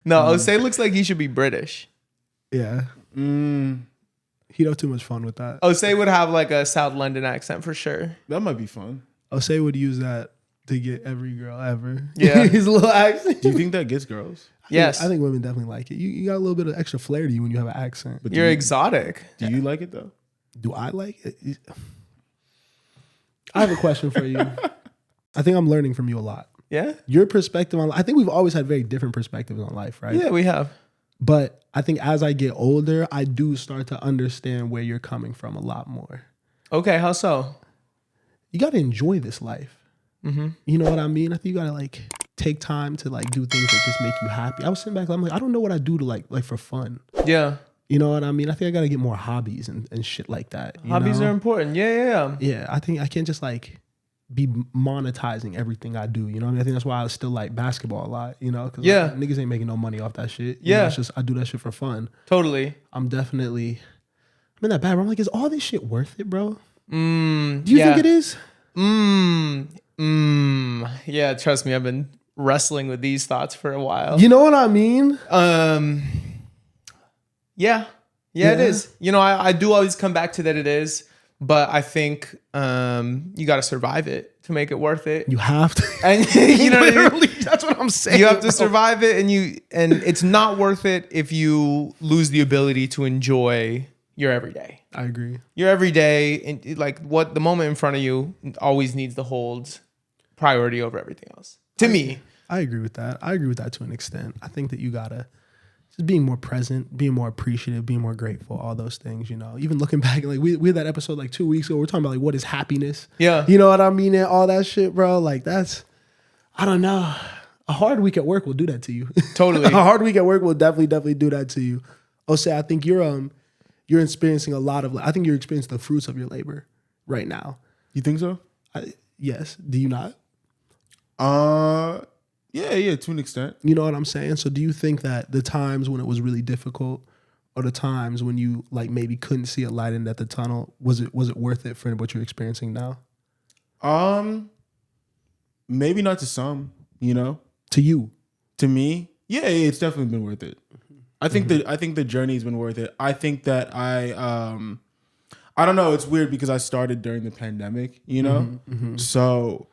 No, Osei looks like he should be British. Yeah. He'd have too much fun with that. Osei would have like a South London accent for sure. That might be fun. Osei would use that to get every girl ever. Yeah. His little accent. Do you think that gets girls? Yes. I think women definitely like it. You got a little bit of extra flair to you when you have an accent. But You're exotic. Do you like it though? Do I like it? I have a question for you. I think I'm learning from you a lot. Yeah? Your perspective on, I think we've always had very different perspectives on life, right? Yeah, we have. But I think as I get older, I do start to understand where you're coming from a lot more. Okay, how so? You got to enjoy this life. You know what I mean? I think you got to like take time to like do things that just make you happy. I was sitting back, I'm like, I don't know what I do to like for fun. Yeah. You know what I mean? I think I got to get more hobbies and shit like that. Hobbies are important. Yeah. Yeah, I think I can't just like be monetizing everything I do. You know what I mean? I think that's why I still like basketball a lot, you know? Because like, niggas ain't making no money off that shit. You know, it's just, I do that shit for fun. Totally. I'm in that bad, bro. I'm like, is all this shit worth it, bro? Do you think it is? Yeah, trust me, I've been wrestling with these thoughts for a while. You know what I mean? Yeah, it is. You know, I do always come back to that it is, but I think you got to survive it to make it worth it. You have to. And you know, literally, that's what I'm saying. You have to survive it, and it's not worth it if you lose the ability to enjoy your everyday. I agree. Your everyday, and like what the moment in front of you always needs to hold priority over everything else. To me. I agree with that. I agree with that to an extent. I think that you gotta just being more present, being more appreciative, being more grateful, all those things, you know. Even looking back, like we had that episode like 2 weeks ago, we're talking about like what is happiness. Yeah. You know what I mean? And all that shit, bro. Like that's, I don't know. A hard week at work will do that to you. Totally. A hard week at work will definitely do that to you. Osei, I think you're experiencing a lot of, I think you're experiencing the fruits of your labor right now. You think so? Yes. Do you not? Yeah, to an extent. You know what I'm saying? So do you think that the times when it was really difficult or the times when you like maybe couldn't see a light in at the tunnel, was it worth it for what you're experiencing now? Maybe not to some, you know? To you. To me, yeah, it's definitely been worth it. I think the journey's been worth it. I think that I don't know, it's weird because I started during the pandemic, you know? So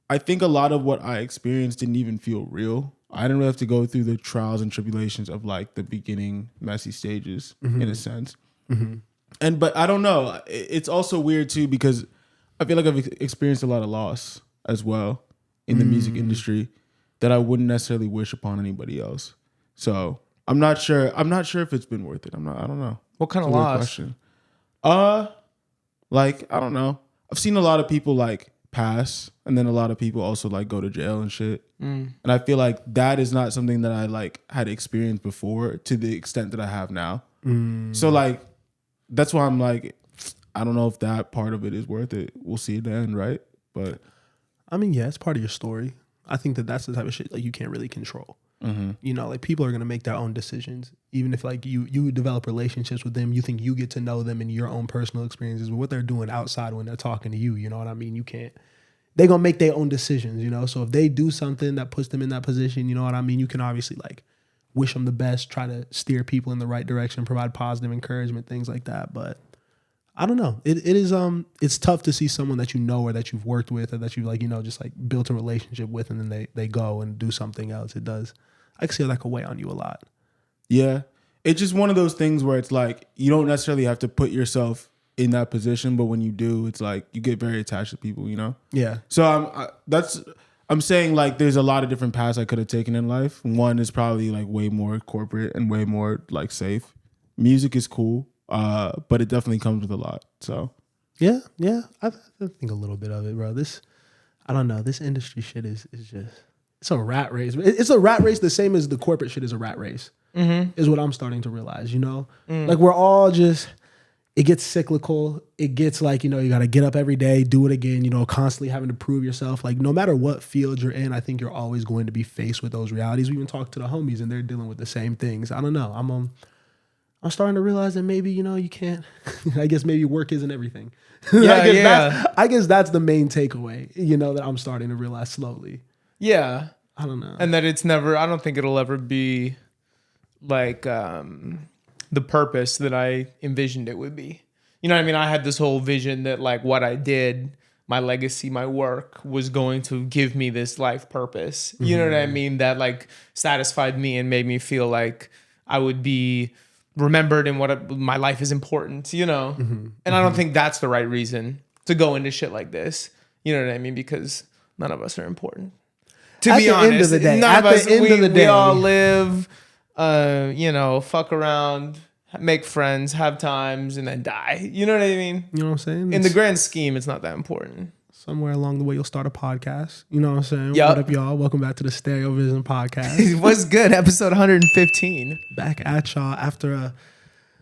I think a lot of what I experienced didn't even feel real. I didn't really have to go through the trials and tribulations of like the beginning messy stages in a sense. But I don't know. It's also weird too because I feel like I've experienced a lot of loss as well in the music industry that I wouldn't necessarily wish upon anybody else. So I'm not sure if it's been worth it. I don't know. What kind of loss? Question. Like, I don't know. I've seen a lot of people like pass and then a lot of people also like go to jail and shit. And I feel like that is not something that I like had experienced before to the extent that I have now. So like, that's why I'm like, I don't know if that part of it is worth it. We'll see at the end, right? But I mean, yeah, it's part of your story. I think that that's the type of shit like you can't really control. You know, like people are gonna make their own decisions. Even if like you develop relationships with them, you think you get to know them in your own personal experiences, but what they're doing outside when they're talking to you, you know what I mean? You can't. They're gonna make their own decisions, you know. So if they do something that puts them in that position, you know what I mean? You can obviously like wish them the best, try to steer people in the right direction, provide positive encouragement, things like that. But I don't know. It is it's tough to see someone that you know or that you've worked with or that you like, you know, just like built a relationship with and then they go and do something else. It does. I can see how that could weigh on you a lot. Yeah. It's just one of those things where it's like you don't necessarily have to put yourself in that position, but when you do, it's like you get very attached to people, you know? Yeah. So I'm saying like there's a lot of different paths I could have taken in life. One is probably like way more corporate and way more like safe. Music is cool, but it definitely comes with a lot. So yeah, I think a little bit of it, bro. I don't know. This industry shit is just, it's a rat race. It's a rat race the same as the corporate shit is a rat race. Is what I'm starting to realize, you know? Like we're all just, it gets cyclical. It gets like, you know, you got to get up every day, do it again, you know, constantly having to prove yourself. Like no matter what field you're in, I think you're always going to be faced with those realities. We even talk to the homies and they're dealing with the same things. I don't know. I'm starting to realize that maybe, you know, you can't, I guess maybe work isn't everything. I guess that's the main takeaway, you know, that I'm starting to realize slowly. Yeah. I don't know. And that it's never, I don't think it'll ever be like the purpose that I envisioned it would be. You know what I mean? I had this whole vision that like what I did, my legacy, my work was going to give me this life purpose. You know what I mean? That like satisfied me and made me feel like I would be remembered and my life is important, you know? And I don't think that's the right reason to go into shit like this. You know what I mean? Because none of us are important. To be honest, end of the day, none of us, we all live, fuck around, make friends, have times, and then die. You know what I mean? You know what I'm saying? In the grand scheme, it's not that important. Somewhere along the way, you'll start a podcast. You know what I'm saying? Yep. What up, y'all? Welcome back to the StereoVision Podcast. What's good? Episode 115. Back at y'all after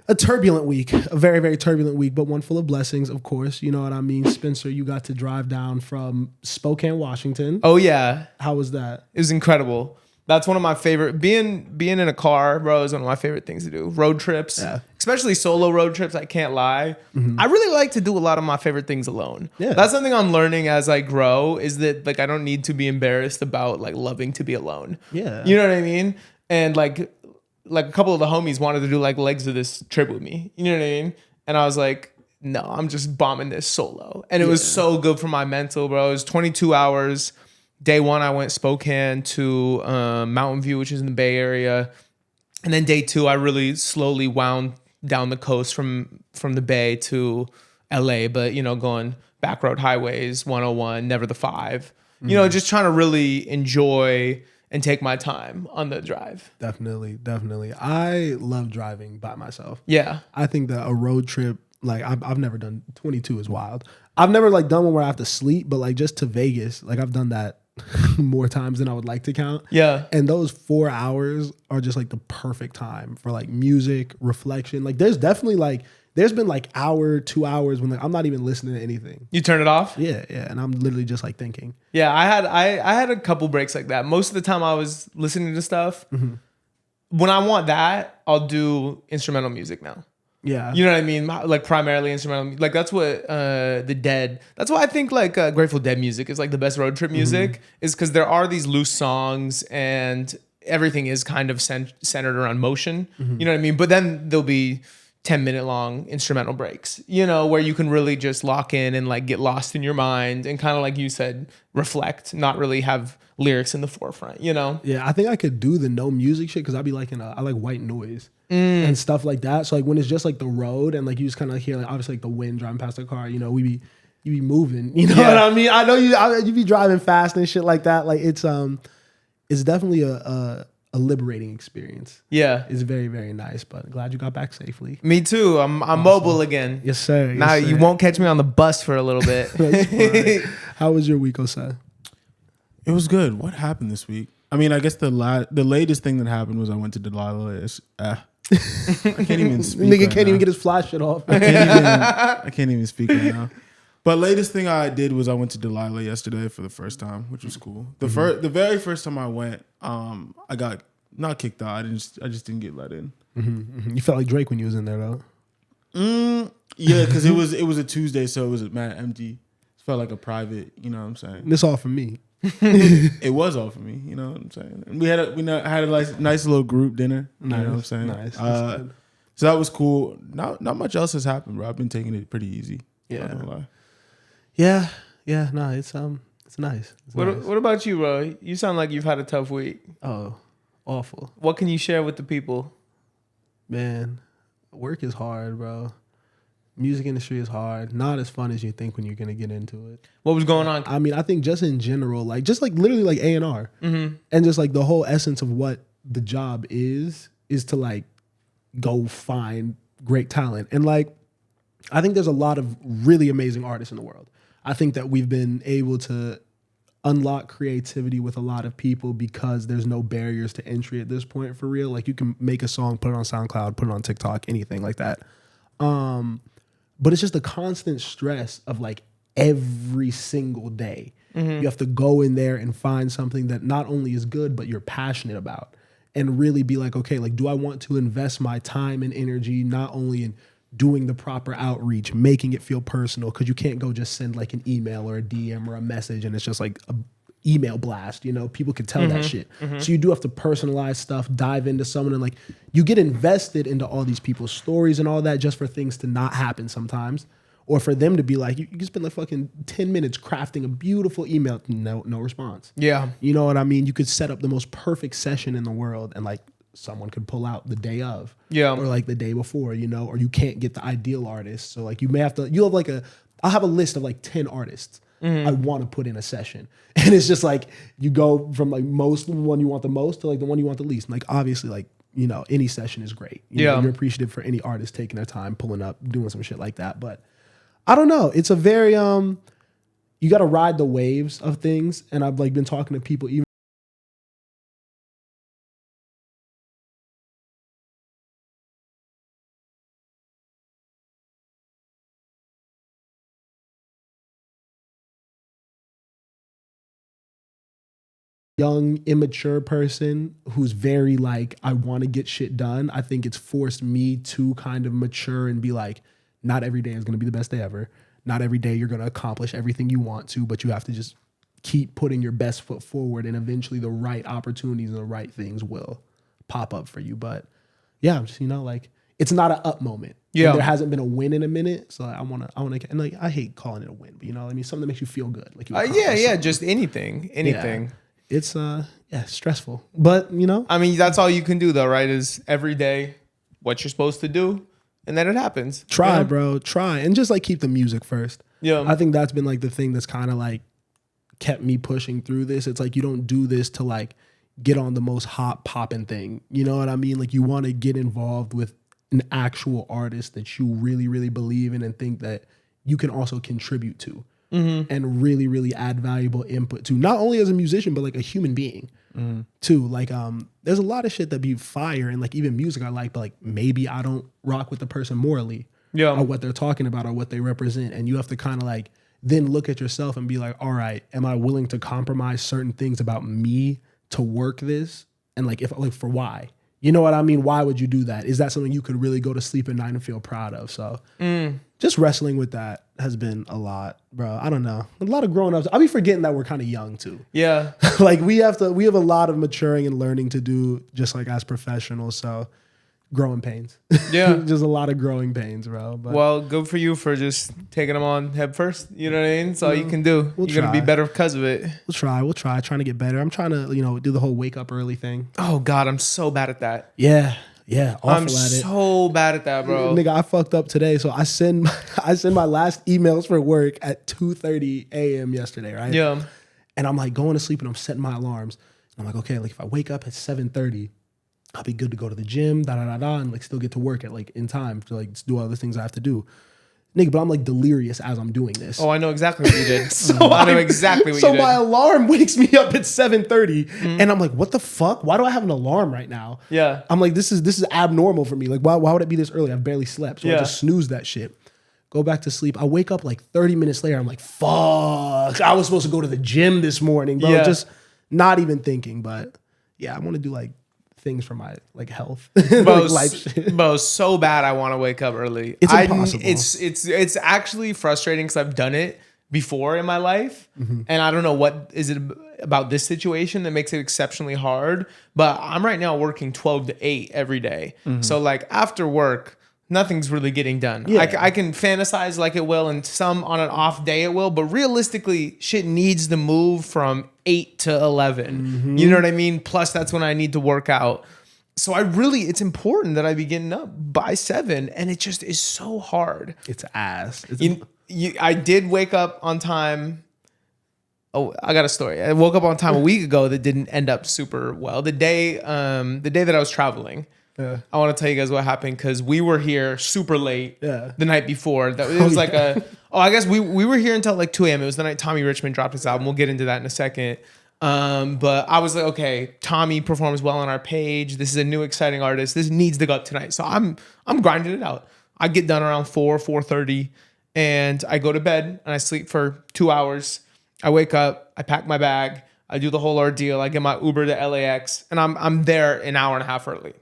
a turbulent week, a very, very turbulent week, but one full of blessings, of course. You know what I mean? Spencer, you got to drive down from Spokane, Washington. Oh, yeah. How was that? It was incredible. That's one of my favorite. Being in a car, bro, is one of my favorite things to do. Road trips, especially solo road trips. I can't lie. I really like to do a lot of my favorite things alone. Yeah, that's something I'm learning as I grow. Is that like I don't need to be embarrassed about like loving to be alone. Yeah, you know what I mean. And like a couple of the homies wanted to do like legs of this trip with me. You know what I mean? And I was like, no, I'm just bombing this solo. And it was so good for my mental, bro. It was 22 hours. Day one, I went Spokane to Mountain View, which is in the Bay Area. And then day two, I really slowly wound down the coast from the Bay to LA, but, you know, going back road highways, 101, never the 5. You know, just trying to really enjoy and take my time on the drive. Definitely. I love driving by myself. Yeah. I think that a road trip, like I've never done, 22 is wild. I've never like done one where I have to sleep, but like just to Vegas, like I've done that more times than I would like to count. Yeah. And those 4 hours are just like the perfect time for like music, reflection. Like there's been like hour, 2 hours when like I'm not even listening to anything. You turn it off? Yeah. And I'm literally just like thinking. Yeah, I had a couple breaks like that. Most of the time I was listening to stuff. When I want that, I'll do instrumental music now. Yeah. You know what I mean? Like primarily instrumental. Like that's what that's why I think like Grateful Dead music is like the best road trip music is because there are these loose songs and everything is kind of centered around motion. You know what I mean? But then there'll be 10-minute long instrumental breaks, you know, where you can really just lock in and like get lost in your mind and kind of like you said, reflect, not really have lyrics in the forefront, you know? Yeah, I think I could do the no music shit because I'd be like I like white noise. And stuff like that. So like when it's just like the road and like you just kind of like hear like obviously like the wind driving past the car, you know, you be moving, you know what I mean? I know you be driving fast and shit like that. Like it's definitely a liberating experience. Yeah, it's very, very nice. But glad you got back safely. Me too. I'm awesome. Mobile again. Yes, sir. Now you won't catch me on the bus for a little bit. How was your week, Osai? It was good. What happened this week? I mean, I guess the latest thing that happened was I went to Delilah. I can't even speak. Nigga can't even get his fly shit off. I can't even speak right now. But latest thing I did was I went to Delilah yesterday for the first time, which was cool. The very first time I went, I got not kicked out. I just didn't get let in. You felt like Drake when you was in there though. Yeah, because it was a Tuesday, so it was mad empty. It felt like a private. You know what I'm saying? This all for me. It was all for me, you know what I'm saying. And we had a nice little group dinner. You know what I'm saying? Nice. So that was cool. Not much else has happened, bro. I've been taking it pretty easy. Yeah. Not gonna lie. Yeah. No, it's nice. What about you, bro? You sound like you've had a tough week. Oh, awful. What can you share with the people? Man, work is hard, bro. Music industry is hard. Not as fun as you think when you're gonna get into it. What was going on? I mean, I think just in general, like just like literally like A&R, and just like the whole essence of what the job is to like go find great talent. And like, I think there's a lot of really amazing artists in the world. I think that we've been able to unlock creativity with a lot of people because there's no barriers to entry at this point for real. Like you can make a song, put it on SoundCloud, put it on TikTok, anything like that. But it's just the constant stress of like every single day. You have to go in there and find something that not only is good, but you're passionate about and really be like, okay, like, do I want to invest my time and energy not only in doing the proper outreach, making it feel personal, because you can't go just send like an email or a DM or a message and it's just like email blast, you know, people could tell that shit. So you do have to personalize stuff, dive into someone, and like you get invested into all these people's stories and all that just for things to not happen sometimes. Or for them to be like, you can spend like fucking 10 minutes crafting a beautiful email, no response. Yeah. You know what I mean? You could set up the most perfect session in the world and like someone could pull out the day of. Yeah. Or like the day before, you know, or you can't get the ideal artist. So like you may have to, you'll have like I'll have a list of like 10 artists I want to put in a session. And it's just like, you go from like the one you want the most to like the one you want the least. And like obviously like, you know, any session is great. You know, you're appreciative for any artist taking their time, pulling up, doing some shit like that. But I don't know. It's a very, you got to ride the waves of things. And I've like been talking to people even young, immature person who's very like, I want to get shit done. I think it's forced me to kind of mature and be like, not every day is going to be the best day ever. Not every day you're going to accomplish everything you want to, but you have to just keep putting your best foot forward and eventually the right opportunities and the right things will pop up for you. But yeah, I'm just, you know, like it's not an up moment. Yeah. There hasn't been a win in a minute. So I want to, and like, I hate calling it a win, but you know what I mean? Something that makes you feel good. Like you just anything. Yeah. It's, stressful, but you know, I mean, that's all you can do though, right? Is every day what you're supposed to do. And then it happens. Try, bro. Try. And just like keep the music first. Yeah. I think that's been like the thing that's kind of like kept me pushing through this. It's like you don't do this to like get on the most hot popping thing. You know what I mean? Like you want to get involved with an actual artist that you really, really believe in and think that you can also contribute to and really, really add valuable input to, not only as a musician, but like a human being. Too. Like there's a lot of shit that be fire and like even music I like, but like maybe I don't rock with the person morally or what they're talking about or what they represent. And you have to kind of like then look at yourself and be like, all right, am I willing to compromise certain things about me to work this? And like if like for why? You know what I mean? Why would you do that? Is that something you could really go to sleep at night and feel proud of? So just wrestling with that has been a lot, bro. I don't know. A lot of growing ups. I'll be forgetting that we're kind of young too. Yeah. Like we have a lot of maturing and learning to do just like as professionals. So growing pains. Yeah. Just a lot of growing pains, bro. But well, good for you for just taking them on head first. You know what I mean? That's all you can do. You're going to be better because of it. We'll try. Trying to get better. I'm trying to, you know, do the whole wake up early thing. Oh God, I'm so bad at that. Yeah. Awful I'm at it. so bad at that, bro. Nigga, I fucked up today. So I send my last emails for work at 2:30 a.m. yesterday, right? Yeah. And I'm like going to sleep and I'm setting my alarms. And I'm like, okay, like if I wake up at 7:30, I'll be good to go to the gym, and like still get to work at like in time to like do all the things I have to do. Nigga, but I'm like delirious as I'm doing this. Oh, I know exactly what you did. I know exactly what you did. So my alarm wakes me up at 7:30 and I'm like, what the fuck? Why do I have an alarm right now? Yeah. I'm like, this is abnormal for me. Like, why would it be this early? I've barely slept. So I just snooze that shit. Go back to sleep. I wake up like 30 minutes later. I'm like, fuck. I was supposed to go to the gym this morning, bro. Yeah. Just not even thinking. But yeah, I want to do like things for my like health, like life shit. Bro, so bad I want to wake up early. It's impossible. It's actually frustrating because I've done it before in my life, and I don't know what is it about this situation that makes it exceptionally hard. But I'm right now working 12 to 8 every day, so like after work, nothing's really getting done. Yeah. I can fantasize like it will, and some on an off day it will, but realistically, shit needs to move from 8 to 11. You know what I mean? Plus, that's when I need to work out. So it's important that I be getting up by 7, and it just is so hard. It's ass. I did wake up on time. Oh, I got a story. I woke up on time a week ago that didn't end up super well. The day that I was traveling. Yeah. I want to tell you guys what happened because we were here super late the night before. It was I guess we were here until like 2 a.m. It was the night Tommy Richman dropped his album. We'll get into that in a second. But I was like, okay, Tommy performs well on our page. This is a new exciting artist. This needs to go up tonight. So I'm grinding it out. I get done around 4:30 and I go to bed and I sleep for 2 hours. I wake up, I pack my bag, I do the whole ordeal. I get my Uber to LAX and I'm there an hour and a half early.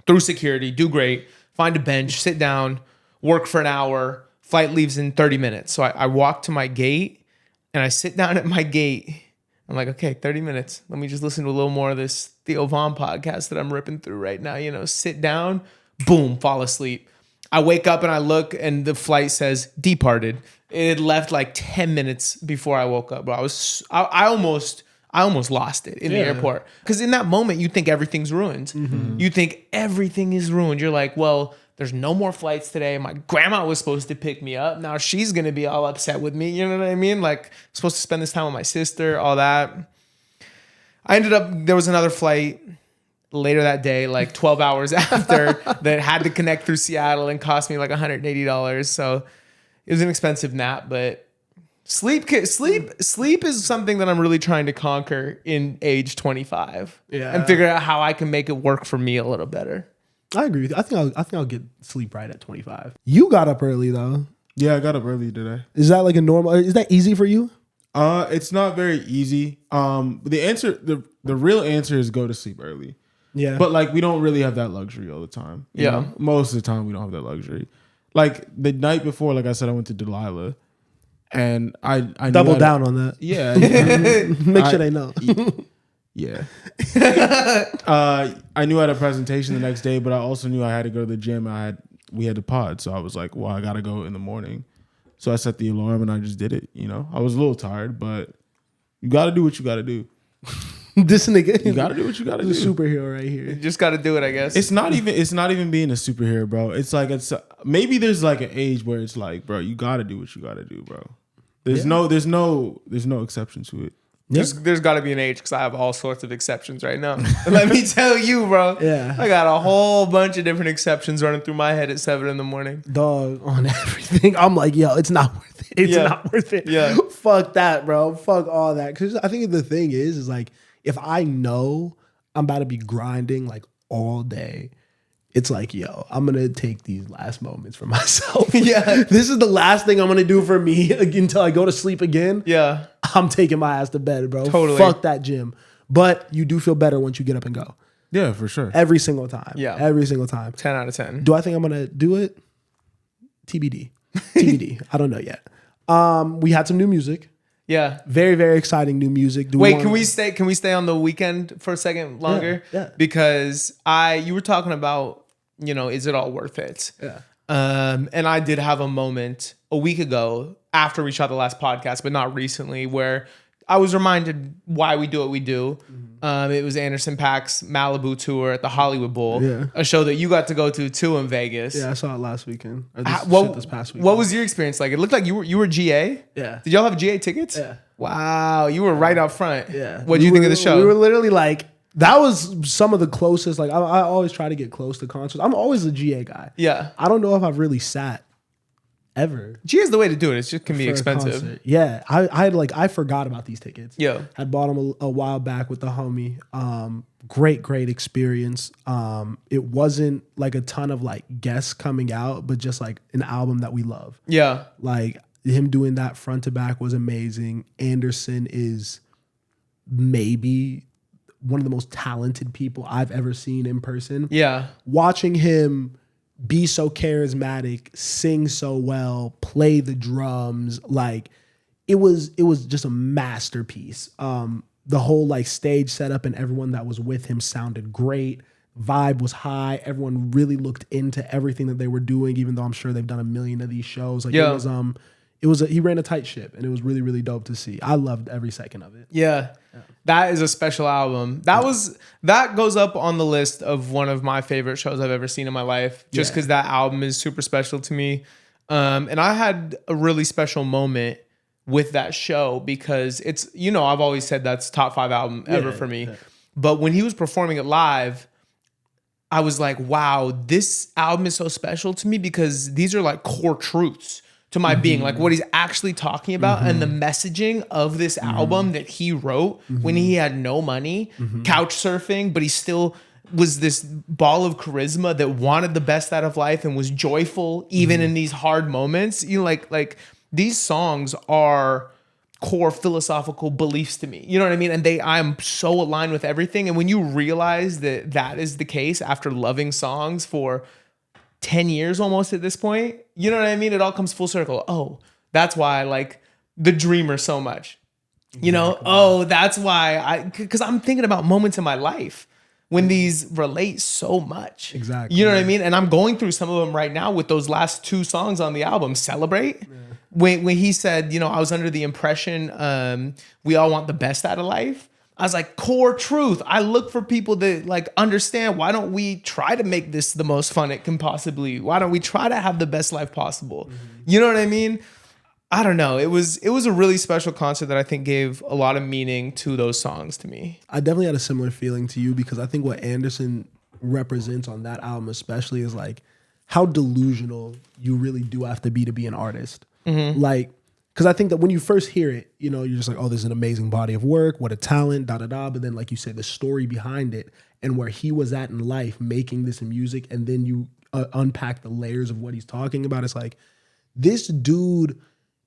Through security, do great, find a bench, sit down, work for an hour, flight leaves in 30 minutes. So I walk to my gate and I sit down at my gate I'm like, okay, 30 minutes. Let me just listen to a little more of this TheStereoVision podcast that I'm ripping through right now. You know, sit down, boom, fall asleep. I wake up and I look and the flight says departed. It had left like 10 minutes before I woke up. Bro, I almost lost it in the airport. Because in that moment, you think everything's ruined. Mm-hmm. You think everything is ruined. You're like, well, there's no more flights today. My grandma was supposed to pick me up. Now she's going to be all upset with me. You know what I mean? Like, I'm supposed to spend this time with my sister, all that. I ended up, there was another flight later that day, like 12 hours after, that had to connect through Seattle and cost me like $180. So it was an expensive nap, but sleep is something that I'm really trying to conquer in age 25 and figure out how I can make it work for me a little better. I agree with you. I think I'll get sleep right at 25. You got up early though. Yeah, I got up early today. Is that like a normal? Is that easy for you? It's not very easy. The real answer is go to sleep early. Yeah. But like we don't really have that luxury all the time. You know? Most of the time we don't have that luxury. Like the night before, like I said, I went to Delilah and I double down on that. Yeah. Make sure they know. Yeah. I knew I had a presentation the next day, but I also knew I had to go to the gym. We had the pod. So I was like, well, I gotta go in the morning. So I set the alarm and I just did it. You know, I was a little tired, but you gotta do what you gotta do. This nigga, you gotta do what you gotta do. Superhero right here. You just gotta do it, I guess. It's not even being a superhero, bro. It's like maybe there's like an age where it's like, bro, you gotta do what you gotta do, bro. There's no exception to it. There's got to be an age because I have all sorts of exceptions right now. Let me tell you, bro. Yeah, I got a whole bunch of different exceptions running through my head at 7 a.m. Dog, on everything. I'm like, yo, it's not worth it. It's not worth it. Yeah. Fuck that, bro. Fuck all that. Because I think the thing is like, if I know I'm about to be grinding like all day, it's like, yo, I'm going to take these last moments for myself. Yeah. This is the last thing I'm going to do for me until I go to sleep again. Yeah. I'm taking my ass to bed, bro. Totally. Fuck that gym. But you do feel better once you get up and go. Yeah, for sure. Every single time. Yeah. Every single time. 10 out of 10. Do I think I'm going to do it? TBD. TBD. I don't know yet. We had some new music. Yeah. Very, very exciting new music. Can we stay on the Weeknd for a second longer? Yeah. Because you were talking about, you know, is it all worth it? Yeah. And I did have a moment a week ago after we shot the last podcast, but not recently, where I was reminded why we do what we do. Mm-hmm. It was Anderson Paak's Malibu Tour at the Hollywood Bowl, a show that you got to go to too in Vegas. Yeah, I saw it last weekend. This past weekend. What was your experience like? It looked like you were GA. Yeah. Did y'all have GA tickets? Yeah. Wow, you were right up front. Yeah. What did you think of the show? We were literally like, that was some of the closest. Like I always try to get close to concerts. I'm always a GA guy. Yeah. I don't know if I've really sat ever. GA is the way to do it. It just can be expensive. Yeah. I forgot about these tickets. Yeah. I bought them a while back with the homie. Great experience. It wasn't like a ton of like guests coming out, but just like an album that we love. Yeah. Like him doing that front to back was amazing. Anderson is maybe one of the most talented people I've ever seen in person. Yeah. Watching him be so charismatic, sing so well, play the drums, like it was just a masterpiece. The whole like stage setup and everyone that was with him sounded great. Vibe was high. Everyone really looked into everything that they were doing, even though I'm sure they've done a million of these shows. Like he ran a tight ship and it was really, really dope to see. I loved every second of it. Yeah. That is a special album. That goes up on the list of one of my favorite shows I've ever seen in my life, just because that album is super special to me. And I had a really special moment with that show because it's, you know, I've always said that's top 5 album ever for me. Yeah. But when he was performing it live, I was like, wow, this album is so special to me because these are like core truths to my being, like what he's actually talking about and the messaging of this album that he wrote when he had no money, couch surfing, but he still was this ball of charisma that wanted the best out of life and was joyful even in these hard moments. You know, like these songs are core philosophical beliefs to me. You know what I mean? And I'm so aligned with everything. And when you realize that that is the case after loving songs for 10 years almost at this point, you know what I mean? It all comes full circle. Oh, that's why I like The Dreamer so much. You know, oh, that's why because I'm thinking about moments in my life when these relate so much. Exactly. You know what I mean? And I'm going through some of them right now with those last 2 songs on the album, Celebrate. Yeah. When he said, you know, I was under the impression we all want the best out of life. I was like, core truth. I look for people that like understand, why don't we try to make this the most fun it can possibly? Why don't we try to have the best life possible? You know what I mean? I don't know. It was a really special concert that I think gave a lot of meaning to those songs to me. I definitely had a similar feeling to you because I think what Anderson represents on that album especially is like how delusional you really do have to be an artist. Like, because I think that when you first hear it, you know, you're just like, oh, this is an amazing body of work. What a talent, da-da-da. But then, like you said, the story behind it and where he was at in life making this music, and then you unpack the layers of what he's talking about. It's like, this dude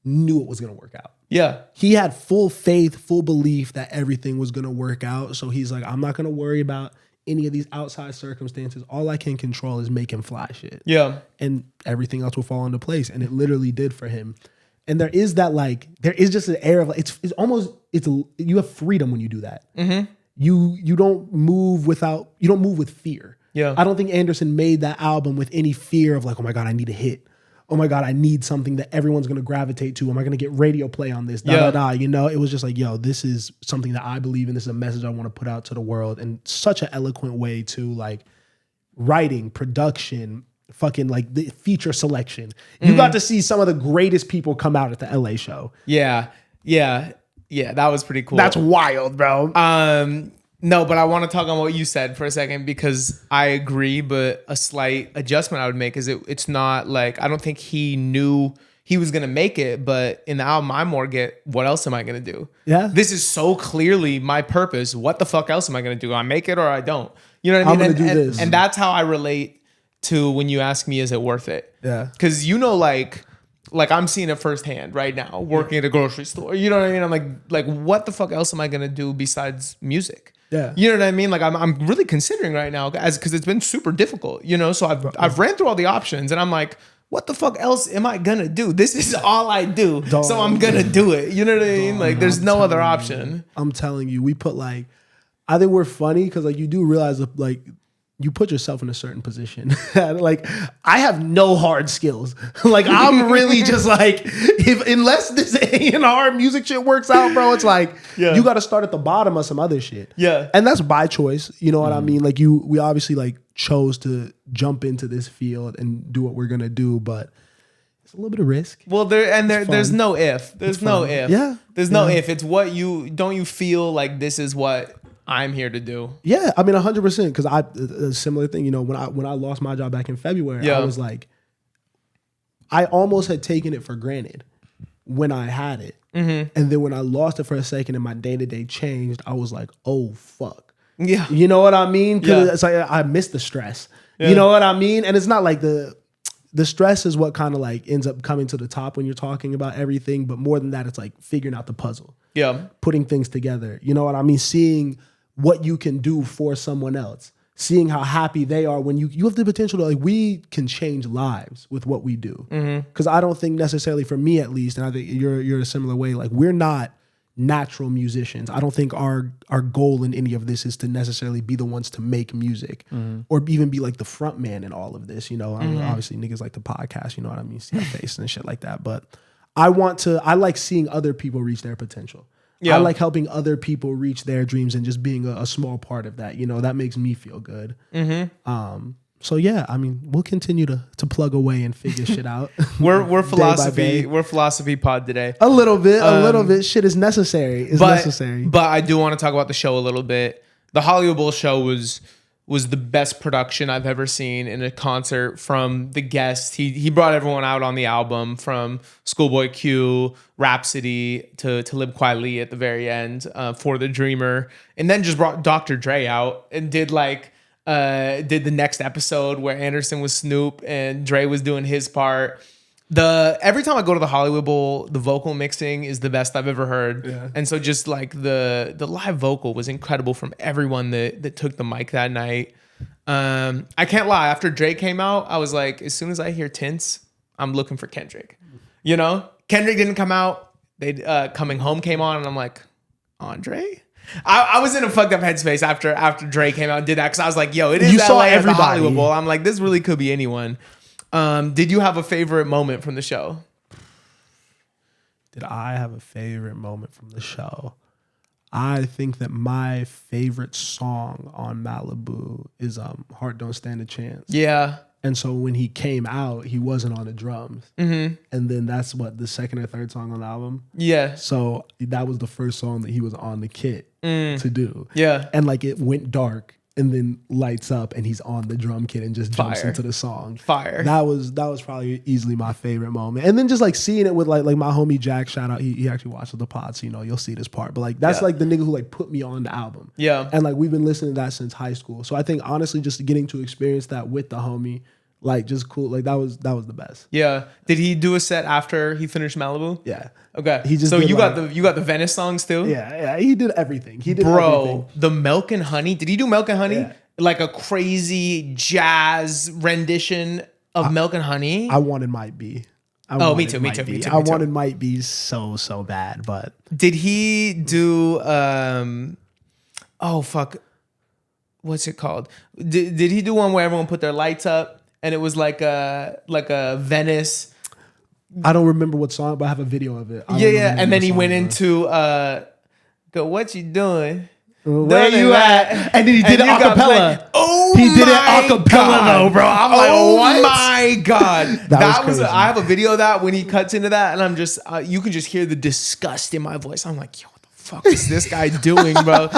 knew it was going to work out. Yeah. He had full faith, full belief that everything was going to work out. So he's like, I'm not going to worry about any of these outside circumstances. All I can control is making fly shit. Yeah. And everything else will fall into place. And it literally did for him. And there is that, like, there is just an air of, like, it's almost, you have freedom when you do that. You don't move with fear. Yeah. I don't think Anderson made that album with any fear of like, oh my God, I need a hit. Oh my God, I need something that everyone's going to gravitate to. Am I going to get radio play on this? You know, it was just like, yo, this is something that I believe in. This is a message I want to put out to the world. And such an eloquent way to, like, writing, production, fucking like the feature selection. You got to see some of the greatest people come out at the LA show. Yeah. That was pretty cool. That's wild, bro. No, but I want to talk on what you said for a second because I agree, but a slight adjustment I would make is it's not like, I don't think he knew he was going to make it, but in the album I more get, what else am I going to do? Yeah. This is so clearly my purpose. What the fuck else am I going to do? I make it or I don't. You know what I mean? I'm going to do this. And that's how I relate to when you ask me, is it worth it? Yeah. Because, you know, like I'm seeing it firsthand right now, working at a grocery store. You know what I mean? I'm like, what the fuck else am I going to do besides music? Yeah. You know what I mean? Like I'm really considering right now because it's been super difficult, you know? So I've ran through all the options and I'm like, what the fuck else am I gonna do? This is all I do. So I'm gonna do it. You know what I mean? Like there's no other option. I'm telling you, we put like, I think we're funny because like you do realize that, like, you put yourself in a certain position. Like, I have no hard skills. Like, I'm really just like, unless this A&R music shit works out, bro, it's like, you got to start at the bottom of some other shit. Yeah. And that's by choice. You know what I mean? Like, we obviously like chose to jump into this field and do what we're going to do, but it's a little bit of risk. Well, there's no if. There's no if. Yeah. There's no if. It's what don't you feel like this is what I'm here to do? Yeah, I mean 100%. Because a similar thing, you know, when I lost my job back in February, I was like, I almost had taken it for granted when I had it, and then when I lost it for a second and my day-to-day changed, I was like, oh fuck. Yeah, you know what I mean? Because it's like I miss the stress. You know what I mean? And it's not like the stress is what kind of like ends up coming to the top when you're talking about everything, but more than that, it's like figuring out the puzzle. Yeah, putting things together. You know what I mean? Seeing what you can do for someone else, seeing how happy they are when you have the potential to, like, we can change lives with what we do. Because I don't think necessarily, for me at least, and I think you're a similar way, like, we're not natural musicians. I don't think our goal in any of this is to necessarily be the ones to make music or even be like the front man in all of this. You know, I mean, obviously niggas like the podcast, you know what I mean? See our face and shit like that. But I like seeing other people reach their potential. Yeah. I like helping other people reach their dreams and just being a small part of that. You know, that makes me feel good. So yeah, I mean, we'll continue to plug away and figure shit out. We're philosophy pod today. A little bit. Shit is necessary. But I do want to talk about the show a little bit. The Hollywood Bowl show was the best production I've ever seen in a concert. From the guests, he brought everyone out on the album, from Schoolboy Q, Rhapsody to Live Quietly at the very end, For the Dreamer, and then just brought Dr. Dre out and did the next episode where Anderson was Snoop and Dre was doing his part. Every time I go to the Hollywood Bowl, the vocal mixing is the best I've ever heard. Yeah. And so just like the live vocal was incredible from everyone that took the mic that night. I can't lie. After Dre came out, I was like, as soon as I hear Tints, I'm looking for Kendrick. You know, Kendrick didn't come out. Coming Home came on, and I'm like, Andre? I was in a fucked up headspace after Drake came out and did that because I was like, yo, it is You LA saw at the everybody. Hollywood Bowl. I'm like, this really could be anyone. Did you have a favorite moment from the show? Did I have a favorite moment from the show? I think that my favorite song on Malibu is Heart Don't Stand a Chance. Yeah. And so when he came out, he wasn't on the drums. Mm-hmm. And then that's what, the second or third song on the album? Yeah. So that was the first song that he was on the kit to do. Yeah. And like it went dark and then lights up and he's on the drum kit and just jumps Fire. into the song. Fire. That was probably easily my favorite moment. And then just like seeing it with like my homie Jack, shout out, he actually watches the pod, so you know you'll see this part. But like that's like the nigga who like put me on the album. Yeah. And like we've been listening to that since high school. So I think honestly just getting to experience that with the homie, like just cool. Like that was the best. Yeah. Did he do a set after he finished Malibu? Yeah. Okay. He just so did you like, got the Venice songs too? Yeah, he did everything. He did Bro, everything. the Milk and Honey. Did he do Milk and Honey? Yeah. Like a crazy jazz rendition of Milk and Honey? I wanted Might Be. Me too. I wanted Might Be so bad, but Did he do what's it called? Did he do one where everyone put their lights up and it was like a Venice? I don't remember what song, but I have a video of it. Yeah. And then he went into go, what you doing? Where you at? And then he did it you got acapella. played. Oh, he did it my acapella God. though, bro. I'm like, oh what? my God. that was crazy. I have a video of that when he cuts into that and I'm just you can just hear the disgust in my voice. I'm like, yo, what the fuck is this guy doing, bro?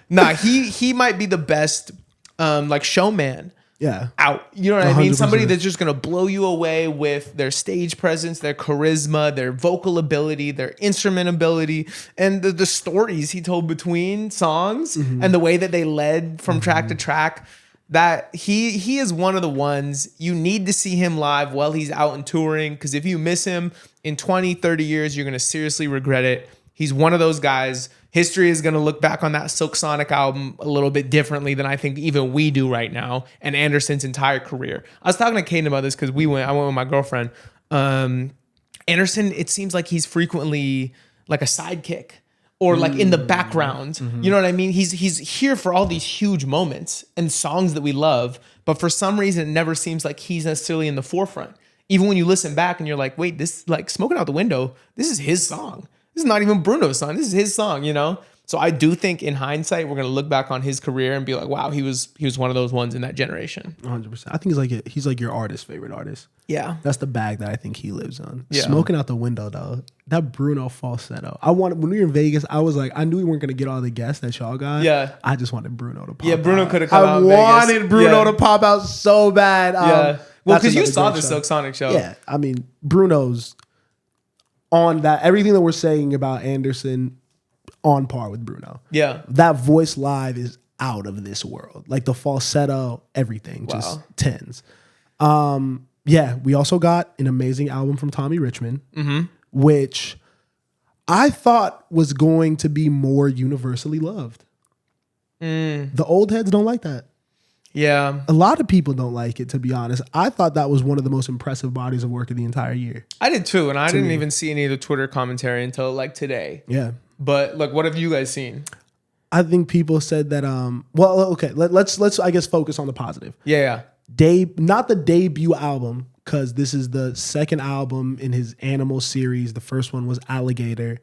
Nah, he might be the best like showman. Yeah. Out. You know what I mean? 100%. Somebody that's just going to blow you away with their stage presence, their charisma, their vocal ability, their instrument ability, and the stories he told between songs and the way that they led from track to track. That he is one of the ones you need to see him live while he's out and touring, because if you miss him in 20, 30 years, you're going to seriously regret it. He's one of those guys. History is going to look back on that Silk Sonic album a little bit differently than I think even we do right now, and Anderson's entire career. I was talking to Caden about this because I went with my girlfriend. Anderson, it seems like he's frequently like a sidekick or like in the background. You know what I mean? He's here for all these huge moments and songs that we love, but for some reason it never seems like he's necessarily in the forefront. Even when you listen back and you're like, wait, this like Smoking Out the Window, this is his song. This is not even Bruno's song. This is his song, you know? So I do think in hindsight, we're going to look back on his career and be like, wow, he was one of those ones in that generation. 100%. I think he's like your favorite artist. Yeah. That's the bag that I think he lives on. Yeah. Smoking Out the Window though. That Bruno falsetto. When we were in Vegas, I was like, I knew we weren't gonna get all the guests that y'all got. Yeah. I just wanted Bruno to pop. Yeah, Bruno out. could have come out. I in Vegas. wanted Bruno Yeah. to pop out so bad. Yeah. Well, because you another saw great the show. Silk Sonic show. Yeah. I mean, Bruno's on that. Everything that we're saying about Anderson, on par with Bruno. Yeah. That voice live is out of this world. Like the falsetto, everything, just tens. Yeah, we also got an amazing album from Tommy Richman, which I thought was going to be more universally loved. The old heads don't like that. Yeah. A lot of people don't like it, to be honest. I thought that was one of the most impressive bodies of work of the entire year. I did too, and I didn't even see any of the Twitter commentary until like today. Yeah. But like, what have you guys seen? I think people said that, well, okay, let's I guess focus on the positive. Yeah. Not the debut album, because this is the second album in his Animal series. The first one was Alligator.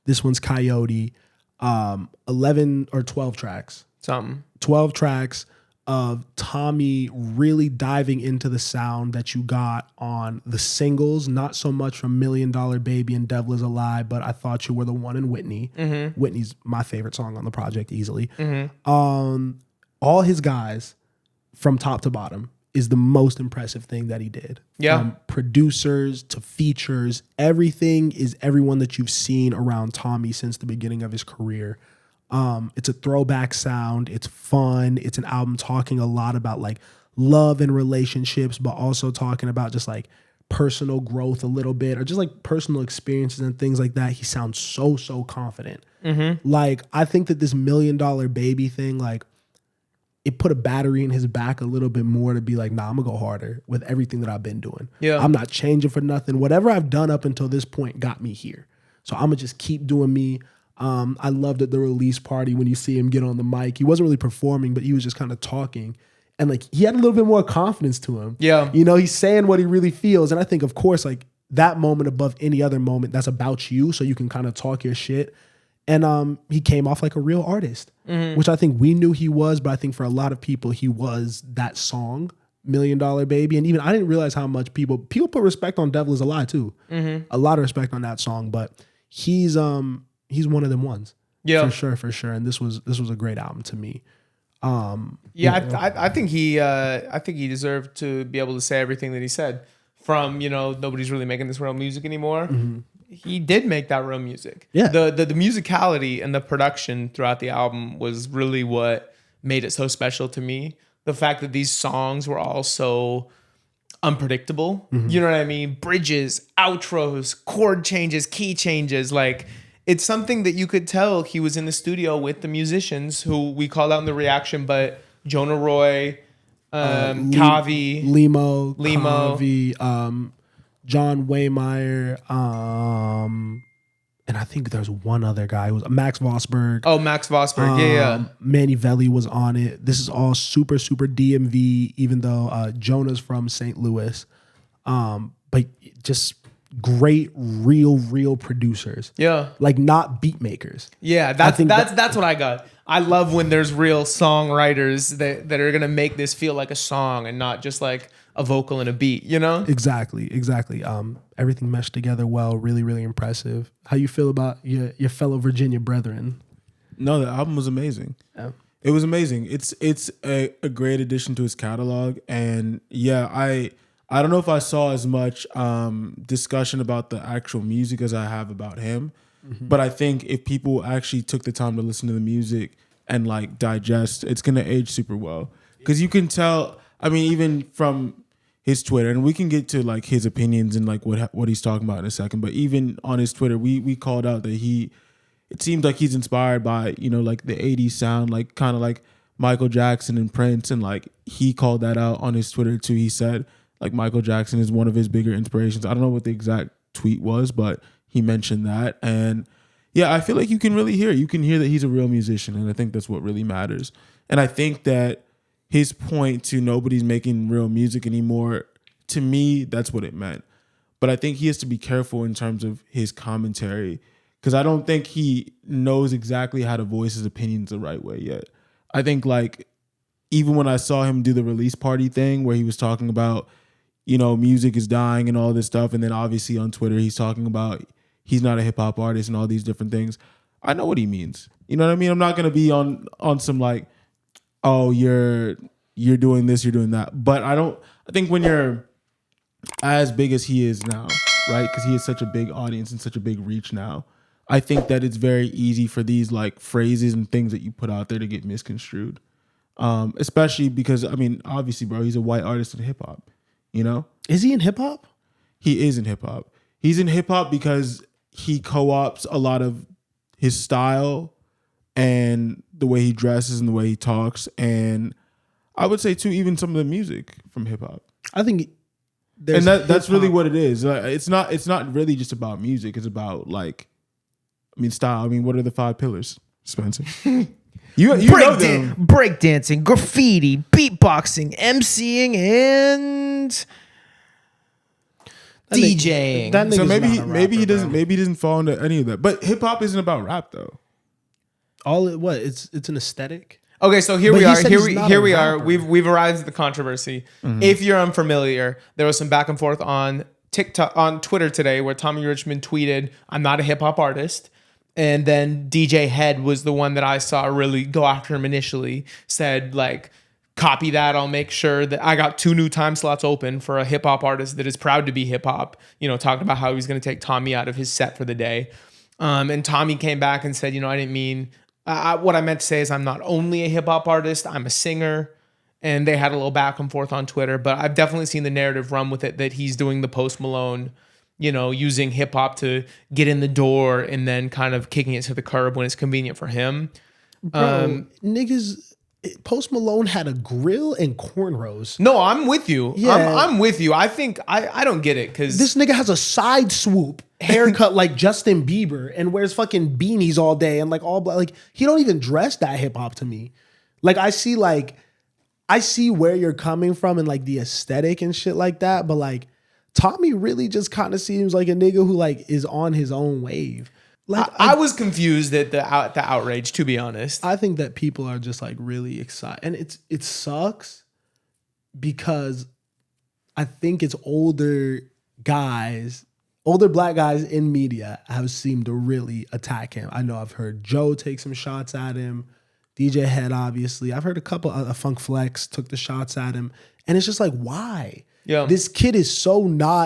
This one's Coyote. 11 or 12 tracks. 12 tracks of Tommy really diving into the sound that you got on the singles, not so much from $1 Million Baby and Devil Is a Lie, but I Thought You Were the One and Whitney. Whitney's my favorite song on the project easily. All his guys from top to bottom is the most impressive thing that he did. Yeah. From producers to features, everything is everyone that you've seen around Tommy since the beginning of his career. It's a throwback sound. It's fun. It's an album talking a lot about like love and relationships, but also talking about just like personal growth a little bit, or just like personal experiences and things like that. He sounds so confident. Like, I think that this $1 Million Baby thing, like, it put a battery in his back a little bit more to be like, nah, I'm gonna go harder with everything that I've been doing. Yeah. I'm not changing for nothing. Whatever I've done up until this point got me here. So I'm gonna just keep doing me. I loved at the release party when you see him get on the mic. He wasn't really performing, but he was just kind of talking. And like he had a little bit more confidence to him. Yeah. You know, he's saying what he really feels. And I think, of course, like that moment above any other moment, that's about you. So you can kind of talk your shit. And he came off like a real artist, which I think we knew he was. But I think for a lot of people, he was that song, $1 Million Baby. And even I didn't realize how much people put respect on Devil Is a Lie too. A lot of respect on that song. But he's one of them ones. Yeah. For sure. And this was a great album to me. I think he deserved to be able to say everything that he said. From, you know, nobody's really making this real music anymore. He did make that real music. Yeah. The musicality and the production throughout the album was really what made it so special to me. The fact that these songs were all so unpredictable. You know what I mean? Bridges, outros, chord changes, key changes. Like, it's something that you could tell he was in the studio with the musicians who we called out in the reaction, but Jonah Roy, Kavi, Limo, Kavi, John Waymeyer, and I think there's one other guy who was Max Vosberg. Oh, Max Vosberg, yeah. Manny Velli was on it. This is all super, super DMV, even though Jonah's from St. Louis. But just great, real producers. Yeah. Like not beat makers. Yeah, that's what I got. I love when there's real songwriters that are gonna make this feel like a song and not just like a vocal and a beat, you know? Exactly. Everything meshed together well, really impressive. How you feel about your fellow Virginia brethren? No, the album was amazing. Yeah. It was amazing. It's a great addition to his catalog. And yeah, I don't know if I saw as much discussion about the actual music as I have about him. But I think if people actually took the time to listen to the music and like digest, it's going to age super well. Because you can tell, I mean, even from his Twitter, and we can get to like his opinions and like what he's talking about in a second. But even on his Twitter, we called out that it seems like he's inspired by, you know, like the 80s sound, like kind of like Michael Jackson and Prince. And like he called that out on his Twitter too. He said like Michael Jackson is one of his bigger inspirations. I don't know what the exact tweet was, but he mentioned that. And yeah, I feel like you can really hear it. You can hear that he's a real musician. And I think that's what really matters. And I think that his point to nobody's making real music anymore, to me, that's what it meant. But I think he has to be careful in terms of his commentary, because I don't think he knows exactly how to voice his opinions the right way yet. I think like even when I saw him do the release party thing where he was talking about, you know, music is dying and all this stuff. And then obviously on Twitter, he's talking about he's not a hip hop artist and all these different things. I know what he means. You know what I mean? I'm not going to be on some like, oh, you're doing this, you're doing that. But I think when you're as big as he is now, right? Because he has such a big audience and such a big reach now. I think that it's very easy for these like phrases and things that you put out there to get misconstrued. Especially because, I mean, obviously, bro, he's a white artist in hip hop, you know? Is he in hip hop? He is in hip hop. He's in hip hop because he co-ops a lot of his style and the way he dresses and the way he talks. And I would say too, even some of the music from hip hop. I think that's really what it is. It's not really just about music. It's about like, I mean, style. I mean, what are the 5 pillars, Spencer? You know them. Breakdancing, graffiti, beatboxing, MCing, and DJing. So maybe he doesn't fall into any of that. But hip hop isn't about rap though. It's an aesthetic. Okay, so here we are. We've arrived at the controversy. If you're unfamiliar, there was some back and forth on Twitter today where Tommy Richman tweeted, "I'm not a hip hop artist." And then DJ Head was the one that I saw really go after him initially, said like, copy that. I'll make sure that I got 2 new time slots open for a hip hop artist that is proud to be hip hop, you know, talking about how he's going to take Tommy out of his set for the day. And Tommy came back and said, you know, I didn't mean, what I meant to say is I'm not only a hip hop artist, I'm a singer. And they had a little back and forth on Twitter, but I've definitely seen the narrative run with it that he's doing the Post Malone, you know, using hip hop to get in the door and then kind of kicking it to the curb when it's convenient for him. Bro, niggas, Post Malone had a grill and cornrows. No, I'm with you. Yeah. I'm with you. I think I don't get it because this nigga has a side swoop haircut like Justin Bieber and wears fucking beanies all day and like all black. Like he don't even dress that hip hop to me. Like I see where you're coming from and like the aesthetic and shit like that, but like Tommy really just kind of seems like a nigga who like is on his own wave. Like I was confused at the outrage, to be honest. I think that people are just like really excited, and it sucks because I think it's older black guys in media have seemed to really attack him. I know I've heard Joe take some shots at him, DJ Head obviously. I've heard a couple of Funk Flex took the shots at him, and it's just like, why? Yeah. This kid is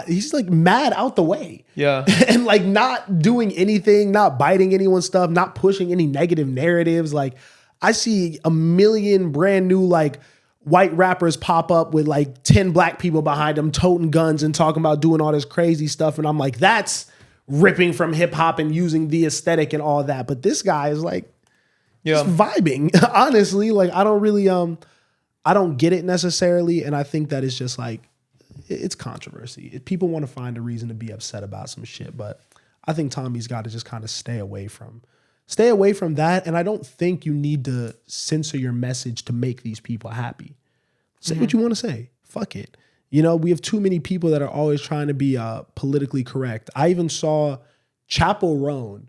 he's like mad out the way. Yeah. And like not doing anything, not biting anyone's stuff, not pushing any negative narratives. Like I see a million brand new like white rappers pop up with like 10 black people behind them toting guns and talking about doing all this crazy stuff. And I'm like, that's ripping from hip hop and using the aesthetic and all that. But this guy is like just vibing. Honestly, like I don't really I don't get it necessarily. And I think that it's just like, it's controversy. People want to find a reason to be upset about some shit, but I think Tommy's got to just kind of stay away from that. And I don't think you need to censor your message to make these people happy. Say what you want to say. Fuck it. You know, we have too many people that are always trying to be politically correct. I even saw Chappell Roan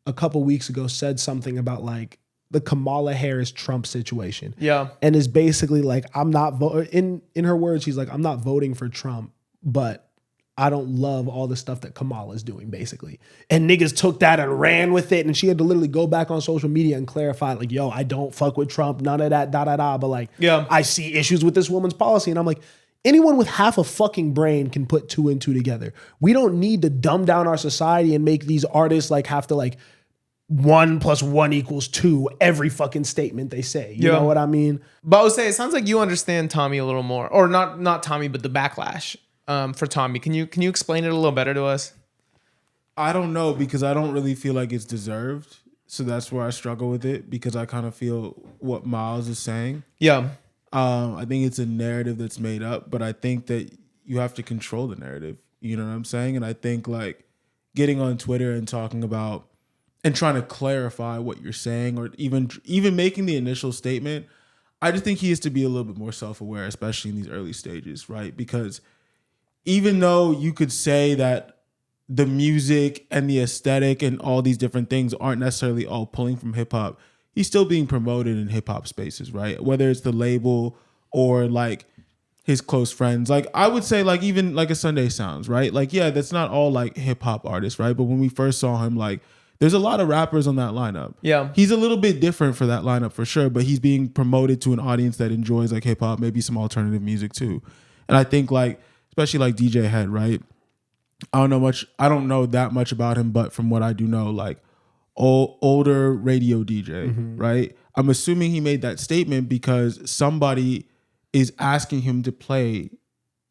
a couple weeks ago said something about like the Kamala Harris Trump situation. Yeah. And is basically like, I'm not voting. In her words, she's like, I'm not voting for Trump, but I don't love all the stuff that Kamala's doing, basically. And niggas took that and ran with it. And she had to literally go back on social media and clarify, like, yo, I don't fuck with Trump, none of that, But like, I see issues with this woman's policy. And I'm like, anyone with half a fucking brain can put 2 and 2 together. We don't need to dumb down our society and make these artists like have to like 1 + 1 = 2 every fucking statement they say. You know what I mean? But I would say it sounds like you understand Tommy a little more, or not Tommy, but the backlash for Tommy. Can you explain it a little better to us? I don't know, because I don't really feel like it's deserved. So that's where I struggle with it, because I kind of feel what Miles is saying. Yeah. I think it's a narrative that's made up, but I think that you have to control the narrative. You know what I'm saying? And I think like getting on Twitter and talking about and trying to clarify what you're saying, or even making the initial statement, I just think he has to be a little bit more self-aware, especially in these early stages, right? Because even though you could say that the music and the aesthetic and all these different things aren't necessarily all pulling from hip-hop, he's still being promoted in hip-hop spaces, right? Whether it's the label or like his close friends. Like I would say like even like a Sunday Sounds, right? Like, yeah, that's not all like hip-hop artists, right? But when we first saw him, like there's a lot of rappers on that lineup. Yeah. He's a little bit different for that lineup for sure, but he's being promoted to an audience that enjoys like hip hop, maybe some alternative music too. And I think like, especially like DJ Head, right? I don't know that much about him, but from what I do know, like older radio DJ, right? I'm assuming he made that statement because somebody is asking him to play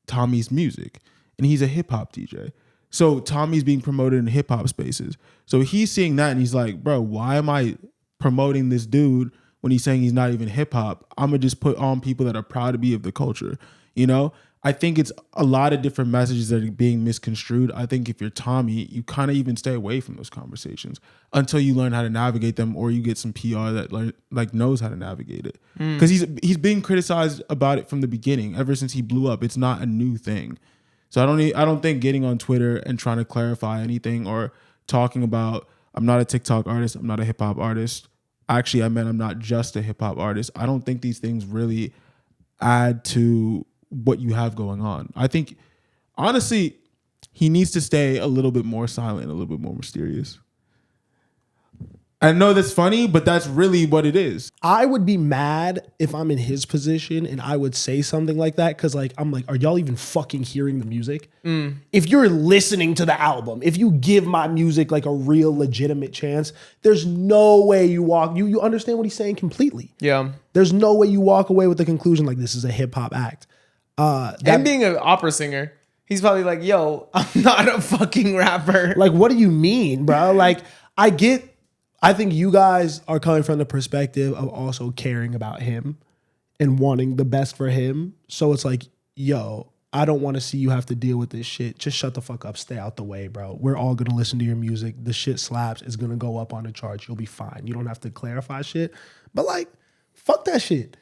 Tommy's music, and he's a hip hop DJ. So Tommy's being promoted in hip hop spaces. So he's seeing that and he's like, bro, why am I promoting this dude when he's saying he's not even hip hop? I'm gonna just put on people that are proud to be of the culture. You know, I think it's a lot of different messages that are being misconstrued. I think if you're Tommy, you kind of even stay away from those conversations until you learn how to navigate them, or you get some PR that like knows how to navigate it. Because he's being criticized about it from the beginning, ever since he blew up. It's not a new thing. So I don't think getting on Twitter and trying to clarify anything or talking about I'm not a TikTok artist, I'm not a hip hop artist. Actually, I meant I'm not just a hip hop artist. I don't think these things really add to what you have going on. I think honestly, he needs to stay a little bit more silent, a little bit more mysterious. I know that's funny, but that's really what it is. I would be mad if I'm in his position and I would say something like that, because like I'm like, are y'all even fucking hearing the music? If you're listening to the album, if you give my music like a real legitimate chance, there's no way you understand what he's saying completely. Yeah. There's no way you walk away with the conclusion like this is a hip hop act. And being an opera singer, he's probably like, yo, I'm not a fucking rapper. Like, what do you mean, bro? Like, I think you guys are coming from the perspective of also caring about him and wanting the best for him. So it's like, yo, I don't want to see you have to deal with this shit. Just shut the fuck up. Stay out the way, bro. We're all going to listen to your music. The shit slaps. It's going to go up on the charts. You'll be fine. You don't have to clarify shit. But like, fuck that shit.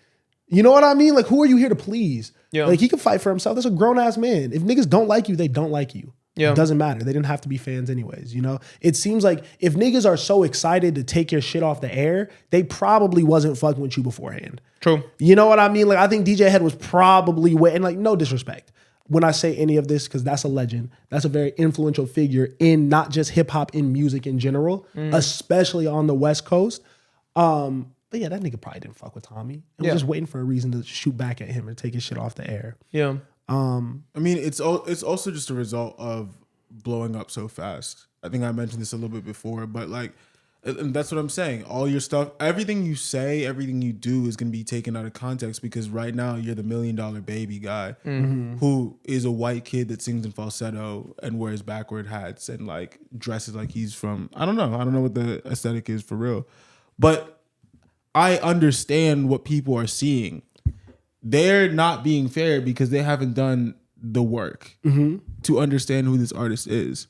You know what I mean? Like, who are you here to please? Yeah. Like, he can fight for himself. That's a grown-ass man. If niggas don't like you, they don't like you. Yeah. It doesn't matter. They didn't have to be fans anyways, you know? It seems like if niggas are so excited to take your shit off the air, they probably wasn't fucking with you beforehand. True. You know what I mean? Like, I think DJ Head was probably waiting, like, no disrespect when I say any of this, because that's a legend. That's a very influential figure in not just hip-hop, in music in general, especially on the West Coast. But yeah, that nigga probably didn't fuck with Tommy. And was just waiting for a reason to shoot back at him or take his shit off the air. Yeah. I mean, it's also just a result of blowing up so fast. I think I mentioned this a little bit before, but like, and that's what I'm saying. All your stuff, everything you say, everything you do is going to be taken out of context because right now you're the $1 million baby guy who is a white kid that sings in falsetto and wears backward hats and like dresses like he's from, I don't know what the aesthetic is for real. But I understand what people are seeing. They're not being fair because they haven't done the work to understand who this artist is.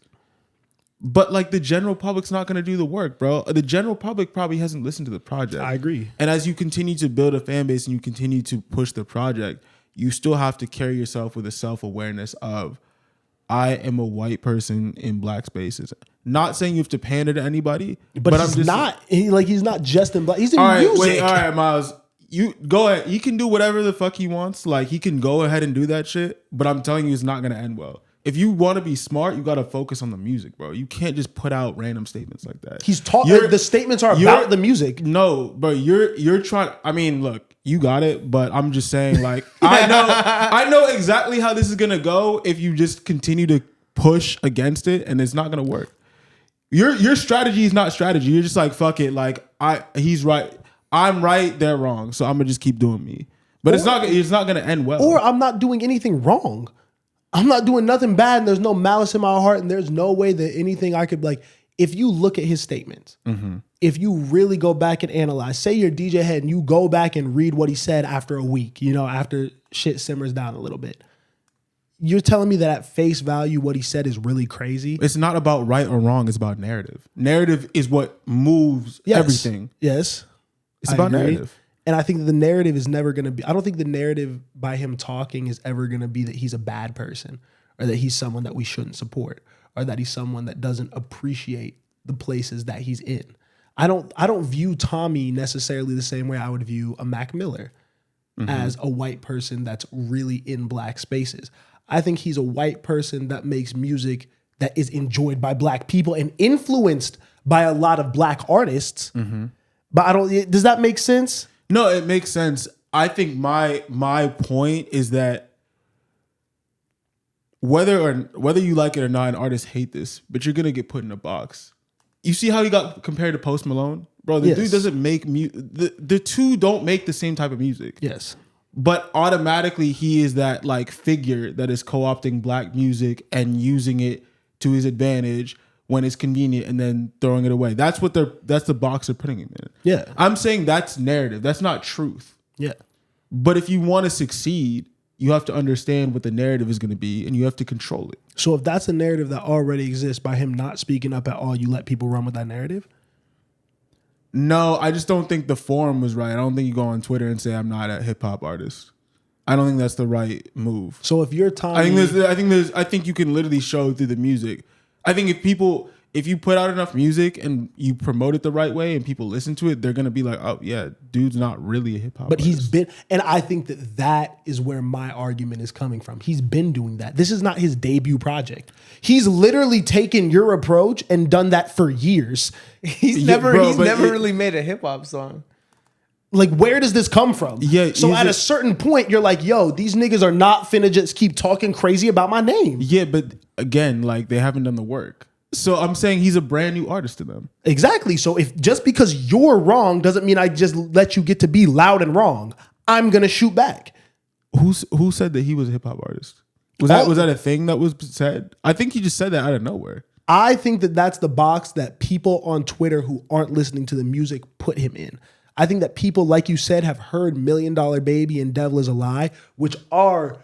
But like the general public's not going to do the work, bro. The general public probably hasn't listened to the project. I agree. And as you continue to build a fan base and you continue to push the project, you still have to carry yourself with a self-awareness of, I am a white person in black spaces. Not saying you have to pander to anybody, but he's not. He's not just in black. He's in music. All right, Miles. You go ahead. He can do whatever the fuck he wants. Like he can go ahead and do that shit. But I'm telling you, it's not gonna end well. If you want to be smart, you got to focus on the music, bro. You can't just put out random statements like that. He's talking. The statements are about the music. No, bro. You're trying. I mean, look, you got it, but I'm just saying, like, I know exactly how this is gonna go if you just continue to push against it, and it's not gonna work. Your strategy is not strategy. You're just like, fuck it. Like he's right. I'm right. They're wrong. So I'm gonna just keep doing me. But it's not gonna end well. Or I'm not doing anything wrong. I'm not doing nothing bad, and there's no malice in my heart, and there's no way that anything I could like. If you look at his statements, if you really go back and analyze, say you're DJ Head and you go back and read what he said after a week, you know, after shit simmers down a little bit. You're telling me that at face value, what he said is really crazy? It's not about right or wrong. It's about narrative. Narrative is what moves everything. Yes. It's about narrative. And I think that the narrative is never going to be, I don't think the narrative by him talking is ever going to be that he's a bad person or that he's someone that we shouldn't support or that he's someone that doesn't appreciate the places that he's in. I don't view Tommy necessarily the same way I would view a Mac Miller as a white person that's really in black spaces. I think he's a white person that makes music that is enjoyed by black people and influenced by a lot of black artists. But does that make sense? No, it makes sense. I think my point is that whether you like it or not, and artists hate this, but you're gonna get put in a box. You see how he got compared to Post Malone? Bro, the dude doesn't make the two don't make the same type of music. Yes. But automatically he is that like figure that is co-opting black music and using it to his advantage when it's convenient and then throwing it away. That's the box they're putting him in. Yeah. I'm saying that's narrative. That's not truth. Yeah. But if you want to succeed, you have to understand what the narrative is going to be and you have to control it. So if that's a narrative that already exists by him not speaking up at all, you let people run with that narrative? No, I just don't think the forum was right. I don't think you go on Twitter and say I'm not a hip hop artist. I don't think that's the right move. So if you're Tommy, I think you can literally show through the music. I think if you put out enough music and you promote it the right way and people listen to it, they're gonna be like, oh yeah, dude's not really a hip hop. But he's been, and I think that is where my argument is coming from. He's been doing that. This is not his debut project. He's literally taken your approach and done that for years. He's never really made a hip hop song. Like, where does this come from? Yeah. So at a certain point, you're like, yo, these niggas are not finna just keep talking crazy about my name. Yeah, but again, like they haven't done the work. So I'm saying he's a brand new artist to them. Exactly. So if just because you're wrong doesn't mean I just let you get to be loud and wrong. I'm gonna shoot back. Who said that he was a hip hop artist? Was that a thing that was said? I think he just said that out of nowhere. I think that that's the box that people on Twitter who aren't listening to the music put him in. I think that people, like you said, have heard $1 Million Baby and Devil Is a Lie, which are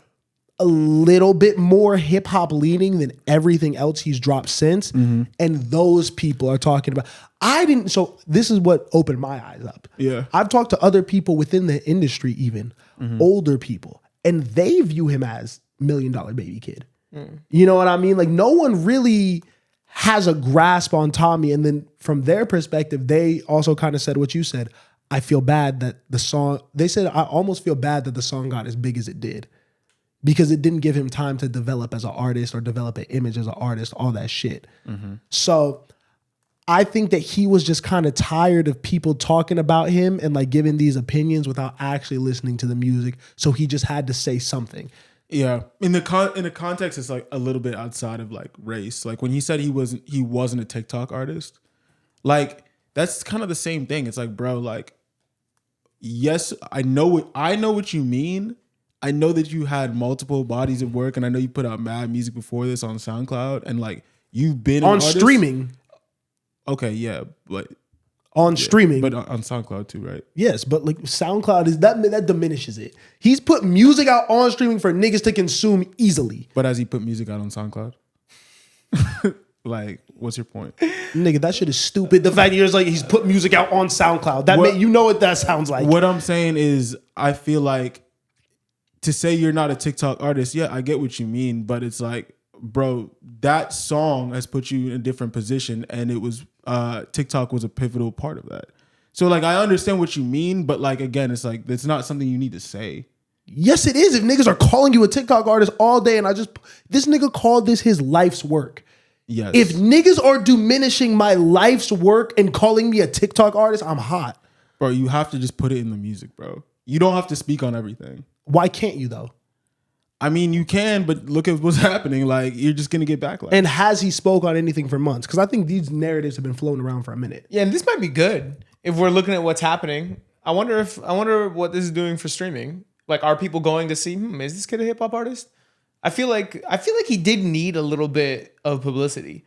a little bit more hip hop leaning than everything else he's dropped since. And those people are talking about, so this is what opened my eyes up. Yeah. I've talked to other people within the industry, even older people, and they view him as $1 Million Baby Kid. You know what I mean? Like no one really has a grasp on Tommy. And then from their perspective, they also kind of said what you said. I feel bad that they said, I almost feel bad that the song got as big as it did because it didn't give him time to develop as an artist or develop an image as an artist, all that shit. So I think that he was just kind of tired of people talking about him and like giving these opinions without actually listening to the music. So he just had to say something. Yeah, in the context, it's like a little bit outside of like race. Like when he said he wasn't a TikTok artist, like that's kind of the same thing. It's like, bro, like, yes, I know what you mean. I know that you had multiple bodies of work, and I know you put out mad music before this on SoundCloud, and like you've been on streaming. Okay, yeah, but on streaming, but on SoundCloud too, right? Yes, but like SoundCloud is that diminishes it. He's put music out on streaming for niggas to consume easily. But has he put music out on SoundCloud? Like, what's your point, nigga? That shit is stupid. The fact is like he's put music out on SoundCloud. You know what that sounds like. What I'm saying is, I feel like to say you're not a TikTok artist, yeah, I get what you mean, but it's like, bro, that song has put you in a different position, and it was TikTok was a pivotal part of that. So like I understand what you mean, but like again, it's like it's not something you need to say. Yes, it is. If niggas are calling you a TikTok artist all day, and this nigga called this his life's work. Yes. If niggas are diminishing my life's work and calling me a TikTok artist, I'm hot. Bro, you have to just put it in the music, bro. You don't have to speak on everything. Why can't you though? I mean, you can, but look at what's happening. Like, you're just gonna get backlash. And has he spoke on anything for months? Because I think these narratives have been floating around for a minute. Yeah, and this might be good if we're looking at what's happening. I wonder what this is doing for streaming. Like, are people going to see, is this kid a hip hop artist? I feel like he did need a little bit of publicity.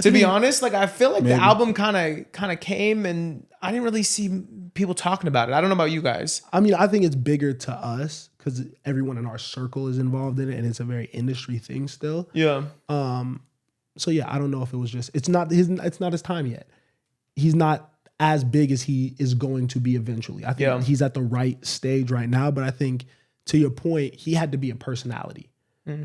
To be honest, like I feel like the album kind of came and I didn't really see people talking about it. I don't know about you guys. I mean, I think it's bigger to us because everyone in our circle is involved in it, and it's a very industry thing still. Yeah. So yeah, I don't know if it was just it's not his time yet. He's not as big as he is going to be eventually. I think he's at the right stage right now, but I think to your point, he had to be a personality.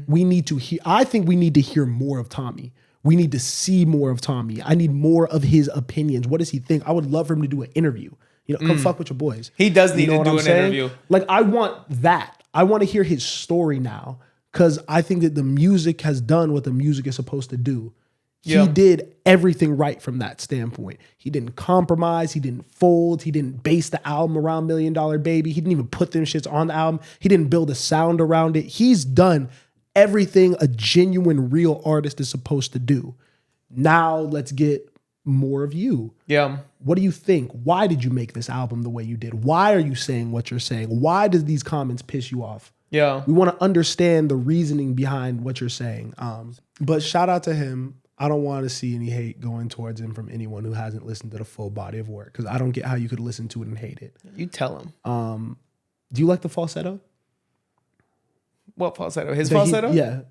We need to hear. I think we need to hear more of Tommy. We need to see more of Tommy. I need more of his opinions. What does he think? I would love for him to do an interview. You know, come fuck with your boys. He does need to do an interview. Like, I want that. I want to hear his story now because I think that the music has done what the music is supposed to do. He did everything right from that standpoint. He didn't compromise. He didn't fold. He didn't base the album around $1 Million Baby. He didn't even put them shits on the album. He didn't build a sound around it. He's done everything a genuine, real artist is supposed to do. Now let's get more of you. Yeah. What do you think? Why did you make this album the way you did? Why are you saying what you're saying? Why does these comments piss you off? Yeah. We want to understand the reasoning behind what you're saying. But shout out to him. I don't want to see any hate going towards him from anyone who hasn't listened to the full body of work because I don't get how you could listen to it and hate it. You tell him. Do you like the falsetto? What falsetto? His falsetto? Yeah.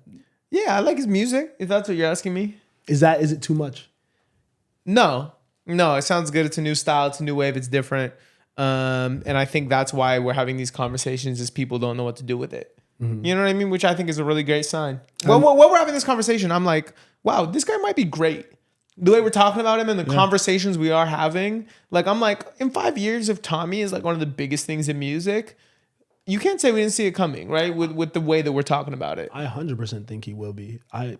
Yeah, I like his music, if that's what you're asking me. Is it too much? No, it sounds good. It's a new style. It's a new wave. It's different. And I think that's why we're having these conversations is people don't know what to do with it. Mm-hmm. You know what I mean? Which I think is a really great sign. When we're having this conversation, I'm like, wow, this guy might be great. The way we're talking about him and the conversations we are having, like, I'm like, in 5 years, if Tommy is like one of the biggest things in music, you can't say we didn't see it coming, right? With the way that we're talking about it. I 100% think he will be. I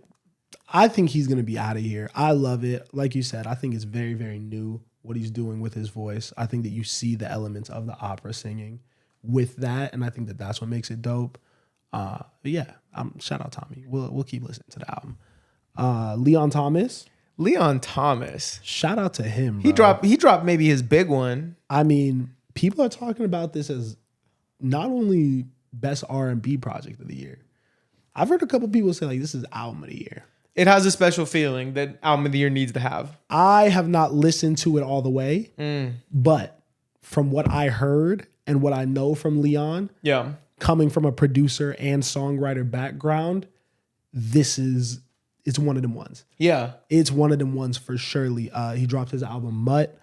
think he's going to be out of here. I love it. Like you said, I think it's very, very new what he's doing with his voice. I think that you see the elements of the opera singing with that, and I think that that's what makes it dope. But yeah, shout out Tommy. We'll keep listening to the album. Leon Thomas. Shout out to him, bro. He dropped maybe his big one. I mean, people are talking about this as not only best R&B project of the year. I've heard a couple people say like this is album of the year. It has a special feeling that album of the year needs to have. I have not listened to it all the way, but from what I heard and what I know from Leon, coming from a producer and songwriter background, it's one of them ones. Yeah. It's one of them ones for surely. He dropped his album Mutt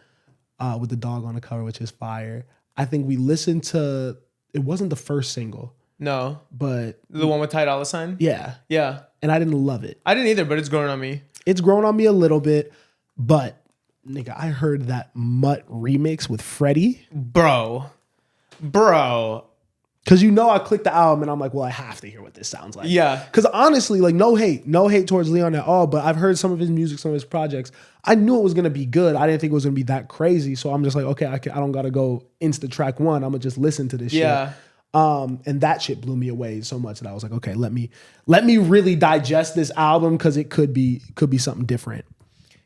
with the dog on the cover, which is fire. I think we listened to, it wasn't the first single. No. But. The one with Ty Dolla $ign? Yeah. Yeah. And I didn't love it. I didn't either, but it's growing on me. It's grown on me a little bit, but nigga, I heard that Mutt remix with Freddie. Bro. Cause I clicked the album and I'm like, well, I have to hear what this sounds like. Yeah. Cause honestly, like no hate towards Leon at all, but I've heard some of his music, some of his projects. I knew it was gonna be good. I didn't think it was gonna be that crazy. So I'm just like, okay, I don't gotta go insta track one. I'm gonna just listen to this shit. And that shit blew me away so much that I was like, okay, let me really digest this album because it could be something different.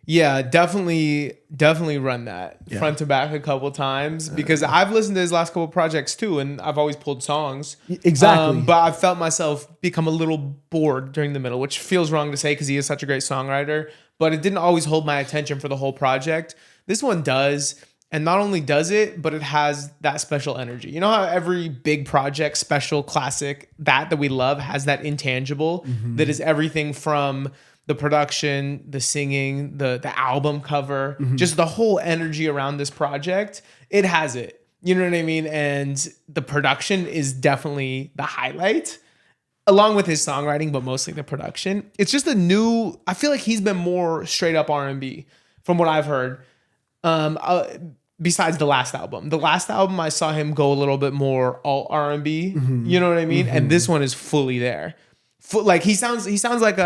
Yeah, definitely run that front to back a couple times because I've listened to his last couple projects too, and I've always pulled songs. Exactly. But I felt myself become a little bored during the middle, which feels wrong to say because he is such a great songwriter, but it didn't always hold my attention for the whole project. This one does, and not only does it, but it has that special energy. You know how every big project, special, classic, that we love has that intangible that is everything from the production, the singing, the album cover, just the whole energy around this project. It has it. You know what I mean? And the production is definitely the highlight, along with his songwriting, but mostly the production. It's just I feel like he's been more straight up R&B from what I've heard. Besides the last album. The last album, I saw him go a little bit more alt R&B. You know what I mean? And this one is fully there. Like he sounds like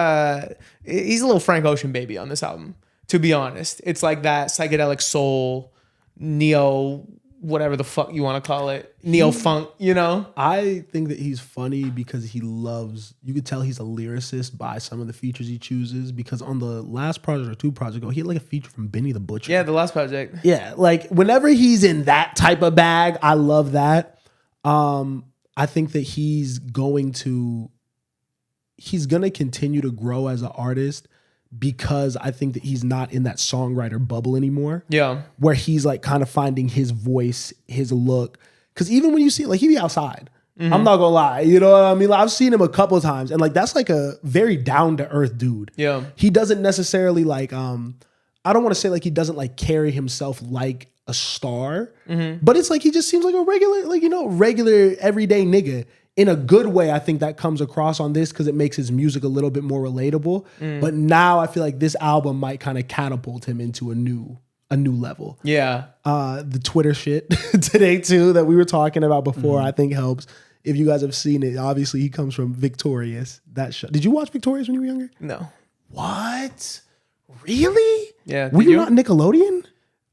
he's a little Frank Ocean baby on this album, to be honest. It's like that psychedelic soul, neo, whatever the fuck you want to call it, neo funk, I think that he's funny because you could tell he's a lyricist by some of the features he chooses, because on the last project or two projects ago, he had like a feature from Benny the Butcher. Yeah, the last project. Yeah, like whenever he's in that type of bag, I love that. I think that he's going to continue to grow as an artist because I think that he's not in that songwriter bubble anymore. Yeah. Where he's like kind of finding his voice, his look. Because even when you see, like, he be outside. I'm not gonna lie. You know what I mean? Like, I've seen him a couple of times and like that's like a very down to earth dude. Yeah. He doesn't necessarily like I don't want to say like he doesn't like carry himself like a star, but it's like he just seems like a regular everyday nigga. In a good way, I think that comes across on this because it makes his music a little bit more relatable. But now I feel like this album might kind of catapult him into a new level. Yeah. The Twitter shit today too that we were talking about before, I think helps. If you guys have seen it, obviously he comes from Victorious. That show. Did you watch Victorious when you were younger? No. What? Really? Yeah. Were you not Nickelodeon?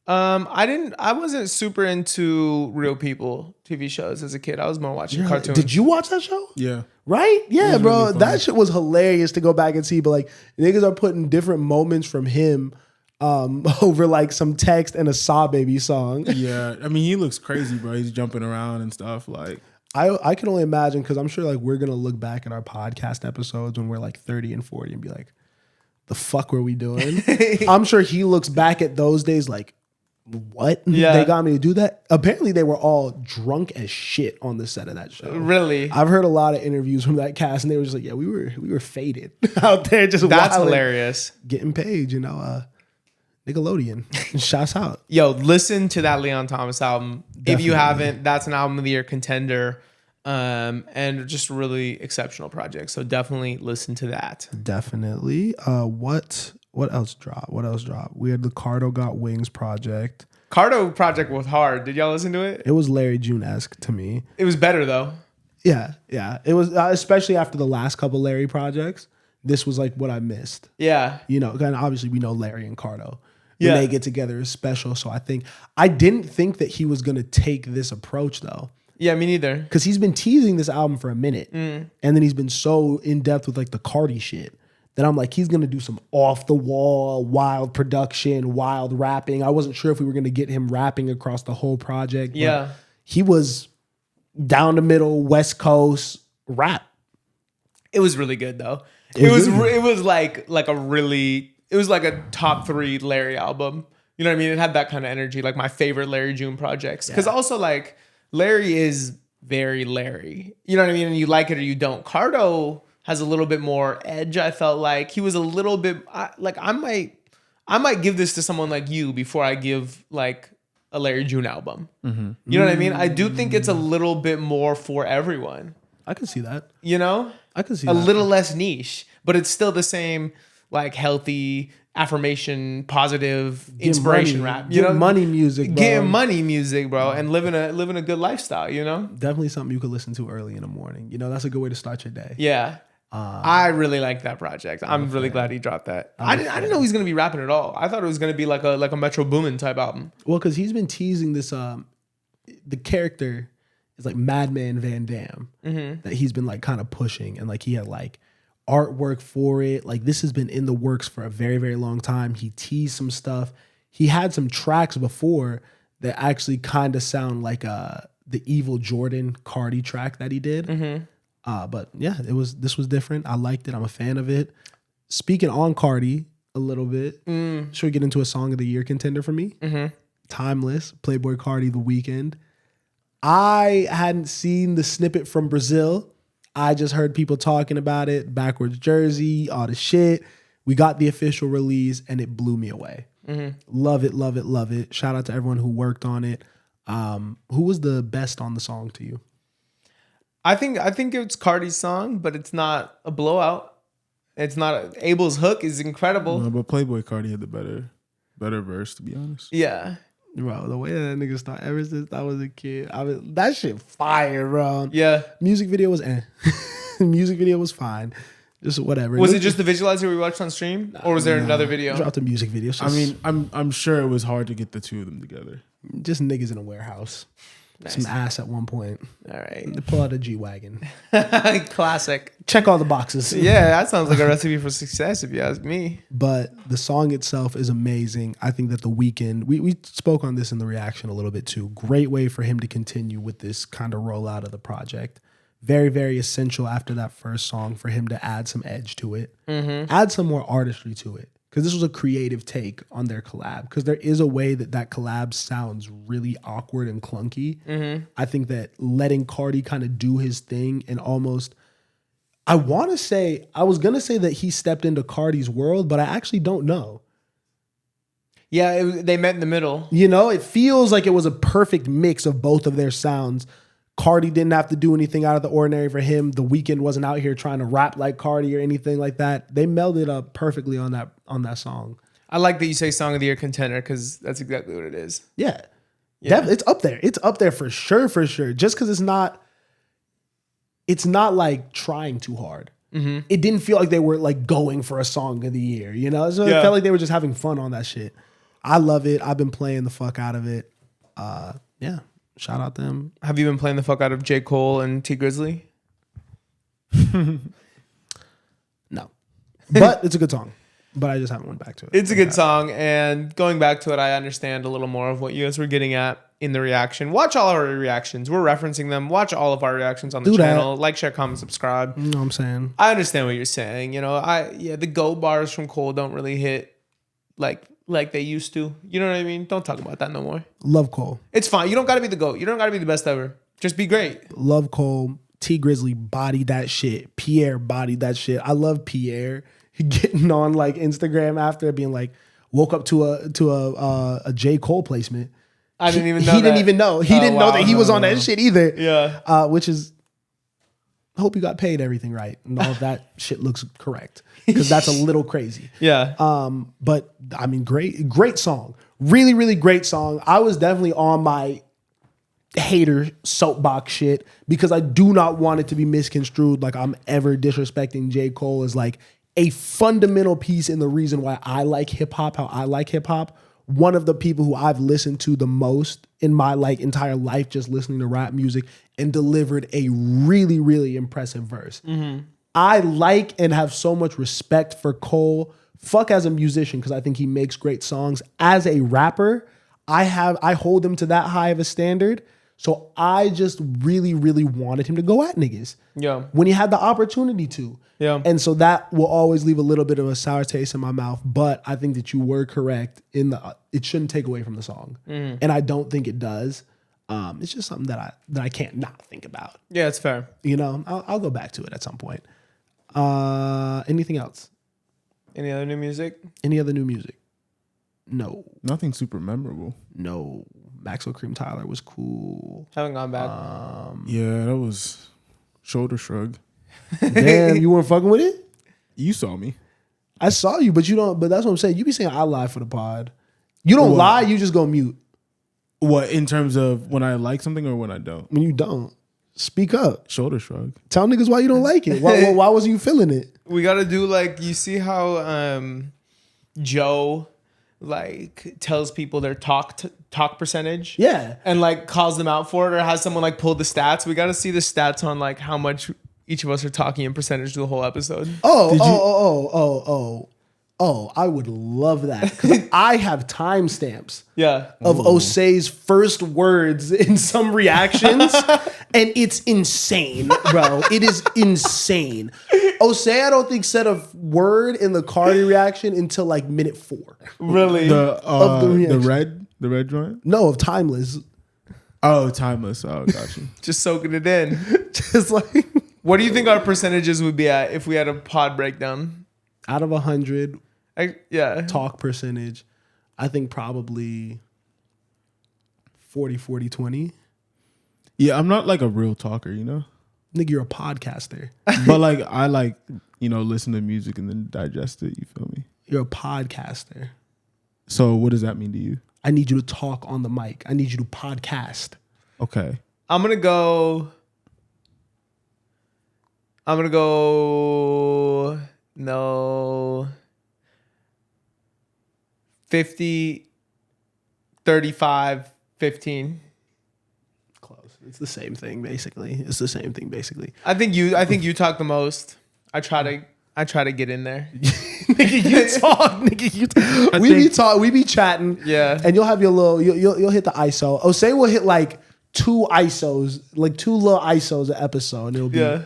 I wasn't super into real people TV shows as a kid. I was more watching cartoons. Did you watch that show? Yeah. Right? Yeah, bro. Really that shit was hilarious to go back and see. But like niggas are putting different moments from him over like some text and a Saw Baby song. Yeah. I mean, he looks crazy, bro. He's jumping around and stuff. Like I can only imagine, because I'm sure like we're gonna look back at our podcast episodes when we're like 30 and 40 and be like, the fuck were we doing? I'm sure he looks back at those days like, what? Yeah. They got me to do that? Apparently they were all drunk as shit on the set of that show. Really? I've heard a lot of interviews from that cast and they were just like, yeah, we were faded out there just That's wilding, hilarious. Getting paid, Nickelodeon. Shouts out. Yo, listen to that Leon Thomas album. Definitely. If you haven't, that's an album of the year contender. And just really exceptional project. So definitely listen to that. Definitely. What else dropped? We had the Cardo Got Wings project. Cardo project was hard. Did y'all listen to it? It was Larry June-esque to me. It was better though. Yeah. It was, especially after the last couple Larry projects. This was like what I missed. Yeah. And obviously we know Larry and Cardo. When they get together is special. So I didn't think that he was going to take this approach though. Yeah, me neither. Because he's been teasing this album for a minute. And then he's been so in depth with like the Cardi shit that I'm like, he's going to do some off the wall, wild production, wild rapping. I wasn't sure if we were going to get him rapping across the whole project. Yeah. He was down the middle, West Coast rap. It was really good though. It was like a top 3 Larry album. You know what I mean? It had that kind of energy, like my favorite Larry June projects. Because also like Larry is very Larry. You know what I mean? And you like it or you don't. Cardo has a little bit more edge. I felt like he was a little bit I might give this to someone like you before I give like a Larry June album. Mm-hmm. You know what I mean? I do think it's a little bit more for everyone. I can see that. You know? I can see a little less niche, but it's still the same like healthy affirmation, positive inspiration rap. You know, money music, bro. Getting money music, bro, and living a good lifestyle. You know, definitely something you could listen to early in the morning. You know, that's a good way to start your day. Yeah. I really like that project. I'm really glad he dropped that. I didn't know he was gonna be rapping at all. I thought it was gonna be like a Metro Boomin type album. Well, because he's been teasing this. The character is like Madman Van Dam that he's been like kind of pushing, and like he had like artwork for it. Like this has been in the works for a very, very long time. He teased some stuff. He had some tracks before that actually kind of sound like the Evil Jordan Cardi track that he did. But yeah, this was different. I liked it. I'm a fan of it. Speaking on Cardi a little bit, should we get into a song of the year contender for me? Timeless, Playboi Carti, The Weeknd. I hadn't seen the snippet from Brazil. I just heard people talking about it, backwards jersey, all the shit. We got the official release and it blew me away. Love it, love it, love it. Shout out to everyone who worked on it. Who was the best on the song to you? I think it's Cardi's song, but it's not a blowout. It's not Abel's hook is incredible. No, but Playboi Carti had the better verse, to be honest. Yeah. Bro, the way that nigga started ever since I was a kid, that shit fire, bro. Yeah. Music video was music video was fine. Just whatever. Was it just the visualizer we watched on stream? Or was there another video? Dropped a music video. I mean, I'm sure it was hard to get the two of them together. Just niggas in a warehouse. Nice. Some ass at one point. All right. They pull out a G-Wagon. Classic. Check all the boxes. Yeah, that sounds like a recipe for success if you ask me. But the song itself is amazing. I think that The Weeknd, we spoke on this in the reaction a little bit too. Great way for him to continue with this kind of rollout of the project. Very, very essential after that first song for him to add some edge to it. Add some more artistry to it. Because this was a creative take on their collab. Because there is a way that collab sounds really awkward and clunky. I think that letting Cardi kind of do his thing and almost, I was going to say that he stepped into Cardi's world, but I actually don't know. Yeah, they met in the middle. You know, it feels like it was a perfect mix of both of their sounds. Cardi didn't have to do anything out of the ordinary for him. The Weeknd wasn't out here trying to rap like Cardi or anything like that. They melded up perfectly on that song. I like that you say song of the year contender because that's exactly what it is. Yeah. It's up there. It's up there for sure, for sure. Just because it's not like trying too hard. It didn't feel like they were like going for a song of the year, you know? So it felt like they were just having fun on that shit. I love it. I've been playing the fuck out of it. Yeah. Shout out them. Have you been playing the fuck out of J. Cole and T Grizzly? No. But it's a good song. But I just haven't went back to it. It's a good song. And going back to it, I understand a little more of what you guys were getting at in the reaction. Watch all our reactions. We're referencing them. Watch all of our reactions on the channel. Like, share, comment, subscribe. You know what I'm saying? I understand what you're saying. You know, the GOAT bars from Cole don't really hit like they used to. You know what I mean? Don't talk about that no more. Love Cole. It's fine. You don't got to be the GOAT. You don't got to be the best ever. Just be great. Love Cole. T Grizzly bodied that shit. Pierre bodied that shit. I love Pierre getting on like Instagram after being like, woke up to a J. Cole placement. I didn't even know. He didn't even know. He didn't know that he was on that shit either. Yeah. Which is, I hope you got paid everything right and all of that shit looks correct. Because that's a little crazy. Yeah. But I mean, great song. Really, really great song. I was definitely on my hater soapbox shit because I do not want it to be misconstrued like I'm ever disrespecting J. Cole as like a fundamental piece in the reason why I like hip hop, how I like hip hop. One of the people who I've listened to the most in my like entire life just listening to rap music and delivered a really, really impressive verse. I like and have so much respect for Cole. Fuck as a musician because I think he makes great songs. As a rapper, I hold him to that high of a standard. So I just really, really wanted him to go at niggas. Yeah. When he had the opportunity to. Yeah. And so that will always leave a little bit of a sour taste in my mouth. But I think that you were correct it shouldn't take away from the song. And I don't think it does. It's just something that I can't not think about. Yeah, it's fair. You know, I'll go back to it at some point. Anything else? Any other new music? Any other new music? No. Nothing super memorable. No. Maxwell Cream Tyler was cool. Haven't gone back. Yeah, that was shoulder shrug. Damn, you weren't fucking with it? You saw me. I saw you, but you don't. But that's what I'm saying. You be saying I lie for the pod. You don't lie. You just go mute. What, in terms of when I like something or when I don't? When you don't, speak up. Shoulder shrug. Tell niggas why you don't like it. Why wasn't you feeling it? We got to do like, you see how Joe like tells people their talk percentage? Yeah. And like calls them out for it, or has someone like pull the stats. We got to see the stats on like how much each of us are talking in percentage through the whole episode. Oh, I would love that. Because I have timestamps of Osei's first words in some reactions. And it's insane, bro. It is insane. Osei, I don't think said a word in the Cardi reaction until like minute 4. Really? The red joint? No, of Timeless. Oh, Timeless. Oh, got you. Just soaking it in. Just like... What do you think our percentages would be at if we had a pod breakdown? Out of 100... Yeah. Talk percentage, I think probably 40, 20. Yeah, I'm not like a real talker, you know? Nigga, you're a podcaster. But like, I like, you know, listen to music and then digest it, you feel me? You're a podcaster. So what does that mean to you? I need you to talk on the mic. I need you to podcast. Okay. I'm going to go... No... 50, 35, 15. Close. It's the same thing, basically. I think you talk the most. I try to get in there. Nigga, you talk. We be chatting. Yeah. And you'll have your little, you'll hit the ISO. Osei will hit like 2 ISOs, like 2 little ISOs an episode. And it'll be. Yeah.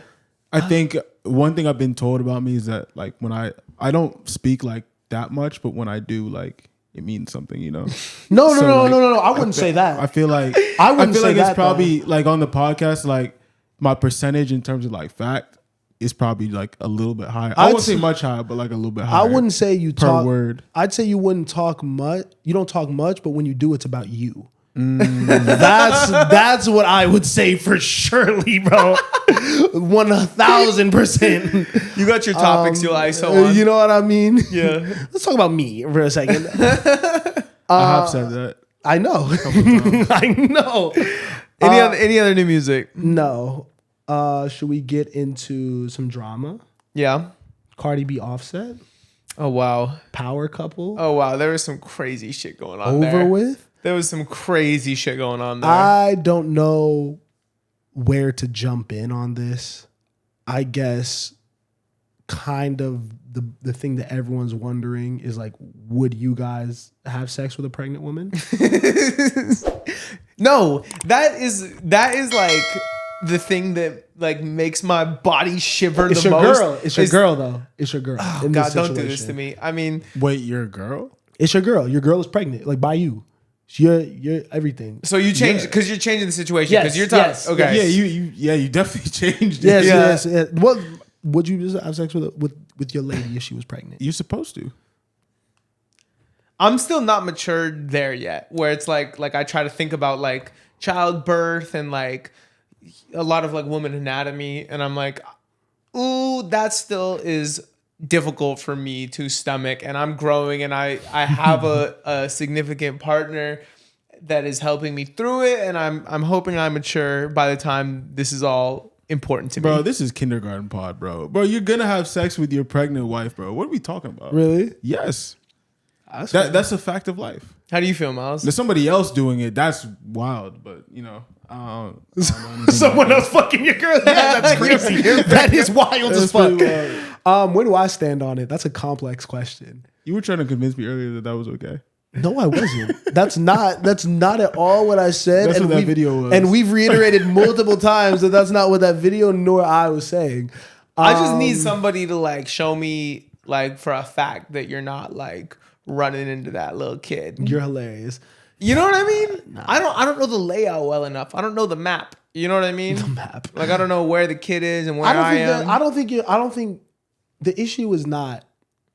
I think one thing I've been told about me is that like when I don't speak like that much, but when I do, like, it means something, you know? No. I wouldn't say that. I feel like it's probably like on the podcast, like my percentage in terms of like fact is probably like a little bit higher. I won't say much higher, but like a little bit higher. I wouldn't say you per talk word. I'd say you wouldn't talk much. You don't talk much, but when you do, it's about you. That's what I would say for surely, bro. 1000%. You got your topics you'll ISO on. You know what I mean? Yeah. Let's talk about me for a second. I have said that. I know. I know. Any other new music? No. Should we get into some drama? Yeah. Cardi B Offset. Oh wow. Power couple. Oh wow. There was some crazy shit going on Over with. There was some crazy shit going on there. I don't know where to jump in on this. I guess kind of the thing that everyone's wondering is like, would you guys have sex with a pregnant woman? No, that is like the thing that like makes my body shiver It's the your most. girl. It's your girl though. It's your girl. Oh God, don't do this to me. I mean, wait, you're a girl? It's your girl. Your girl is pregnant, like by you. You're everything. So you changed because you're changing the situation because you're talking. Yes, okay. Yeah, you definitely changed it. Yes. What would you just have sex with your lady if she was pregnant? You're supposed to. I'm still not matured there yet, where it's like I try to think about like childbirth and like a lot of like woman anatomy, and I'm like, ooh, that still is difficult for me to stomach, and I'm growing, and I have a significant partner that is helping me through it, and I'm hoping I mature by the time this is all important to me. Bro, this is kindergarten pod, bro. Bro, you're gonna have sex with your pregnant wife, bro. What are we talking about? Really? Yes. That's a fact of life. How do you feel, Miles? There's somebody else doing it. That's wild, but you know, I don't know Someone else fucking your girl. Yeah, that's crazy. That is wild as fuck. Where do I stand on it? That's a complex question. You were trying to convince me earlier that was okay. No, I wasn't. That's not at all what I said. That's what that video was. And we've reiterated multiple times that that's not what that video nor I was saying. I just need somebody to like show me like for a fact that you're not like running into that little kid. You're hilarious. You know what I mean? Nah. I don't know the layout well enough. I don't know the map. You know what I mean? The map. Like I don't know where the kid is and where I am. I don't think the issue is not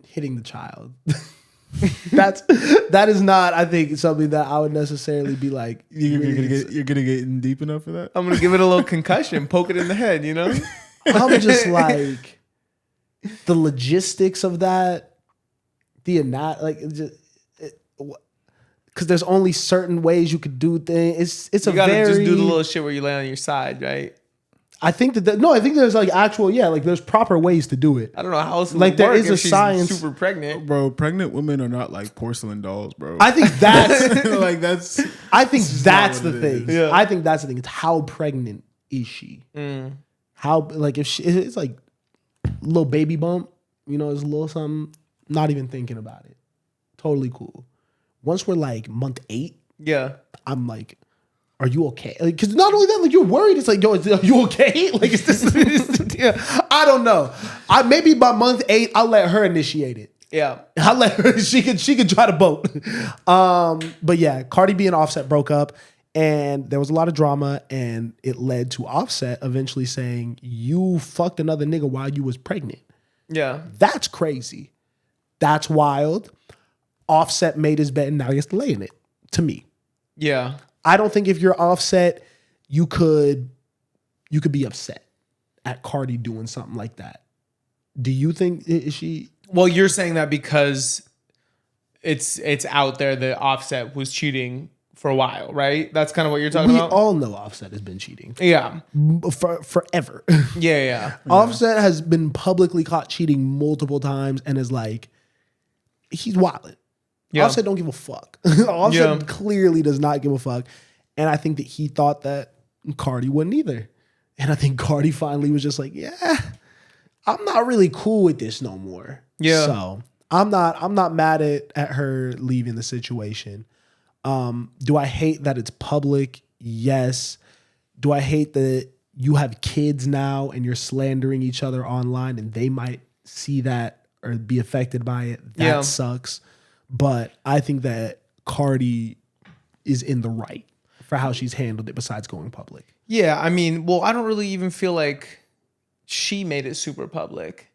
hitting the child. that is not, I think, something that I would necessarily be like. You're gonna get in deep enough for that. I'm gonna give it a little concussion, poke it in the head. You know. I'm just like the logistics of that, because there's only certain ways you could do things. You gotta just do the little shit where you lay on your side, right? I think I think there's like there's proper ways to do it. I don't know how else like there is a science. Super pregnant, bro. Pregnant women are not like porcelain dolls, bro. I think that's that's. I think that's the thing. Yeah. I think that's the thing. It's how pregnant is she? How like if it's like a little baby bump, it's a little something. Not even thinking about it. Totally cool. Once we're like month 8, I'm like, are you okay? Because not only that, like you're worried. It's like, yo, are you okay? Like, is this? I don't know. Maybe by month 8, I'll let her initiate it. Yeah, I'll let her. She could try to boat. But yeah, Cardi B and Offset broke up, and there was a lot of drama, and it led to Offset eventually saying, "You fucked another nigga while you was pregnant." Yeah, that's crazy. That's wild. Offset made his bed and now he has to lay in it, to me. Yeah. I don't think if you're Offset, you could be upset at Cardi doing something like that. Do you think is she? Well, you're saying that because it's out there that Offset was cheating for a while, right? That's kind of what you're talking about? We all know Offset has been cheating. Yeah. For forever. Yeah. Offset has been publicly caught cheating multiple times and is like, he's wilding. Yeah. Offset don't give a fuck. Offset clearly does not give a fuck. And I think that he thought that Cardi wouldn't either. And I think Cardi finally was just like, yeah, I'm not really cool with this no more. Yeah. So I'm not mad at her leaving the situation. Do I hate that it's public? Yes. Do I hate that you have kids now and you're slandering each other online and they might see that or be affected by it? That sucks. But I think that Cardi is in the right for how she's handled it besides going public. Yeah, I mean, well, I don't really even feel like she made it super public.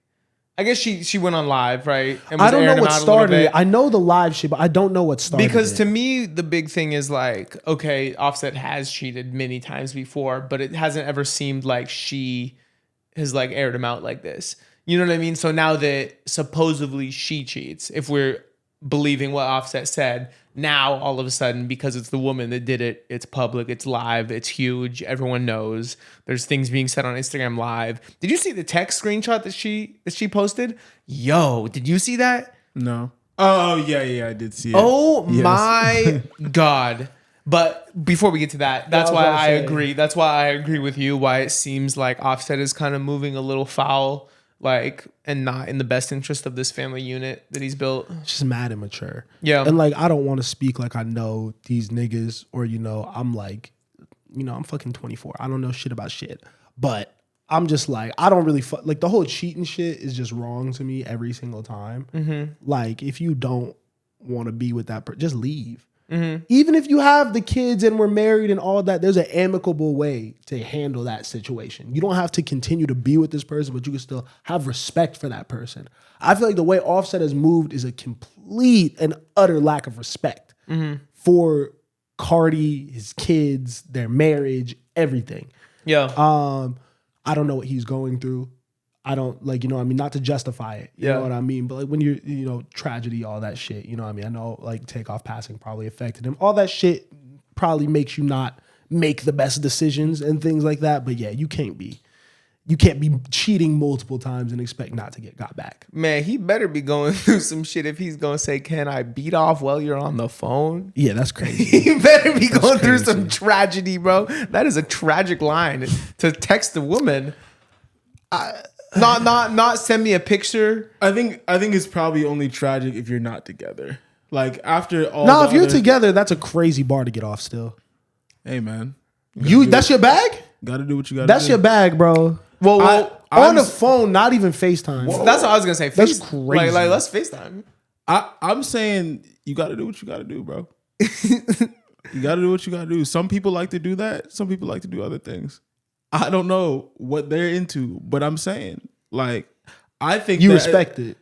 I guess she went on live, right? And I don't know what started it. I know the live shit, but I don't know what started it. Because to me, the big thing is like, okay, Offset has cheated many times before, but it hasn't ever seemed like she has like aired him out like this. You know what I mean? So now that supposedly she cheats, if we're believing what Offset said, now all of a sudden, because it's the woman that did it, it's public, it's live, it's huge, everyone knows. There's things being said on Instagram Live. Did you see the text screenshot that she posted? Yo, did you see that? No. Oh yeah, I did see it. Oh yes. My God. But before we get to that, that's why I agree. That's why I agree with you. Why it seems like Offset is kind of moving a little foul, like, and not in the best interest of this family unit that he's built. Just mad and mature. Yeah. And like, I don't want to speak like I know these niggas or, I'm like, I'm fucking 24. I don't know shit about shit. But I'm just like, I don't really like the whole cheating shit is just wrong to me every single time. Mm-hmm. Like, if you don't want to be with that person, just leave. Mm-hmm. Even if you have the kids and we're married and all that, there's an amicable way to handle that situation. You don't have to continue to be with this person, but you can still have respect for that person. I feel like the way Offset has moved is a complete and utter lack of respect for Cardi, his kids, their marriage, everything. Yeah. I don't know what he's going through. I don't not to justify it. You know what I mean? But like when you're, tragedy, all that shit, I know like Takeoff passing probably affected him. All that shit probably makes you not make the best decisions and things like that. But yeah, you can't be cheating multiple times and expect not to get got back. Man, he better be going through some shit if he's going to say, can I beat off while you're on the phone? Yeah, that's crazy. He better be going through some tragedy, bro. That is a tragic line to text a woman. Not send me a picture. I think it's probably only tragic if you're not together. Like after all. No, if you're together, that's a crazy bar to get off still. Hey man. That's your bag? Gotta do what you gotta do. That's your bag, bro. Well, on the phone, not even FaceTime. That's what I was gonna say. That's crazy. Like let's FaceTime. I'm saying you gotta do what you gotta do, bro. You got to do what you got to do. Some people like to do that. Some people like to do other things. I don't know what they're into, but I'm saying, like, I think you respect it.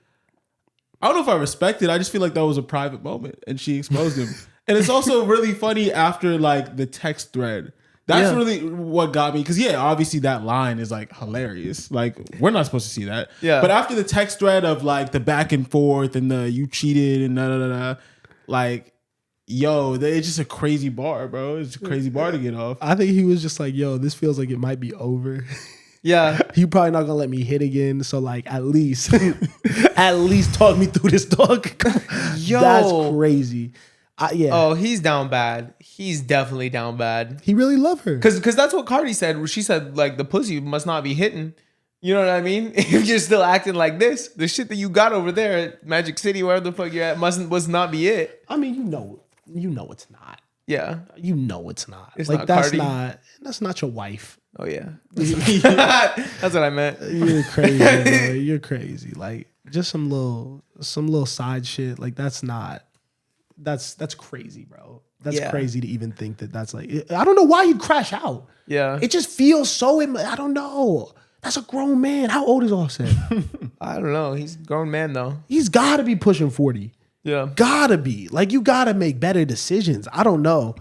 I don't know if I respect it. I just feel like that was a private moment and she exposed him. And it's also really funny after like the text thread. That's really what got me. Because obviously that line is like hilarious. Like we're not supposed to see that. Yeah. But after the text thread of like the back and forth and the you cheated and like, yo, it's just a crazy bar, bro. It's a crazy bar to get off. I think he was just like, yo, this feels like it might be over. Yeah. You probably not gonna let me hit again. So like at least talk me through this, dog. Yo. That's crazy. Oh, he's down bad. He's definitely down bad. He really loved her. Cause that's what Cardi said. She said like the pussy must not be hitting. You know what I mean? If you're still acting like this, the shit that you got over there at Magic City, wherever the fuck you're at, must not be it. I mean, you know it's not. Yeah. You know it's not. It's like not that's not your wife. Oh yeah. That's what I meant. You're crazy, bro. You're crazy. Like just some little side shit. Like that's crazy, bro. That's crazy to even think that's like, I don't know why you'd crash out. Yeah. It just feels so, I don't know. That's a grown man. How old is Offset? I don't know. He's a grown man though. He's got to be pushing 40. Yeah. Gotta be. Like you gotta make better decisions. I don't know.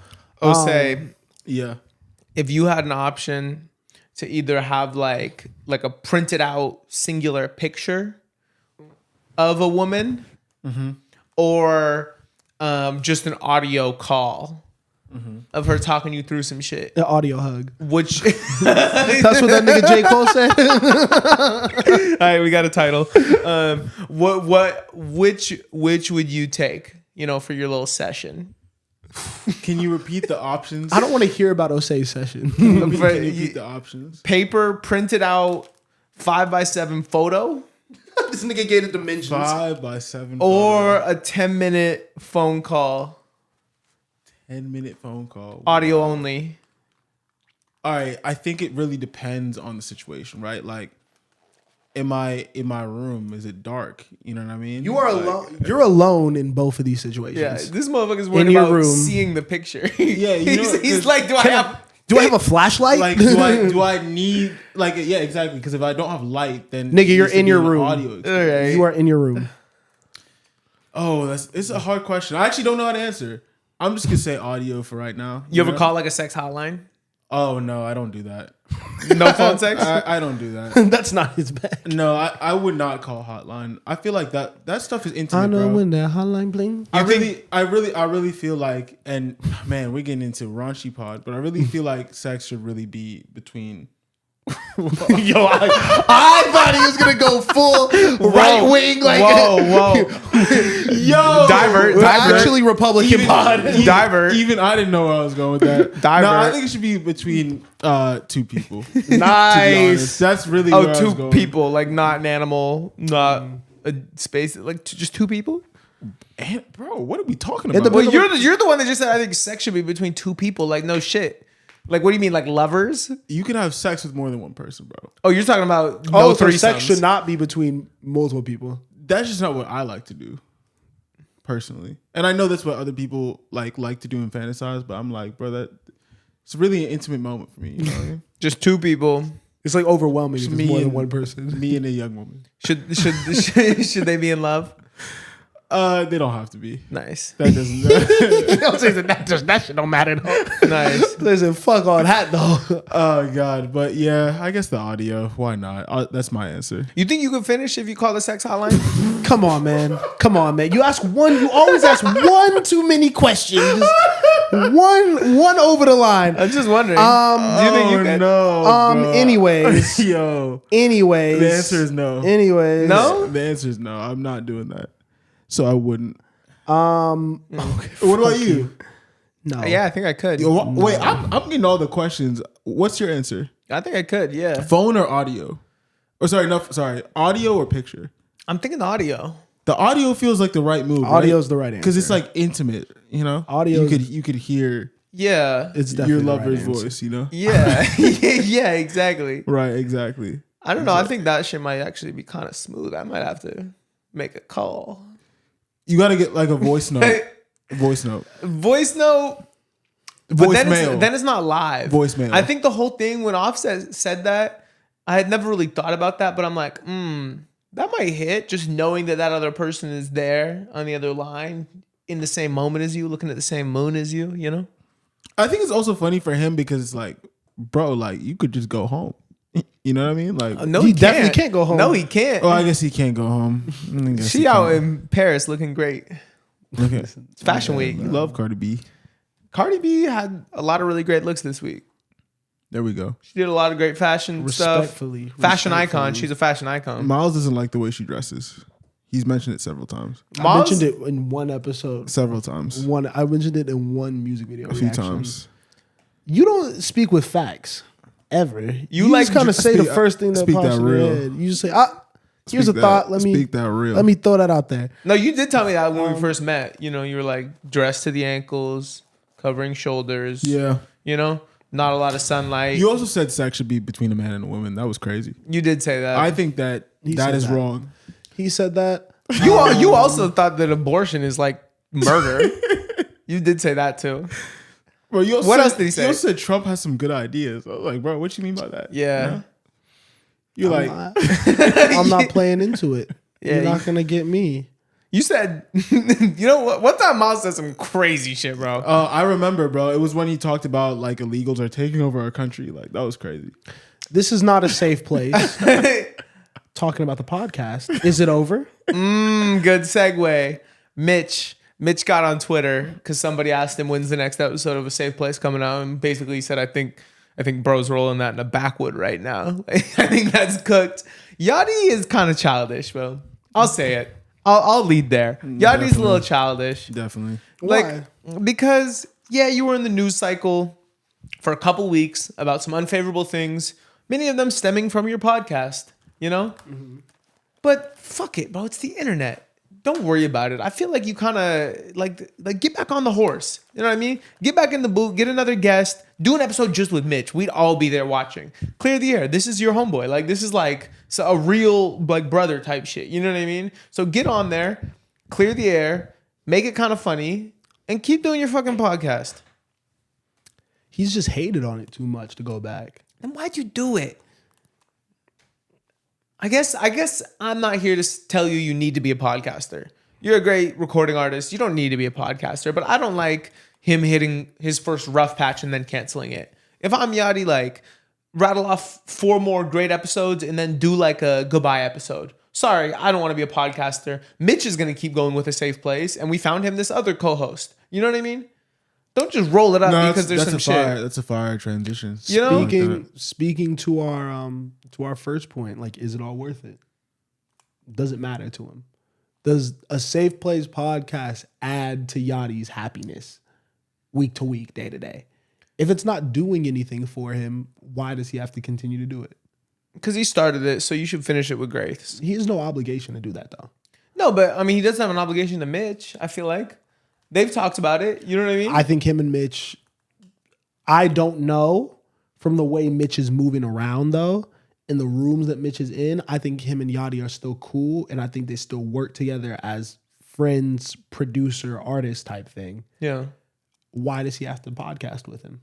Say, if you had an option to either have like a printed out singular picture of a woman or just an audio call of her talking you through some shit. An audio hug. Which that's what that nigga J. Cole said. All right, we got a title. Which would you take, for your little session? Can you repeat the options? I don't want to hear about Osei's session. Can you repeat the options? Paper printed out 5x7 photo. This nigga gave the dimensions. 5x7 or a 10-minute phone call. 10-minute phone call. Audio only. All right, I think it really depends on the situation, right? Like, in my room, is it dark? You know what I mean? You are alone. You're alone in both of these situations. Yeah, this motherfucker's worried about seeing the picture. Yeah, he's like, do I have a flashlight? Like, do I need exactly? Because if I don't have light, then nigga, you're in your room. Audio okay. You are in your room. Oh, it's a hard question. I actually don't know how to answer. I'm just gonna say audio for right now. You ever call like a sex hotline? Oh no, I don't do that. No phone sex? I don't do that. That's not his bag. No, I would not call hotline. I feel like that stuff is intimate. I know bro. when that hotline bling. I really feel like, and man, we're getting into raunchy pod, but I really feel like sex should really be between. Yo, I thought he was gonna go full right wing, like whoa. Yo, divert. Actually, Republican pod. Divert. Even I didn't know where I was going with that. Divert. No, I think it should be between two people. Nice. That's really where I was two going. people, like not an animal, not a space, like just two people. And, bro, what are we talking about? Well, you're the one that just said I think sex should be between two people. Like no shit. Like what do you mean, like lovers? You can have sex with more than one person, bro. Oh, you're talking about so sex should not be between multiple people. That's just not what I like to do, personally. And I know that's what other people like to do and fantasize, but I'm like, bro, it's really an intimate moment for me. You know what I mean? Just two people. It's like overwhelming if it's more than one Me person. and a young woman. Should they be in love? They don't have to be. Nice. That doesn't. Don't say that shit don't matter though. Nice. Listen, fuck all that though. Oh god, but yeah, I guess the audio. Why not? That's my answer. You think you could finish if you call the sex hotline? Come on, man. You ask one. You always ask one too many questions. One over the line. I'm just wondering. Do you think you could? No. Anyways. Yo. Anyways. The answer is no. Anyways. No. The answer is no. I'm not doing that. So I wouldn't. Okay. What about you? No. Yeah, I think I could. Yo, wait, I'm getting all the questions. What's your answer? I think I could. Yeah. Phone or audio? Or sorry, audio or picture? I'm thinking audio. The audio feels like the right move. Audio's the right answer because it's like intimate. You know, audio. You could hear. Yeah. It's definitely your lover's the right voice. You know. Yeah. Yeah. Exactly. Right. Exactly. I don't know. I think that shit might actually be kind of smooth. I might have to make a call. You got to get like a voice note. Voice note. But then it's not live. Voicemail. I think the whole thing when Offset said that, I had never really thought about that, but I'm like, that might hit just knowing that other person is there on the other line in the same moment as you, looking at the same moon as you, you know? I think it's also funny for him because it's like, bro, like you could just go home. You know what I mean? Like, no, he definitely can't go home. No, he can't. Oh, I guess he can't go home. She out in Paris looking great. Okay. It's Fashion Week. You love Cardi B. Cardi B had a lot of really great looks this week. There we go. She did a lot of great fashion stuff. Fashion icon. She's a fashion icon. Miles doesn't like the way she dresses. He's mentioned it several times. I mentioned it in one episode. Several times. I mentioned it in one music video. A few times. You don't speak with facts ever. You like just kind of say the first thing that pops in your head. You just say, here's a thought. Let me throw that out there. No, you did tell me that when we first met. You know, you were like dressed to the ankles, covering shoulders. Yeah. You know, not a lot of sunlight. You also said sex should be between a man and a woman. That was crazy. You did say that. I think that is wrong. He said that. You also thought that abortion is like murder. You did say that too. Bro, what else did he say? You also said Trump has some good ideas. I was like, bro, what you mean by that? Yeah. You know? I'm not playing into it. Yeah, you're not gonna get me. You said, you know what? One time Miles said some crazy shit, bro. I remember, bro. It was when he talked about like illegals are taking over our country. Like that was crazy. This is not a safe place. Talking about the podcast. Is it over? Good segue. Mitch got on Twitter because somebody asked him when's the next episode of A Safe Place coming out, and basically he said, I think bro's rolling that in a backwood right now. I think that's cooked. Yachty is kind of childish, bro. I'll say it. I'll lead there. Yachty's a little childish. Definitely. Why? Because you were in the news cycle for a couple weeks about some unfavorable things, many of them stemming from your podcast, you know? Mm-hmm. But fuck it, bro. It's the internet. Don't worry about it. I feel like you kind of like get back on the horse. You know what I mean? Get back in the booth, get another guest, do an episode just with Mitch. We'd all be there watching. Clear the air. This is your homeboy. Like this is like a real like brother type shit. You know what I mean? So get on there, clear the air, make it kind of funny, and keep doing your fucking podcast. He's just hated on it too much to go back. Then why'd you do it? I guess I'm not here to tell you need to be a podcaster. You're a great recording artist. You don't need to be a podcaster, but I don't like him hitting his first rough patch and then canceling it. If I'm Yachty, like rattle off 4 more great episodes and then do like a goodbye episode. Sorry, I don't want to be a podcaster. Mitch is going to keep going with A Safe Place, and we found him this other co-host. You know what I mean? Don't just roll it up because there's some shit. That's a fire transition. You know? Speaking to our first point, like, is it all worth it? Does it matter to him? Does A Safe Place podcast add to Yachty's happiness week to week, day to day? If it's not doing anything for him, why does he have to continue to do it? Because he started it, so you should finish it with grace. He has no obligation to do that, though. No, but I mean, he does have an obligation to Mitch, I feel like. They've talked about it. You know what I mean? I think him and Mitch, I don't know from the way Mitch is moving around, though, in the rooms that Mitch is in, I think him and Yachty are still cool, and I think they still work together as friends, producer, artist type thing. Yeah. Why does he have to podcast with him?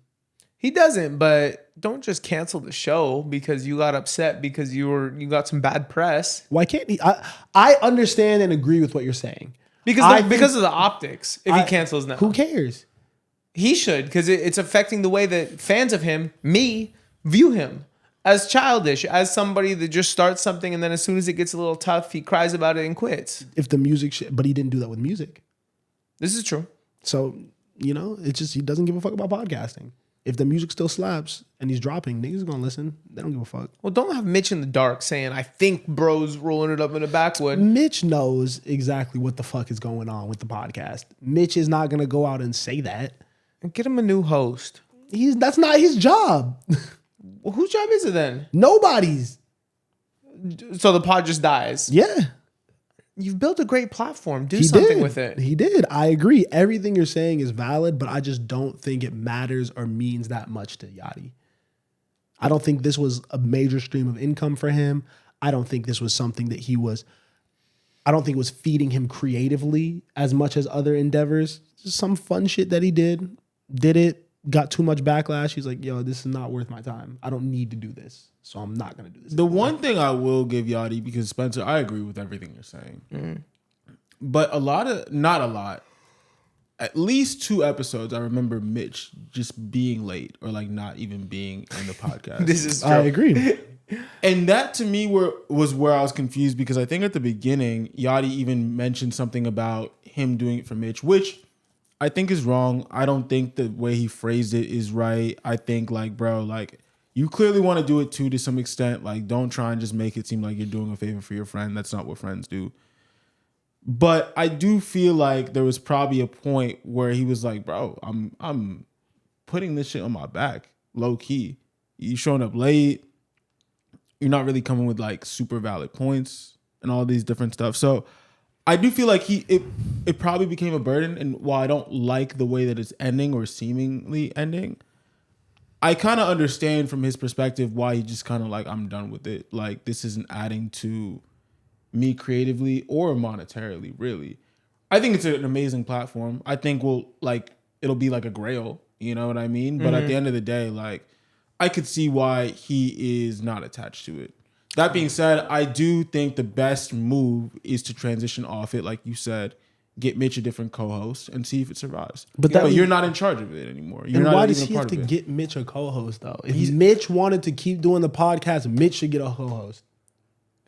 He doesn't, but don't just cancel the show because you got upset because you got some bad press. Why can't he? I understand and agree with what you're saying. Because of the optics, if he cancels now. Who cares? He should, because it's affecting the way that fans of him, me, view him as childish, as somebody that just starts something and then as soon as it gets a little tough, he cries about it and quits. If the music but he didn't do that with music. This is true. So, it's just he doesn't give a fuck about podcasting. If the music still slaps and he's dropping, niggas gonna listen. They don't give a fuck. Well, don't have Mitch in the dark saying, I think bro's rolling it up in the backwood. Mitch knows exactly what the fuck is going on with the podcast. Mitch is not gonna go out and say that. And get him a new host. That's not his job. Well, whose job is it then? Nobody's. So the pod just dies. Yeah. You've built a great platform. Do something with it. He did. I agree. Everything you're saying is valid, but I just don't think it matters or means that much to Yachty. I don't think this was a major stream of income for him. I don't think this was something that he was I don't think it was feeding him creatively as much as other endeavors. Just some fun shit that he did it, got too much backlash. He's like, yo, this is not worth my time. I don't need to do this. So I'm not going to do this. The one thing I will give Yachty, because Spencer, I agree with everything you're saying. But not a lot, at least 2 episodes, I remember Mitch just being late or like not even being in the podcast. This is true. I agree. And that to me was where I was confused, because I think at the beginning, Yachty even mentioned something about him doing it for Mitch, which I think is wrong. I don't think the way he phrased it is right. I think like, bro, like you clearly want to do it too to some extent. Like don't try and just make it seem like you're doing a favor for your friend. That's not what friends do. But I do feel like there was probably a point where he was like, bro, I'm putting this shit on my back, low key. You showing up late. You're not really coming with like super valid points and all these different stuff. So I do feel like it probably became a burden. And while I don't like the way that it's ending or seemingly ending, I kind of understand from his perspective why he just kind of like, I'm done with it. Like this isn't adding to me creatively or monetarily, really. I think it's an amazing platform. I think it'll be like a grail, you know what I mean? But at the end of the day, like I could see why he is not attached to it. That being said, I do think the best move is to transition off it, like you said, get Mitch a different co-host and see if it survives. But you're not in charge of it anymore. You're and not why does even he a have part to of it. get Mitch a co-host though? If Mitch wanted to keep doing the podcast, Mitch should get a co-host.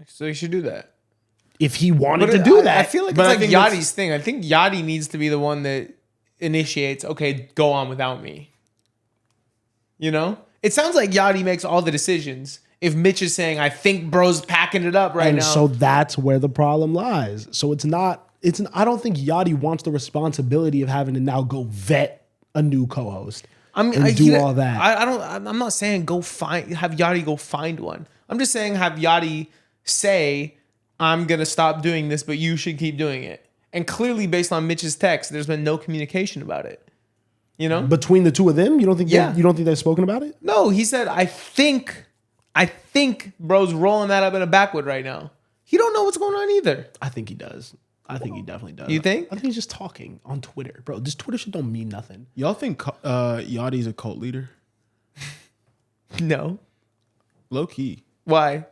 So you should do that. If he wanted to do that. I feel like it's like Yachty's thing. I think Yachty needs to be the one that initiates, okay, go on without me. You know? It sounds like Yachty makes all the decisions. If Mitch is saying, I think bro's packing it up right now. So that's where the problem lies. So I don't think Yachty wants the responsibility of having to now go vet a new co-host. I mean, do all that. I'm not saying have Yachty go find one. I'm just saying have Yachty say, I'm going to stop doing this, but you should keep doing it. And clearly, based on Mitch's text, there's been no communication about it. You know? Between the two of them? You don't think they've spoken about it? No, he said, I think bro's rolling that up in a backwood right now. He don't know what's going on either. I think he does. I think he definitely does. You think? I think he's just talking on Twitter. Bro, this Twitter shit don't mean nothing. Y'all think Yachty's a cult leader? No. Low key. Why?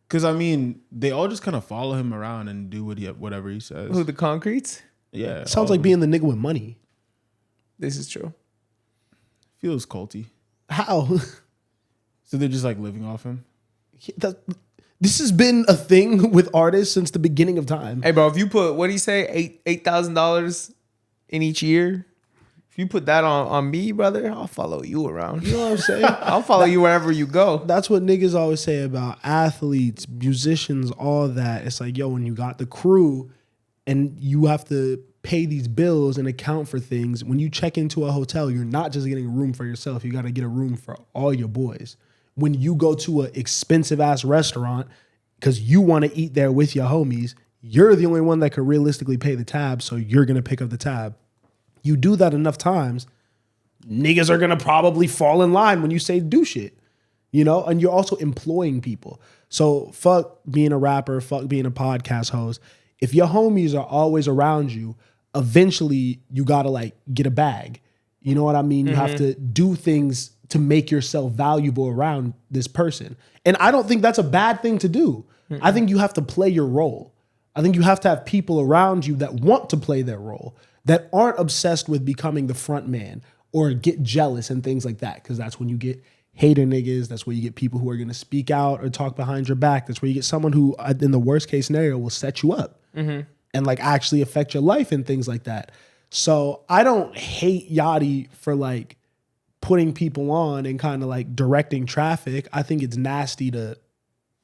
Because, I mean, they all just kind of follow him around and do whatever he says. Who, the Concretes? Yeah. Sounds like being the nigga with money. This is true. Feels culty. How? So they're just like living off him? This has been a thing with artists since the beginning of time. Hey, bro, if you put, what do you say, $8,000 in each year? If you put that on me, brother, I'll follow you around. You know what I'm saying? I'll follow you wherever you go. That's what niggas always say about athletes, musicians, all that. It's like, yo, when you got the crew and you have to pay these bills and account for things, when you check into a hotel, you're not just getting a room for yourself. You got to get a room for all your boys. When you go to an expensive ass restaurant because you want to eat there with your homies, you're the only one that could realistically pay the tab, so you're going to pick up the tab. You do that enough times, niggas are going to probably fall in line when you say do shit, you know? And you're also employing people. So fuck being a rapper, fuck being a podcast host. If your homies are always around you, eventually you got to like get a bag. You know what I mean? You have to do things to make yourself valuable around this person. And I don't think that's a bad thing to do. I think you have to play your role. I think you have to have people around you that want to play their role, that aren't obsessed with becoming the front man or get jealous and things like that. Because that's when you get hater niggas. That's where you get people who are going to speak out or talk behind your back. That's where you get someone who, in the worst case scenario, will set you up and like actually affect your life and things like that. So I don't hate Yachty for like putting people on and kind of like directing traffic. I think it's nasty to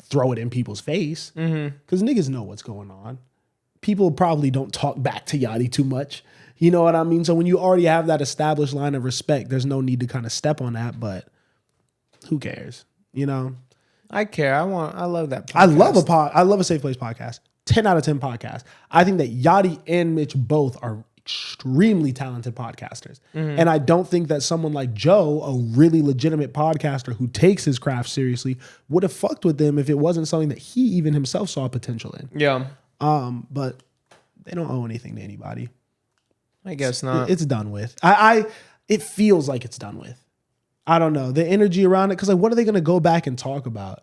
throw it in people's face because niggas know what's going on. People probably don't talk back to Yachty too much. You know what I mean? So when you already have that established line of respect, there's no need to kind of step on that, but who cares? You know? I care. I love that podcast. I love a Safe Place podcast. 10 out of 10 podcast. I think that Yachty and Mitch both are extremely talented podcasters. And I don't think that someone like Joe, a really legitimate podcaster who takes his craft seriously, would have fucked with them if it wasn't something that he even himself saw potential in. Yeah. But they don't owe anything to anybody. I guess not. It's done with. It feels like it's done with. I don't know. The energy around it, because like, what are they going to go back and talk about?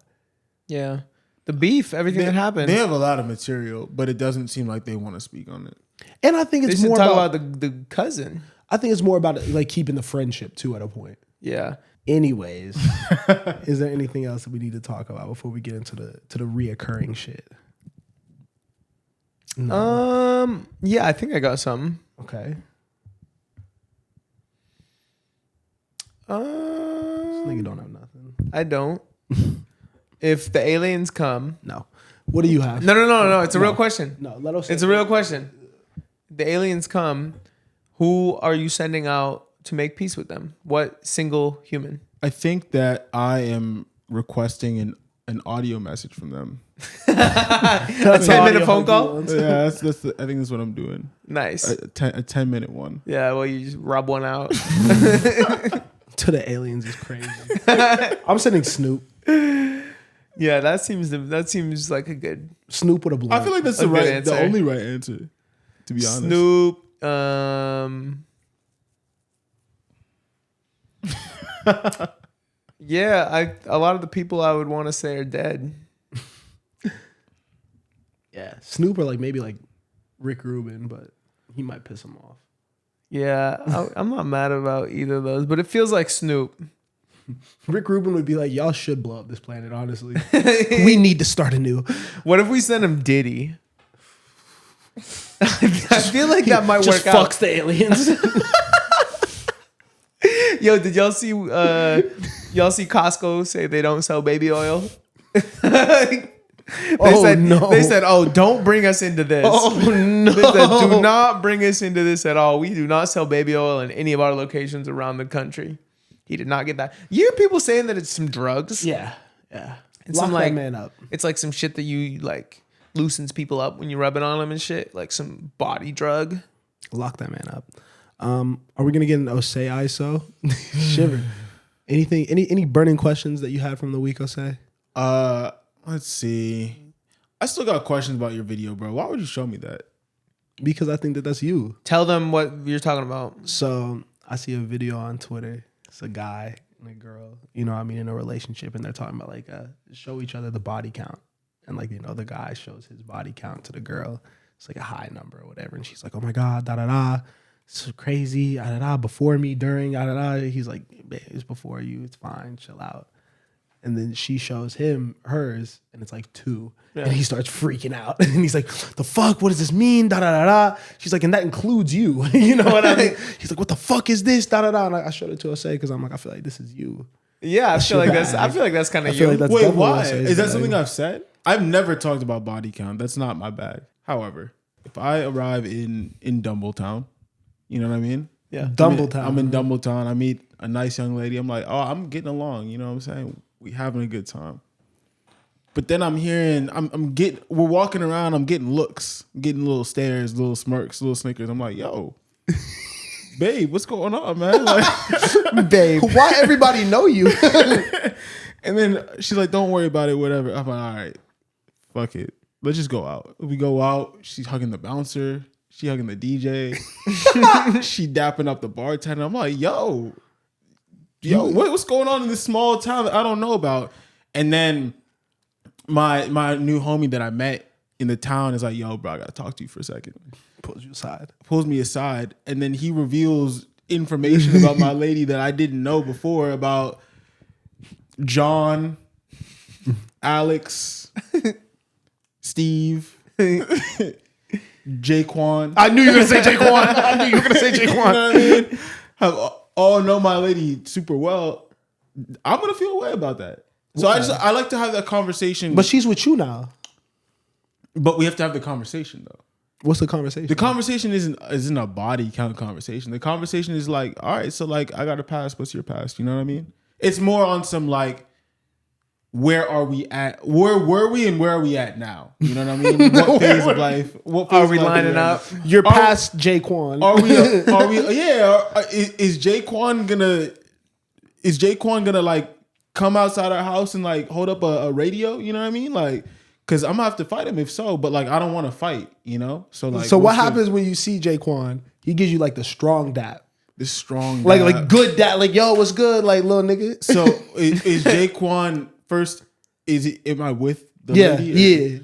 Yeah. The beef, everything that happened. They have a lot of material, but it doesn't seem like they want to speak on it. And I think it's more about the cousin. I think it's more about like keeping the friendship too at a point. Yeah. Anyways, is there anything else that we need to talk about before we get into the reoccurring shit? No. Yeah, I think I got something. Okay. This nigga don't have nothing. I don't. If the aliens come, no. What do you have? No. It's a real question. No, let us. It's a real question. The aliens come. Who are you sending out to make peace with them? What single human? I think that I am requesting an audio message from them. A 10-minute phone call? Yeah, I think that's what I'm doing. Nice. A 10-minute one. Yeah, well, you just rub one out. To the aliens is crazy. I'm sending Snoop. Yeah, that seems like a good Snoop with a blunt. I feel like that's the only right answer, to be honest. Snoop. Yeah, a lot of the people I would want to say are dead. Yeah, Snoop or like maybe like Rick Rubin, but he might piss him off. Yeah, I'm not mad about either of those, but it feels like Snoop. Rick Rubin would be like, y'all should blow up this planet, honestly. We need to start anew. What if we send him Diddy? I feel like that might work out. Just fucks the aliens. Yo, did y'all see Costco say they don't sell baby oil? They said, "Oh, don't bring us into this." Oh no! They said, "Do not bring us into this at all. We do not sell baby oil in any of our locations around the country." He did not get that. You hear people saying that it's some drugs? Yeah. It's Lock some that man up. It's like some shit that you like loosens people up when you rub it on them and shit, like some body drug. Lock that man up. Are we gonna get an Osei ISO? Shiver. Anything? Any burning questions that you had from the week, Osei? Let's see. I still got questions about your video, bro. Why would you show me that? Because I think that's you. Tell them what you're talking about. So I see a video on Twitter. It's a guy and a girl, in a relationship, and they're talking about like show each other the body count, and like the guy shows his body count to the girl. It's like a high number or whatever, and she's like, "Oh my god, da da da, it's so crazy, da da da, before me, during, da da da." He's like, "Babe, it's before you, it's fine, chill out." And then she shows him hers, and it's like 2. Yeah. And he starts freaking out. And he's like, "The fuck? What does this mean? Da da da da." She's like, "And that includes you." You know what I mean? He's like, "What the fuck is this? Da da da." And I showed it to Osei because I'm like, I feel like this is you. Yeah, I feel like that's kind of you. Like wait, why? Is that something I've said? I've never talked about body count. That's not my bag. However, if I arrive in Dumbletown, you know what I mean? Yeah, Dumbletown. I'm in Dumbletown. I meet a nice young lady. I'm like, oh, I'm getting along. You know what I'm saying? We having a good time. But then I'm hearing, we're walking around. I'm getting looks, getting little stares, little smirks, little snickers. I'm like, yo, babe, what's going on, man? Like, babe, why everybody know you? And then she's like, don't worry about it, whatever. I'm like, all right, fuck it. Let's just go out. We go out. She's hugging the bouncer. She hugging the DJ. She dapping up the bartender. I'm like, yo, what's going on in this small town that I don't know about? And then my new homie that I met in the town is like, yo, bro, I gotta talk to you for a second. Pulls me aside, and then he reveals information about my lady that I didn't know before about John, Alex, Steve, Jaquan. I knew you were gonna say Jaquan. You know what I mean? Have all know my lady super well. I'm gonna feel a way about that. So I like to have that conversation. But she's with you now. But we have to have the conversation though. What's the conversation? The conversation isn't a body count conversation. The conversation is like, all right, so like I got a past. What's your past? You know what I mean? It's more on some like, where are we at? Where were we and where are we at now? You know what I mean? What phase of life? What phase are we lining up? You're past Jaquan. Are we? Yeah. Is Jaquan gonna like come outside our house and like hold up a radio? You know what I mean? Like, Because I'm gonna have to fight him if so, but like I don't want to fight, you know. So like, so what happens when you see Jaquan? He gives you like the strong dap, this strong like good dap, like yo, what's good, like little nigga. So is Jaquan first? Am I with the lady? Yeah.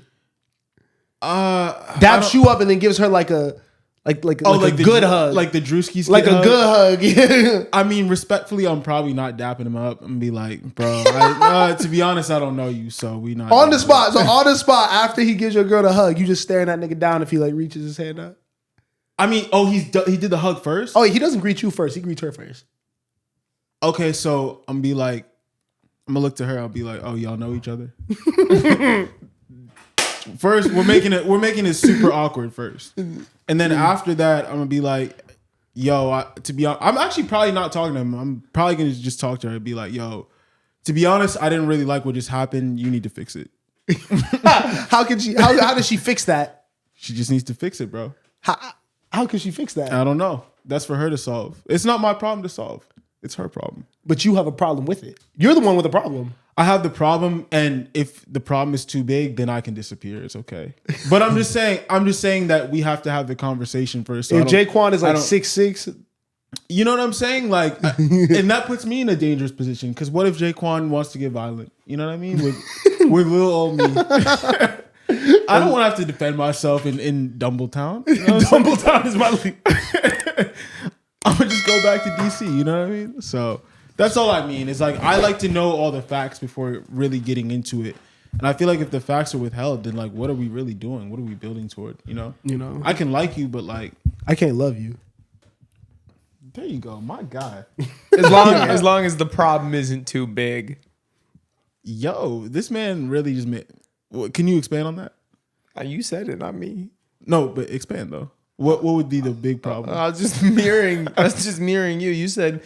Daps you up and then gives her like a good hug, like the Drewskis, like a good hug. Yeah. I mean, respectfully, I'm probably not dapping him up and be like, bro. To be honest, I don't know you, so we not on the spot. So on the spot, after he gives your girl a hug, you just staring that nigga down if he like reaches his hand up. I mean, he did the hug first. Oh, he doesn't greet you first. He greets her first. Okay, so I'm gonna look to her. I'll be like, oh, y'all know each other. First, we're making it super awkward first, and then after that, I'm gonna be like, "Yo, to be honest, I'm actually probably not talking to him. I'm probably gonna just talk to her and be like, "Yo, to be honest, I didn't really like what just happened. You need to fix it." How does she fix that? She just needs to fix it, bro. How can she fix that? I don't know. That's for her to solve. It's not my problem to solve. It's her problem. But you have a problem with it. You're the one with the problem. I have the problem, and if the problem is too big, then I can disappear. It's okay. But I'm just saying that we have to have the conversation first. So if Jaquan is like 6'6", you know what I'm saying? Like, and that puts me in a dangerous position. Because what if Jaquan wants to get violent? You know what I mean? With little old me. I don't want to have to defend myself in Dumbletown. You know Dumbletown is my league. I'm gonna just go back to DC. You know what I mean? So. That's all I mean. It's like I like to know all the facts before really getting into it. And I feel like if the facts are withheld, then like what are we really doing? What are we building toward? You know? I can like you, but like I can't love you. There you go, my guy. As long as the problem isn't too big. Yo, this man really just made. Can you expand on that? You said it, not me. No, but expand though. What would be the big problem? I was just mirroring you. You said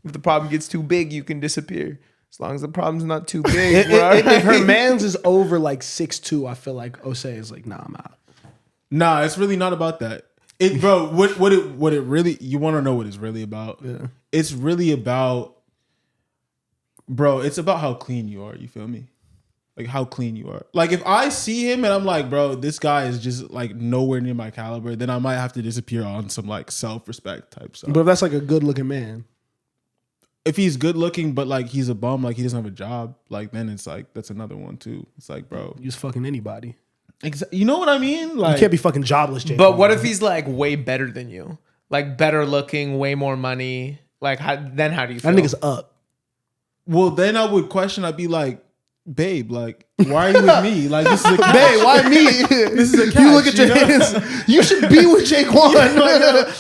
if the problem gets too big, you can disappear. As long as the problem's not too big. If her man's is over like 6'2", I feel like Osei is like, nah, I'm out. Nah, it's really not about that. Bro, what it really, you want to know what it's really about? Yeah. It's really about, bro, it's about how clean you are. You feel me? Like how clean you are. Like if I see him and I'm like, bro, this guy is just like nowhere near my caliber, then I might have to disappear on some like self-respect type stuff. But if that's like a good looking man. If he's good looking, but like he's a bum, like he doesn't have a job, like then it's like that's another one too. It's like, bro, you just fucking anybody. You know what I mean? Like you can't be fucking jobless, Jake. But what if he's like way better than you, like better looking, way more money? Like how do you feel? That nigga's up. Well, then I would question. I'd be like, babe, like, why are you with me? Like, this is a catch. Babe, why me? This is a catch. You look at your hands. You should be with Jaquan.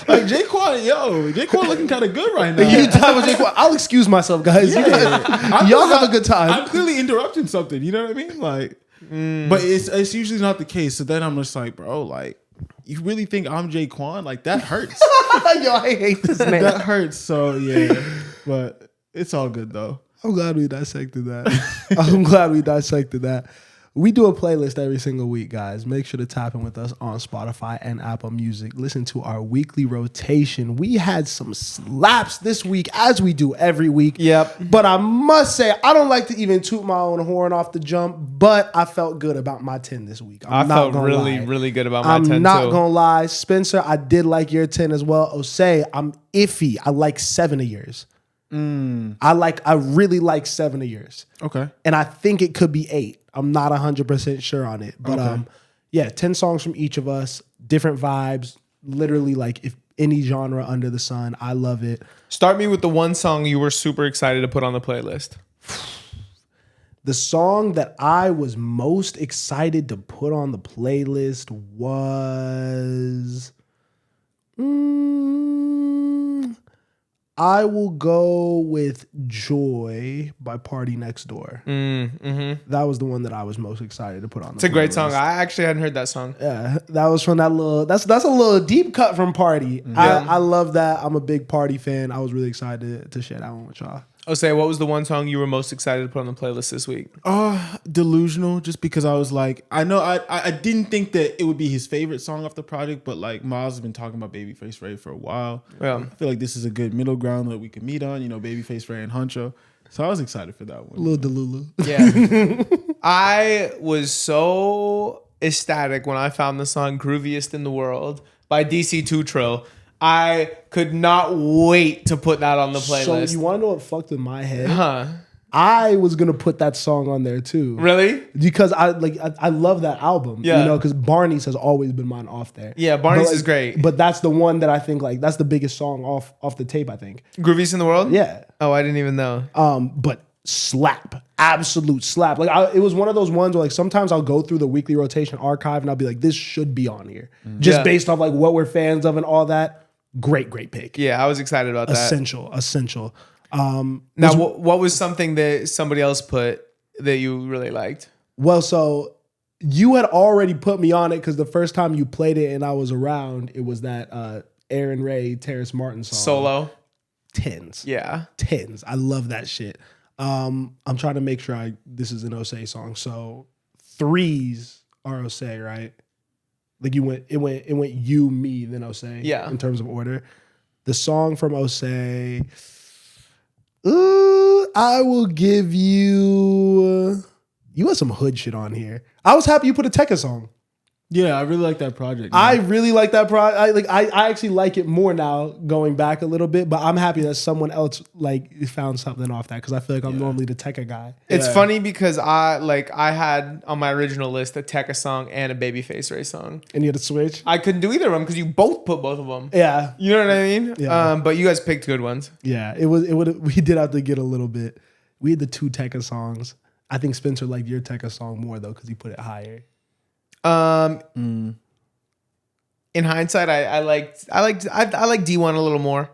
Like Jaquan looking kind of good right now. You time with Jaquan. I'll excuse myself, guys. Yeah. Y'all have a good time. I'm clearly interrupting something. You know what I mean? Like, but it's usually not the case. So then I'm just like, bro, like, you really think I'm Jaquan? Like, that hurts. Yo, I hate this man. That hurts. So yeah, but it's all good though. I'm glad we dissected that. We do a playlist every single week, guys. Make sure to tap in with us on Spotify and Apple Music. Listen to our weekly rotation. We had some slaps this week, as we do every week. Yep. But I must say, I don't like to even toot my own horn off the jump, but I felt good about my 10 this week. I felt really good about my 10 too. I'm not going to lie. Spencer, I did like your 10 as well. Osei, I'm iffy. I like 7 of yours. I really like 7 of yours. Okay. And I think it could be 8. I'm not 100% sure on it. But okay. 10 songs from each of us, different vibes, literally like if any genre under the sun. I love it. Start me with the one song you were super excited to put on the playlist. The song that I was most excited to put on the playlist was I will go with Joy by Party Next Door. That was the one that I was most excited to put on. It's a great song. I actually hadn't heard that song. Yeah, that was from that little. That's a little deep cut from Party. Yeah. I love that. I'm a big Party fan. I was really excited to share that one with y'all. Osei, what was the one song you were most excited to put on the playlist this week? Delusional, just because I was like, I know I didn't think that it would be his favorite song off the project, but like Miles has been talking about Babyface Ray for a while. Yeah. I feel like this is a good middle ground that we could meet on, Babyface Ray and Huncho. So I was excited for that one. A little Delulu. Yeah. I was so ecstatic when I found the song "Grooviest in the World" by DC Two Trill. I could not wait to put that on the playlist. So you want to know what fucked with my head? Huh? I was gonna put that song on there too. Really? Because I love that album. Yeah. You know, because Barney's has always been mine off there. Yeah, Barney's is great. But that's the one that I think like that's the biggest song off the tape, I think. "Grooviest in the World"? Yeah. Oh, I didn't even know. But slap. Absolute slap. Like it was one of those ones where like sometimes I'll go through the weekly rotation archive and I'll be like, this should be on here. Just based off like what we're fans of and all that. Great pick. Yeah, I was excited about that. Essential. Now, what was something that somebody else put that you really liked? Well, so you had already put me on it because the first time you played it and I was around, it was that Aaron Ray, Terrace Martin song. Solo. Tens. Yeah. Tens. I love that shit. I'm trying to make sure this is an Osei song. So 3s are Osei, right? Like it went you, me, then Osei. Yeah. In terms of order. The song from Osei, I will give you had some hood shit on here. I was happy you put a Tekka song. Yeah, I really like that project. I really like that project. I actually like it more now going back a little bit, but I'm happy that someone else like found something off that because I feel like I'm normally the Tekka guy. It's funny because I had on my original list a Tekka song and a Babyface Ray song. And you had to switch? I couldn't do either of them because you both put both of them. Yeah. You know what I mean? Yeah. But you guys picked good ones. Yeah. We did have to get a little bit. We had the 2 Tekka songs. I think Spencer liked your Tekka song more though because he put it higher. In hindsight, I like D1 a little more.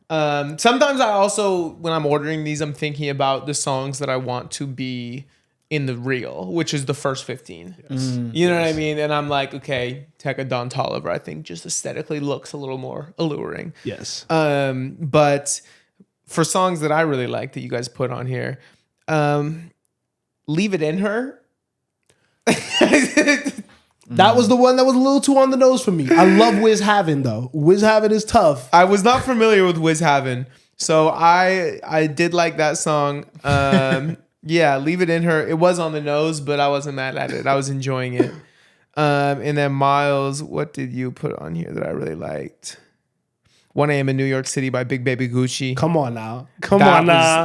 Sometimes I also, when I'm ordering these, I'm thinking about the songs that I want to be in the reel, which is the first 15. Yes. You know what I mean? And I'm like, okay, Tekka Don Toliver, I think just aesthetically looks a little more alluring. Yes. But for songs that I really like that you guys put on here, Leave It In Her. That was the one that was a little too on the nose for me. I love Wiz Havin though. Wiz Havin is tough. I was not familiar with Wiz Havin, so I did like that song. Yeah, Leave It In Her. It was on the nose, but I wasn't mad at it. I was enjoying it. And then Miles, what did you put on here that I really liked? 1 a.m. in New York City by Big Baby Gucci. Come on now.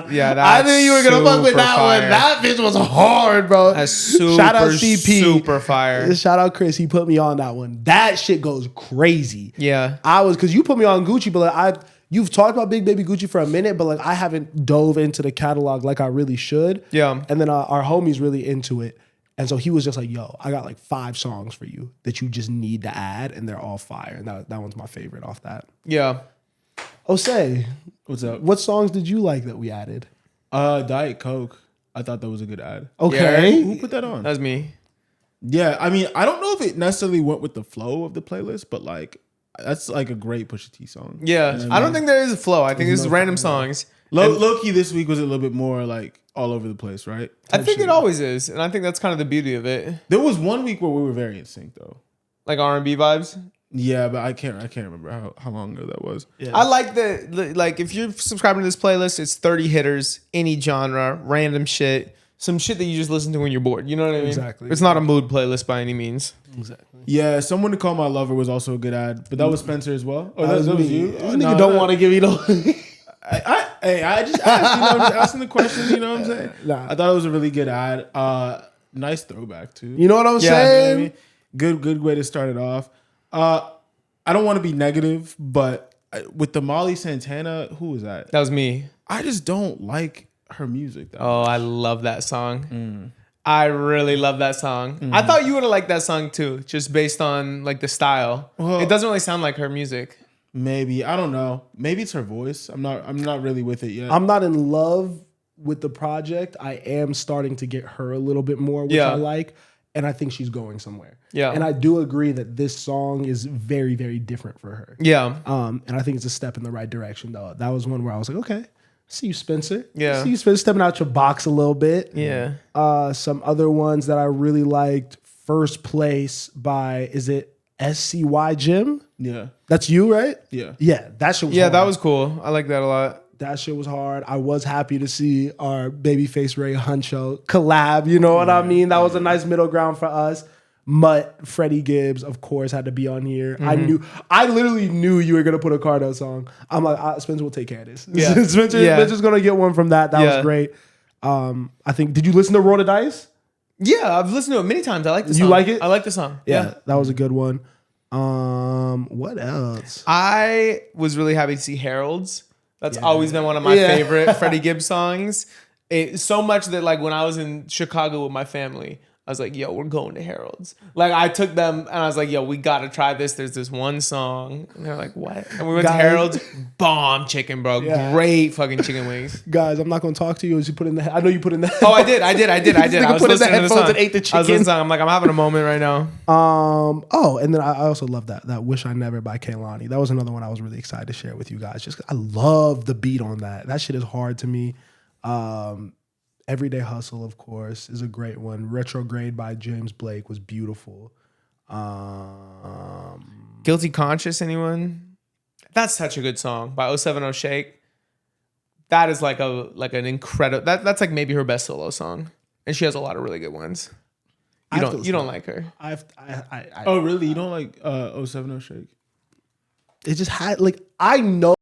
Yeah, I knew you were going to fuck with that one. That bitch was hard, bro. That's super, shout out CP. Super fire. Shout out Chris. He put me on that one. That shit goes crazy. Yeah. Because you put me on Gucci, but like you've talked about Big Baby Gucci for a minute, but like I haven't dove into the catalog like I really should. Yeah. And then our homie's really into it. And so he was just like, yo, I got like 5 songs for you that you just need to add, and they're all fire. And that one's my favorite off that. Yeah. Osei, what's up? What songs did you like that we added? Diet Coke. I thought that was a good ad. Okay. Yeah, who put that on? That was me. Yeah, I mean, I don't know if it necessarily went with the flow of the playlist, but like that's like a great Pusha T song. Yeah. You know I don't think there is a flow. I think There's it's no random flow. songs. Low key this week was a little bit more like all over the place, right? I think it always is, and I think that's kind of the beauty of it. There was one week where we were very in sync though. Like R&B vibes. Yeah, but I can't remember how long ago that was. Yeah. I like like if you're subscribing to this playlist, it's 30 hitters, any genre, random shit, some shit that you just listen to when you're bored. You know what I mean? Exactly. It's not a mood playlist by any means. Exactly. Yeah, Someone to Call My Lover was also a good ad, but that was Spencer as well. Oh, that was you. This nigga don't want to give you no. I just asked, I'm just asking the questions, you know what I'm saying? Nah. I thought it was a really good ad. Nice throwback too. You know what I'm saying? You know what I mean? Good way to start it off. I don't want to be negative, but with the Molly Santana, who was that? That was me. I just don't like her music. Oh, I love that song. I really love that song. I thought you would have liked that song too, just based on like the style. Well, it doesn't really sound like her music. Maybe, I don't know. Maybe it's her voice. I'm not really with it yet. I'm not in love with the project. I am starting to get her a little bit more, which I like. And I think she's going somewhere. Yeah. And I do agree that this song is very, very different for her. Yeah. And I think it's a step in the right direction though. That was one where I was like, okay, see you, Spencer. Yeah. See you, Spencer, stepping out your box a little bit. Yeah. Some other ones that I really liked. First Place by, is it SCY Jim? Yeah. That's you, right? Yeah. Yeah. That shit was hard. That was cool. I like that a lot. That shit was hard. I was happy to see our Babyface Ray Huncho collab. You know what I mean? That was a nice middle ground for us. Mutt, Freddie Gibbs, of course, had to be on here. I literally knew you were gonna put a Cardo song. I'm like, Spencer will take care of this. Yeah. Spencer's gonna get one from that. That was great. I think. Did you listen to Roll the Dice? Yeah, I've listened to it many times. I like the song. You like it? I like the song. Yeah, that was a good one. What else? I was really happy to see Harold's. That's always been one of my favorite Freddie Gibbs songs. So much that like when I was in Chicago with my family, I was like, yo, we're going to Harold's. Like I took them and I was like, yo, we got to try this. There's this one song. And they're like, what? And we went to Harold's. Bomb chicken, bro. Yeah. Great fucking chicken wings. Guys, I'm not going to talk to you as you put in the... I know you put in the... Oh, I did. I was put in the listening to the song. headphones and ate the chicken. I was listening to the song. I'm like, I'm having a moment right now. And then I also love that Wish I Never by Kehlani. That was another one I was really excited to share with you guys. Just I love the beat on that. That shit is hard to me. Everyday Hustle, of course, is a great one. Retrograde by James Blake was beautiful. Guilty Conscious, anyone? That's such a good song by 070 Shake. That is like an incredible. That's like maybe her best solo song, and she has a lot of really good ones. You don't like her. Oh really? You don't like 070 Shake? It just had like I know.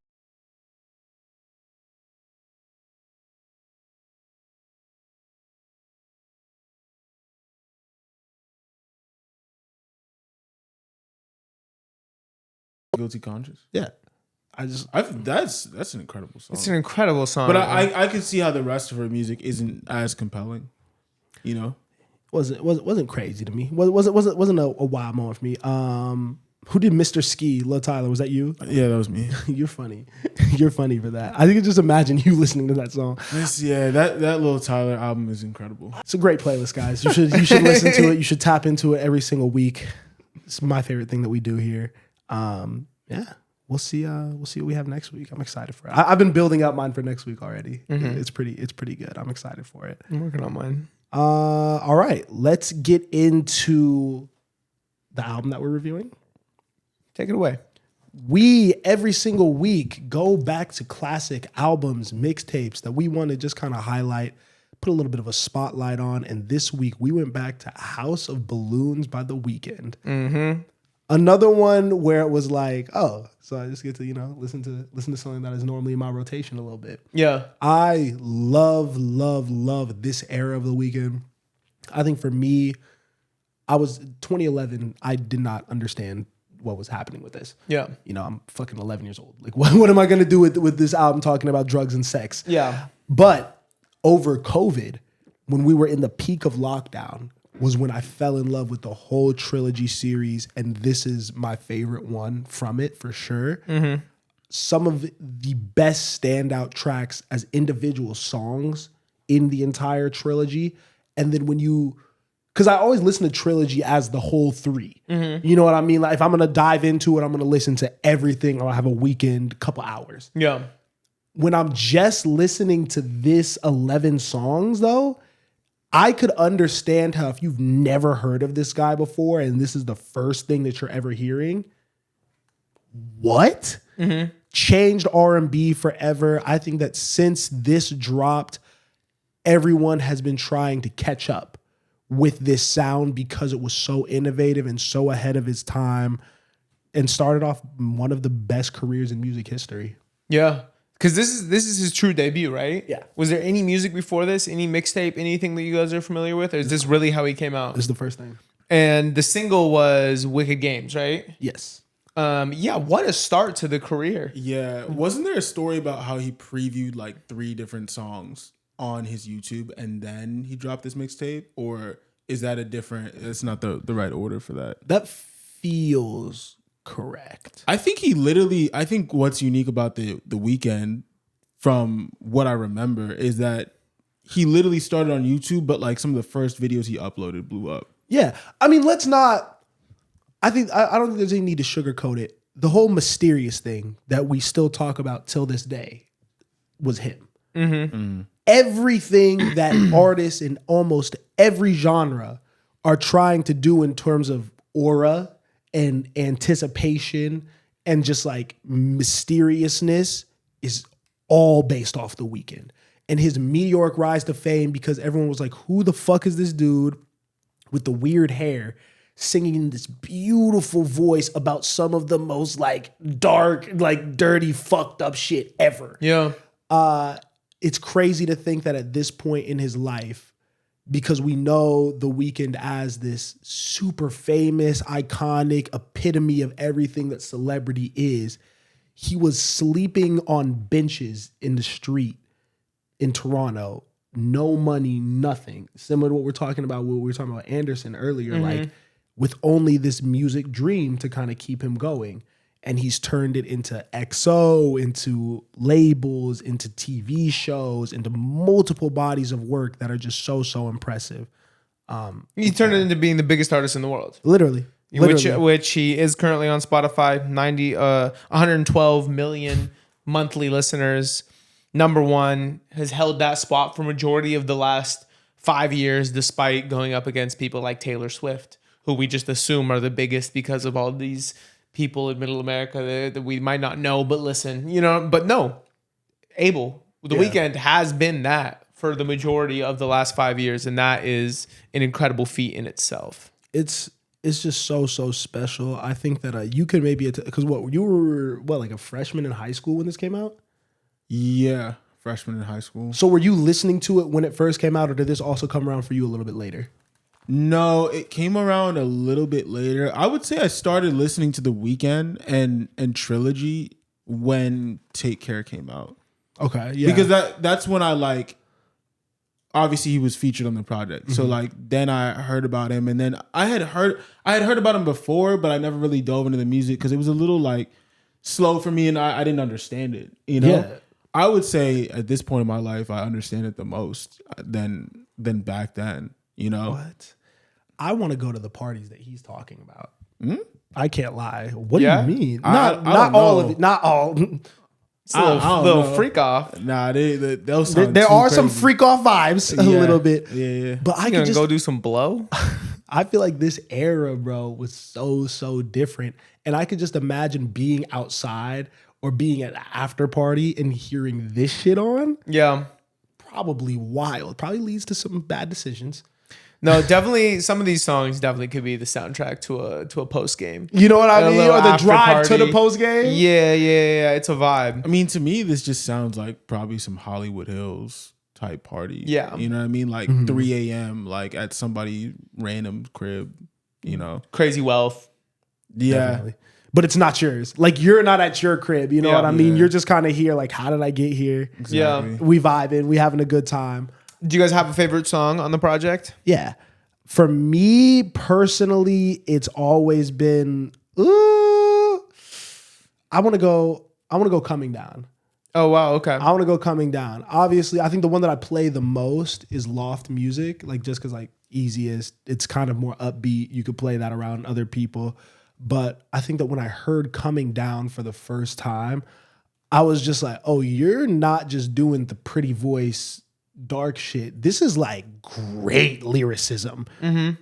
Guilty Conscious. Yeah. That's an incredible song. It's an incredible song. But I could see how the rest of her music isn't as compelling. You know? Wasn't crazy to me. Wasn't a wild moment for me. Who did Mr. Ski? Lil Tyler, was that you? Yeah, that was me. You're funny. You're funny for that. I think just imagine you listening to that song. That Lil Tyler album is incredible. It's a great playlist, guys. You should listen to it. You should tap into it every single week. It's my favorite thing that we do here. We'll see what we have next week. I'm excited for it. I've been building up mine for next week already. Mm-hmm. It's pretty good. I'm excited for it. I'm working on mine. All right, let's get into the album that we're reviewing. Take it away. We every single week go back to classic albums, mixtapes that we want to just kind of highlight, put a little bit of a spotlight on. And this week we went back to House of Balloons by The Weeknd. Mm-hmm. Another one where it was like, oh, so I just get to, listen to something that is normally in my rotation a little bit. Yeah. I love this era of The Weeknd. I think for me, 2011, I did not understand what was happening with this. Yeah. I'm fucking 11 years old. Like, what am I going to do with this album talking about drugs and sex? Yeah. But over COVID, when we were in the peak of lockdown, was when I fell in love with the whole trilogy series, and this is my favorite one from it for sure. Mm-hmm. Some of the best standout tracks as individual songs in the entire trilogy. And then because I always listen to trilogy as the whole three. Mm-hmm. You know what I mean? Like if I'm going to dive into it, I'm going to listen to everything, or I'll have a weekend, couple hours. Yeah. When I'm just listening to this 11 songs though, I could understand how if you've never heard of this guy before and this is the first thing that you're ever hearing, what? Mm-hmm. Changed R&B forever. I think that since this dropped, everyone has been trying to catch up with this sound because it was so innovative and so ahead of its time and started off one of the best careers in music history. Yeah. Because this is his true debut, right? Yeah. Was there any music before this? Any mixtape? Anything that you guys are familiar with? Or is this really how he came out? This is the first thing. And the single was Wicked Games, right? Yes. What a start to the career. Yeah. Wasn't there a story about how he previewed like 3 different songs on his YouTube and then he dropped this mixtape? Or is that it's not the right order for that? That feels correct. I think what's unique about the Weeknd, from what I remember, is that he literally started on YouTube, but like some of the first videos he uploaded blew up. Yeah. I mean, I don't think there's any need to sugarcoat it. The whole mysterious thing that we still talk about till this day was him. Mm-hmm. Mm-hmm. Everything that artists in almost every genre are trying to do in terms of aura and anticipation and just like mysteriousness is all based off The Weeknd and his meteoric rise to fame, because everyone was like, who the fuck is this dude with the weird hair singing in this beautiful voice about some of the most like dark, like dirty, fucked up shit ever. Yeah. It's crazy to think that at this point in his life, because we know The Weeknd as this super famous, iconic epitome of everything that celebrity is, he was sleeping on benches in the street in Toronto, no money, nothing. Similar to what we're talking about when we were talking about Anderson earlier, like with only this music dream to kind of keep him going. And he's turned it into XO, into labels, into TV shows, into multiple bodies of work that are just so impressive. He turned it into being the biggest artist in the world. Literally. Which he is currently on Spotify, 112 million monthly listeners. Number one, has held that spot for majority of the last 5 years, despite going up against people like Taylor Swift, who we just assume are the biggest because of all these people in Middle America that we might not know, but listen, but no, Abel, The Weeknd has been that for the majority of the last 5 years, and that is an incredible feat in itself. It's just so special. I think that you could maybe, because you were like a freshman in high school when this came out? Yeah, freshman in high school. So were you listening to it when it first came out, or did this also come around for you a little bit later? No, it came around a little bit later. I would say I started listening to The Weeknd and Trilogy when Take Care came out. Okay, yeah. Because that's when I obviously he was featured on the project. So then I heard about him, and then I had heard about him before, but I never really dove into the music because it was a little slow for me, and I didn't understand it. Yeah. I would say at this point in my life, I understand it the most than back then. What? I want to go to the parties that he's talking about. Mm? I can't lie. What do you mean? Not all of it. Not all. It's a little freak off. Nah, those there are some freak off vibes a little bit. Yeah. But I could can just go do some blow. I feel like this era, bro, was so different. And I could just imagine being outside or being at an after party and hearing this shit on. Yeah. Probably wild. Probably leads to some bad decisions. No, definitely. Some of these songs definitely could be the soundtrack to a post game. You know what I mean? Or the drive to the post game. Yeah. It's a vibe. I mean, to me, this just sounds like probably some Hollywood Hills type party. Yeah, you know what I mean? 3 a.m. at somebody random crib. Crazy wealth. Yeah. Definitely. But it's not yours. You're not at your crib. You know what I mean? You're just kind of here. How did I get here? Exactly. Yeah. We vibing. We having a good time. Do you guys have a favorite song on the project? Yeah. For me personally, it's always been I want to go Coming Down. Oh wow, okay. I want to go Coming Down. Obviously, I think the one that I play the most is Loft Music, just cuz easiest. It's kind of more upbeat. You could play that around other people. But I think that when I heard Coming Down for the first time, I was just like, "Oh, you're not just doing the pretty voice dark shit. This is great lyricism."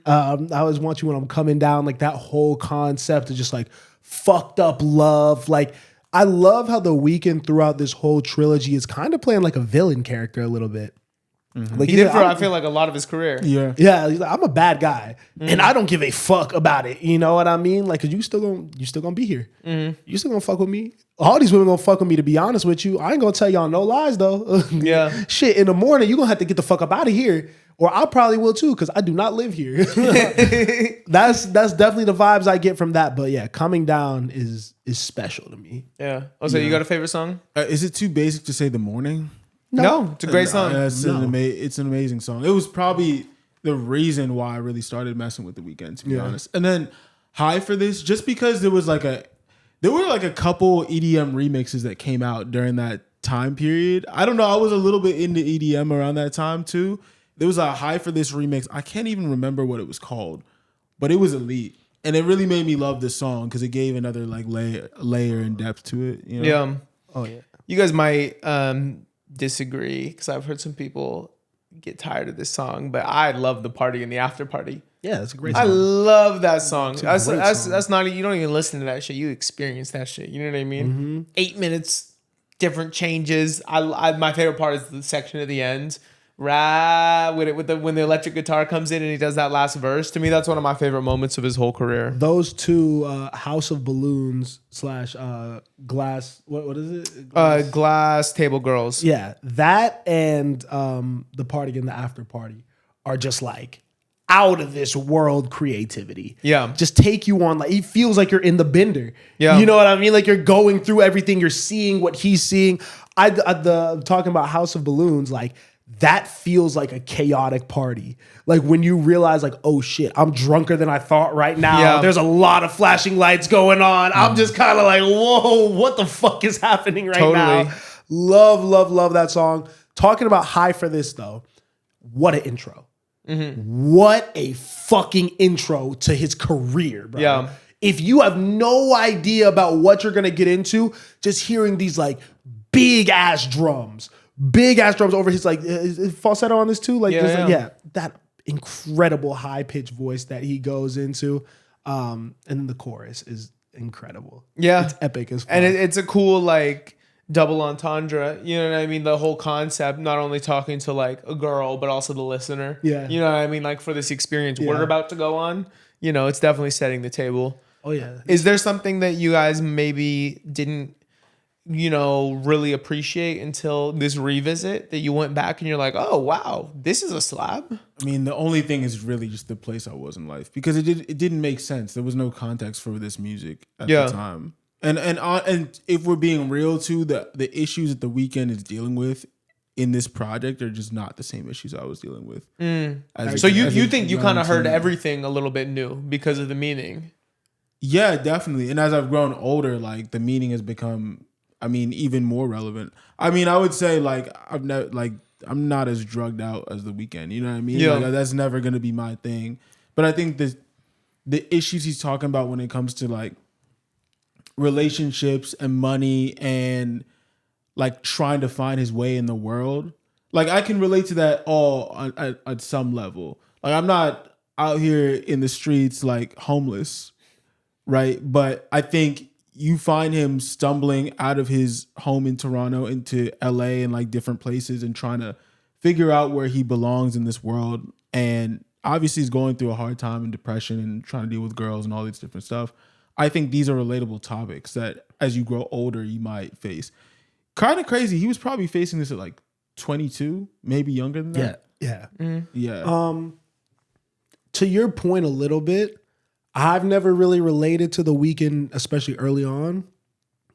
I always want you when I'm coming down, that whole concept of just fucked up love. I love how The Weeknd throughout this whole trilogy is kind of playing a villain character a little bit. He did for I feel like a lot of his career. Yeah. Yeah, he's I'm a bad guy and I don't give a fuck about it. You know what I mean? Cause you still gonna be here. You still gonna fuck with me. All these women gonna fuck with me, to be honest with you. I ain't gonna tell y'all no lies though. Yeah. Shit, in the morning you gonna have to get the fuck up out of here. Or I probably will too, because I do not live here. That's definitely the vibes I get from that. But yeah, Coming Down is special to me. Yeah. Oh, so you got a favorite song? Is it too basic to say The Morning? No, it's a great song. It's an amazing song. It was probably the reason why I really started messing with The Weeknd, to be honest. And then High for This, just because there were a couple EDM remixes that came out during that time period. I don't know. I was a little bit into EDM around that time too. There was a High for This remix. I can't even remember what it was called, but it was elite. And it really made me love this song because it gave another layer and depth to it. Yeah. Oh yeah. You guys might disagree because I've heard some people get tired of this song, but I love the party and the after party. Yeah, it's a great song. I love that song. That's not, you don't even listen to that shit. You experience that shit. You know what I mean? 8 minutes, different changes. My favorite part is the section at the end. When the electric guitar comes in and he does that last verse. To me, that's one of my favorite moments of his whole career. Those two, House of Balloons / Glass. What is it? Glass Table Girls. Yeah, that and the Party and the After Party are just like out of this world creativity. Yeah, just take you on. Like, it feels like you're in the bender. Yeah, you know what I mean? Like, you're going through everything. You're seeing what he's seeing. Talking about House of Balloons, like, that feels like a chaotic party. Like, when you realize, like, oh shit, I'm drunker than I thought right now. Yeah. There's a lot of flashing lights going on. I'm just kind of like, whoa, what the fuck is happening right now? Love that song. Talking about High for This, though, what an intro. Mm-hmm. What a fucking intro to his career, bro. Yeah. If you have no idea about what you're going to get into, just hearing these, like, big ass drums over his, like, is falsetto on this too? Like, that incredible high pitched voice that he goes into. And then the chorus is incredible. Yeah. It's epic as fuck. And it's a cool, like, double entendre. You know what I mean? The whole concept, not only talking to, like, a girl, but also the listener. Yeah. You know what I mean? Like, for this experience we're about to go on, you know, it's definitely setting the table. Oh, yeah. Is there something that you guys maybe didn't, you know, really appreciate until this revisit, that you went back and you're like, oh wow, this is a slab? I mean, the only thing is really just the place I was in life, because it didn't make sense. There was no context for this music at the time. And if we're being real too, the issues that the Weeknd is dealing with in this project are just not the same issues I was dealing with. So you think you kind of heard everything a little bit new because of the meaning? Yeah, definitely. And as I've grown older, like, the meaning has become, I mean, even more relevant. I mean, I would say, like, I'm not as drugged out as the Weeknd. You know what I mean? Yeah. Like, that's never gonna be my thing. But I think the issues he's talking about when it comes to, like, relationships and money and, like, trying to find his way in the world, like, I can relate to that all at some level. Like, I'm not out here in the streets, like, homeless, right? But I think you find him stumbling out of his home in Toronto into LA and, like, different places and trying to figure out where he belongs in this world. And obviously he's going through a hard time and depression and trying to deal with girls and all these different stuff. I think these are relatable topics that as you grow older, you might face. Kind of crazy. He was probably facing this at, like, 22, maybe younger than that. Yeah. Mm-hmm. Yeah. To your point a little bit, I've never really related to the Weeknd, especially early on,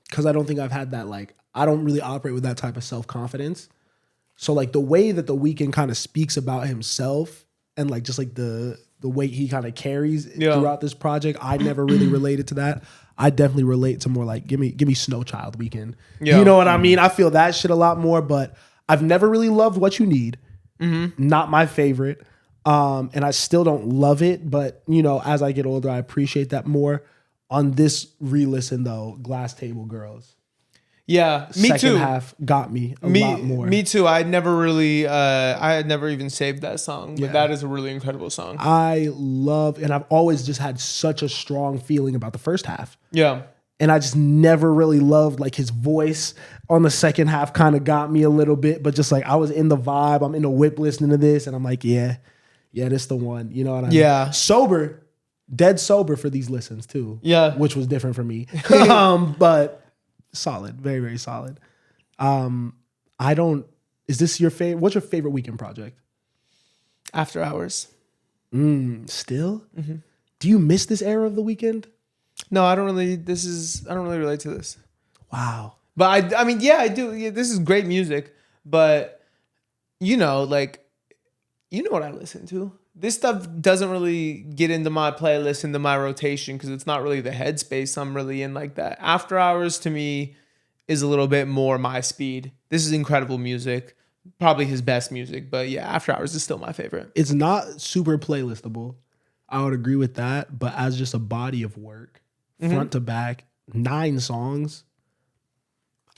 because I don't think I've had that, like, I don't really operate with that type of self-confidence. So, like, the way that the Weeknd kind of speaks about himself and, like, just, like, the way he kind of carries throughout this project, I never really related to that. I definitely relate to more, like, give me Snow Child Weeknd. Yeah. You know what I mean? I feel that shit a lot more, but I've never really loved What You Need. Mm-hmm. Not my favorite. And I still don't love it, but, you know, as I get older, I appreciate that more. On this re-listen, though, Glass Table Girls. Yeah, me too. Second half got me a lot more. Me too. I had never even saved that song, but that is a really incredible song. I love, and I've always just had such a strong feeling about the first half. Yeah. And I just never really loved, like, his voice on the second half kind of got me a little bit, but just, like, I was in the vibe. I'm in the whip listening to this, and I'm like, yeah, this the one. You know what I mean? Yeah. Sober, dead sober for these listens too. Yeah. Which was different for me. But solid, very, very solid. Is this your favorite? What's your favorite Weeknd project? After Hours. Still? Mm-hmm. Do you miss this era of the Weeknd? No, I don't really relate to this. Wow. But I mean, yeah, I do. Yeah, this is great music, but, you know, like, you know what I listen to. This stuff doesn't really get into my playlist, into my rotation, because it's not really the headspace I'm really in like that. After Hours, to me, is a little bit more my speed. This is incredible music. Probably his best music. But yeah, After Hours is still my favorite. It's not super playlistable. I would agree with that. But as just a body of work, front to back, 9 songs,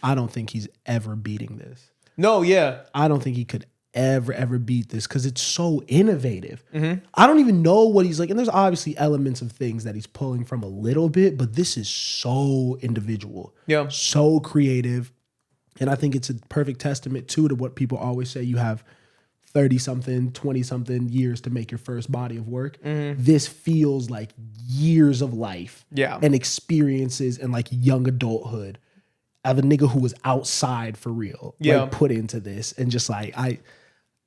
I don't think he's ever beating this. No, yeah. I don't think he could ever beat this because it's so innovative. Mm-hmm. I don't even know what he's like. And there's obviously elements of things that he's pulling from a little bit, but this is so individual. Yeah. So creative. And I think it's a perfect testament to what people always say, you have 30-something, 20-something years to make your first body of work. This feels like years of life and experiences and like young adulthood of a nigga who was outside for real, like put into this. And just like,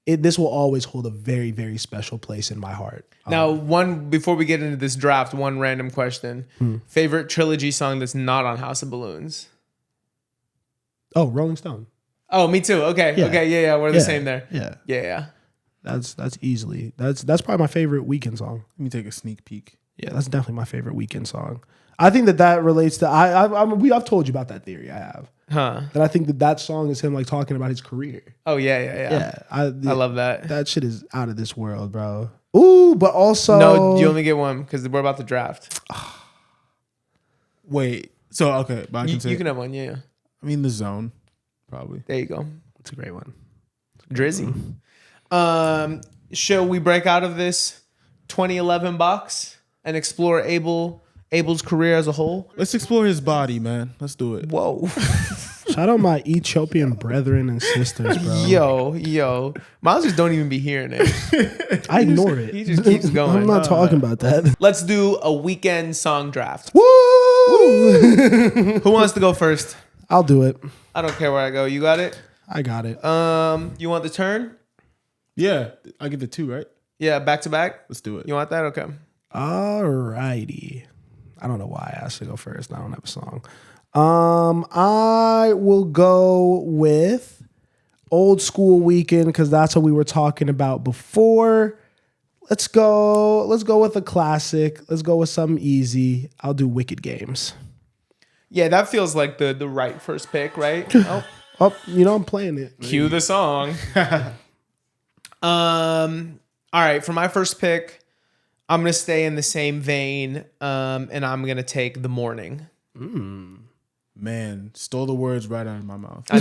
this will always hold a very, very special place in my heart. Now, before we get into this draft, one random question. Favorite trilogy song that's not on House of Balloons? Oh, Rolling Stone. Oh, me too. Okay. Yeah. Okay. Yeah. We're the same there. Yeah. That's easily. That's probably my favorite Weeknd song. Let me take a sneak peek. Yeah, that's definitely my favorite Weeknd song. I think that relates to I've told you about that theory. I have. That I think that song is him like talking about his career. Oh yeah. I love that. That shit is out of this world, bro. Ooh, but also no, you only get one because we're about to draft. Wait. So okay, but you can have one. Yeah. I mean, The Zone, probably. There you go. It's a great one. Drizzy. Shall we break out of this 2011 box and explore Abel's career as a whole? Let's explore his body, man. Let's do it. Whoa. Shout out my Ethiopian brethren and sisters, bro. Yo. Miles just don't even be hearing it. I ignore it. He just keeps going. I'm not talking about that. Let's do a Weeknd song draft. Woo! Who wants to go first? I'll do it. I don't care where I go. You got it? I got it. You want the turn? Yeah. I get the 2, right? Yeah, back to back? Let's do it. You want that? Okay. Alrighty. I don't know why I asked to go first. I don't have a song. I will go with old school Weeknd because that's what we were talking about before. Let's go with a classic. Let's go with something easy. I'll do Wicked Games. Yeah, that feels like the right first pick, right? Oh, I'm playing it. Cue the song. All right, for my first pick, I'm gonna stay in the same vein, and I'm gonna take The Morning. Man, stole the words right out of my mouth. I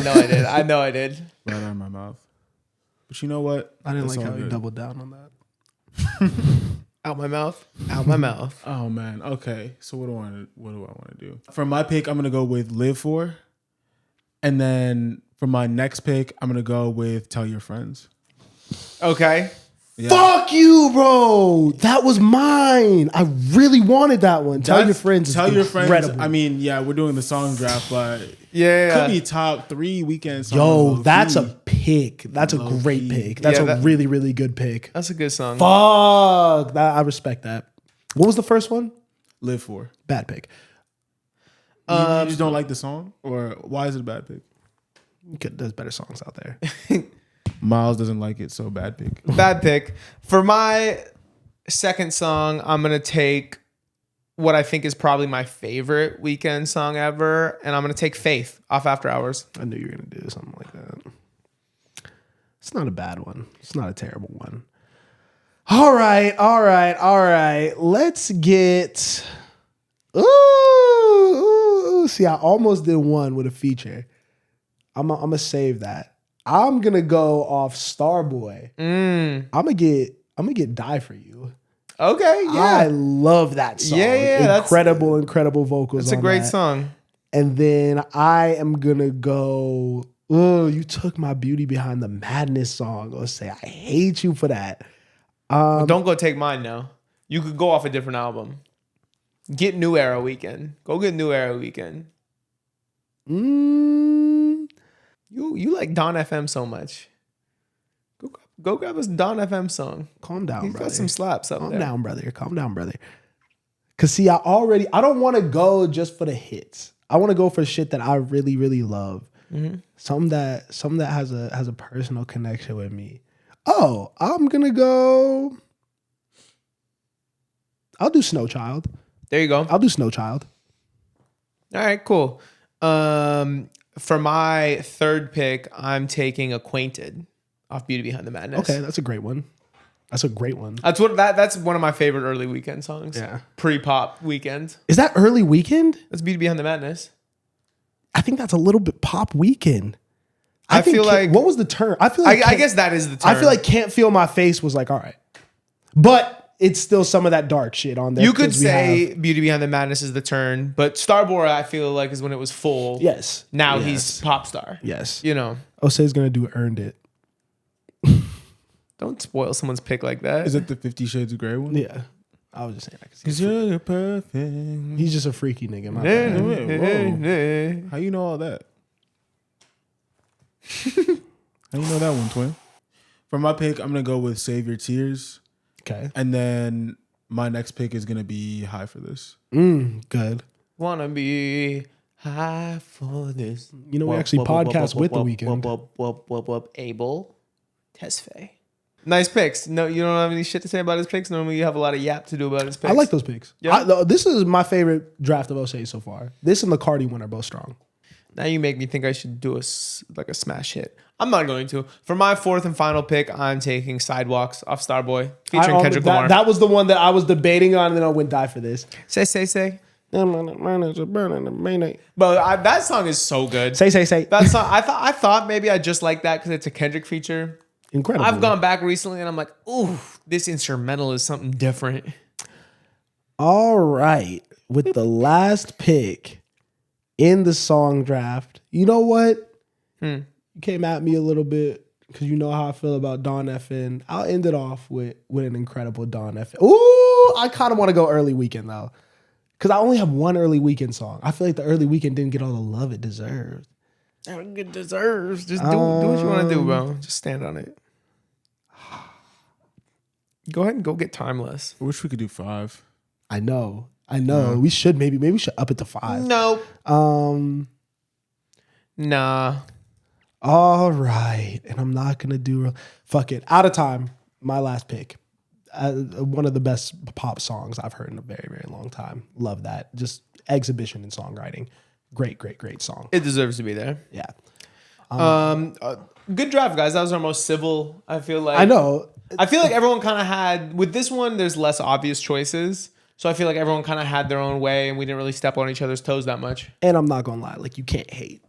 know I did. Right out of my mouth. But you know what? I didn't That's like all how you good. doubled down on that. Out my mouth. Out my mouth. Oh man. Okay. So what do I want to do? For my pick, I'm gonna go with Live For, and then for my next pick, I'm gonna go with Tell Your Friends. Okay. Yeah. Fuck you, bro. That was mine. I really wanted that one. Tell Your Friends. Tell Your Friends. Incredible. I mean, yeah, we're doing the song draft, but Yeah. could be top 3 Weeknd songs. Yo, low that's key. a pick. That's a great pick. That's a really, really good pick. That's a good song. Fuck. I respect that. What was the first one? Live For. Bad pick. You just don't like the song, or why is it a bad pick? There's better songs out there. Miles doesn't like it, so bad pick. Bad pick. For my second song, I'm going to take what I think is probably my favorite Weeknd song ever, and I'm going to take Faith off After Hours. I knew you were going to do something like that. It's not a bad one. It's not a terrible one. All right. Let's get... Ooh. See, I almost did one with a feature. I'm going to save that. I'm going to go off Starboy. I'm going to get Die For You. Okay, yeah. I love that song. Yeah. Incredible vocals. That's a great song. And then I am gonna go. Oh, you took my Beauty Behind the Madness song. I'll say I hate you for that. Don't go take mine now. You could go off a different album. Get New Era Weeknd. Go get New Era Weeknd. You like Don FM so much. Go grab us Don FM song. Calm down, He's brother. got some slaps up there. Calm down, brother. Cause see, I don't want to go just for the hits. I want to go for shit that I really, really love. Mm-hmm. Something that has a personal connection with me. Oh, I'm gonna go. I'll do Snow Child. There you go. I'll do Snow Child. All right, cool. For my third pick, I'm taking Acquainted off Beauty Behind the Madness. Okay, that's a great one. That's That's one of my favorite early Weeknd songs. Yeah. Pre-pop Weeknd. Is that early Weeknd? That's Beauty Behind the Madness. I think that's a little bit pop Weeknd. I feel like... What was the term? I feel like... I guess that is the term. I feel like Can't Feel My Face was like, all right. But it's still some of that dark shit on there. You could say Beauty Behind the Madness is the turn, but Starboy, I feel like, is when it was full. Yes. Now he's pop star. Yes. You know. Osei's going to do Earned It. Don't spoil someone's pick like that. Is it the 50 Shades of Grey one? Yeah. I was just saying. Because you're perfect. He's just a freaky nigga. My bad. How you know all that? How you know that one, twin? For my pick, I'm going to go with Save Your Tears. Okay. And then my next pick is going to be High for This. Good. Wanna be high for this. You know, we actually podcast with The Weeknd. Abel Tesfaye. Nice picks. No, you don't have any shit to say about his picks? Normally you have a lot of yap to do about his picks. I like those picks. Yeah. This is my favorite draft of Osei so far. This and the Cardi one are both strong. Now you make me think I should do a smash hit. I'm not going to. For my fourth and final pick, I'm taking Sidewalks off Starboy featuring Kendrick Lamar. That was the one that I was debating on, and then I went die for this. Say. But that song is so good. Say. That song, I thought maybe I just like that because it's a Kendrick feature. Incredible. I've gone back recently and I'm like, ooh, this instrumental is something different. All right. With the last pick in the song draft, you know what? You came at me a little bit because you know how I feel about Don FN. I'll end it off with an incredible Don FN. Ooh, I kind of want to go Early Weekend though. Because I only have one Early Weekend song. I feel like the Early Weekend didn't get all the love it deserved. It deserves. Just do what you want to do, bro. Just stand on it. Go ahead and go get Timeless. I wish we could do 5. I know. We should maybe we should up it to 5. No. Nah. All right. And I'm not gonna do fuck it. Out of time. My last pick. One of the best pop songs I've heard in a very, very long time. Love that. Just exhibition in songwriting. Great song. It deserves to be there. Yeah. Good draft, guys. That was our most civil, I feel like. I know. I feel like everyone kind of had, with this one, there's less obvious choices. So I feel like everyone kind of had their own way and we didn't really step on each other's toes that much. And I'm not gonna lie, like you can't hate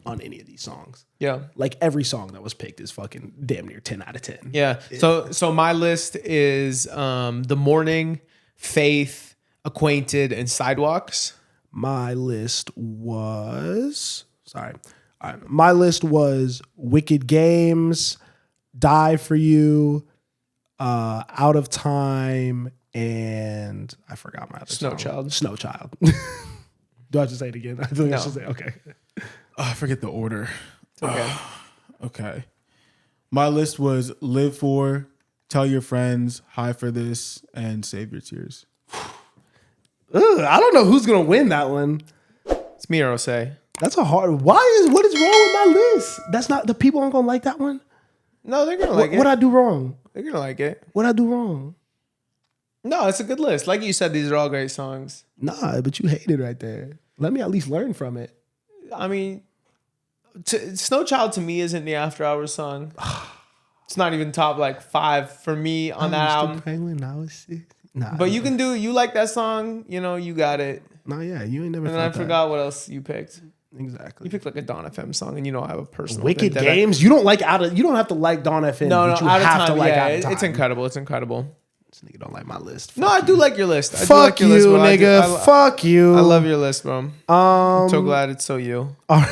on any of these songs. Yeah. Like every song that was picked is fucking damn near 10 out of 10. Yeah. So my list is The Morning, Faith, Acquainted, and Sidewalks. My list was my list was Wicked Games, Die For You, Out of Time, and I forgot my other Snow song. Child. Snow Child. Do I have to say it again? I think I should say okay. I forget the order. Okay. Okay. My list was Live For, Tell Your Friends, High For This, and Save Your Tears. I don't know who's gonna win that one. It's me or Osei. That's a hard. What is wrong with my list? That's not the people aren't gonna like that one. No, they're gonna like it. What I do wrong? They're gonna like it. What I do wrong? No, it's a good list. Like you said, these are all great songs. Nah, but you hate it right there. Let me at least learn from it. I mean, Snow Child to me isn't the After Hours song. It's not even top like 5 for me on that album. Nah, But you like that song, you got it. Nah, yeah, you ain't never. And I forgot what else you picked. Exactly. You picked like a Dawn FM song, and I have a personal Wicked vendetta. Games. You don't like you don't have to like Dawn FM. No, but you Out of have Time. to like Yeah, Out of Time. it's incredible. It's incredible. This nigga don't like my list. No, I do like your list. Fuck you, nigga. Fuck you. I love your list, bro. I'm so glad it's so you. All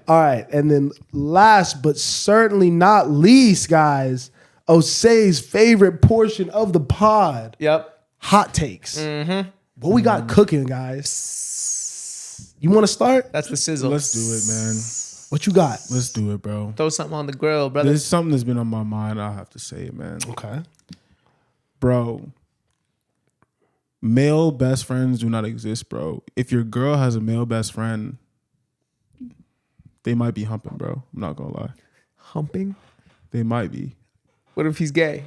right, and then last but certainly not least, guys, Osei's favorite portion of the pod. Yep. Hot takes. Mm-hmm. What we got cooking, guys? You want to start? That's the sizzle. Let's do it, man. What you got? Let's do it, bro. Throw something on the grill, brother. There's something that's been on my mind. I'll have to say it, man. Okay. Bro, male best friends do not exist, bro. If your girl has a male best friend, they might be humping, bro. I'm not gonna lie. Humping? They might be. What if he's gay?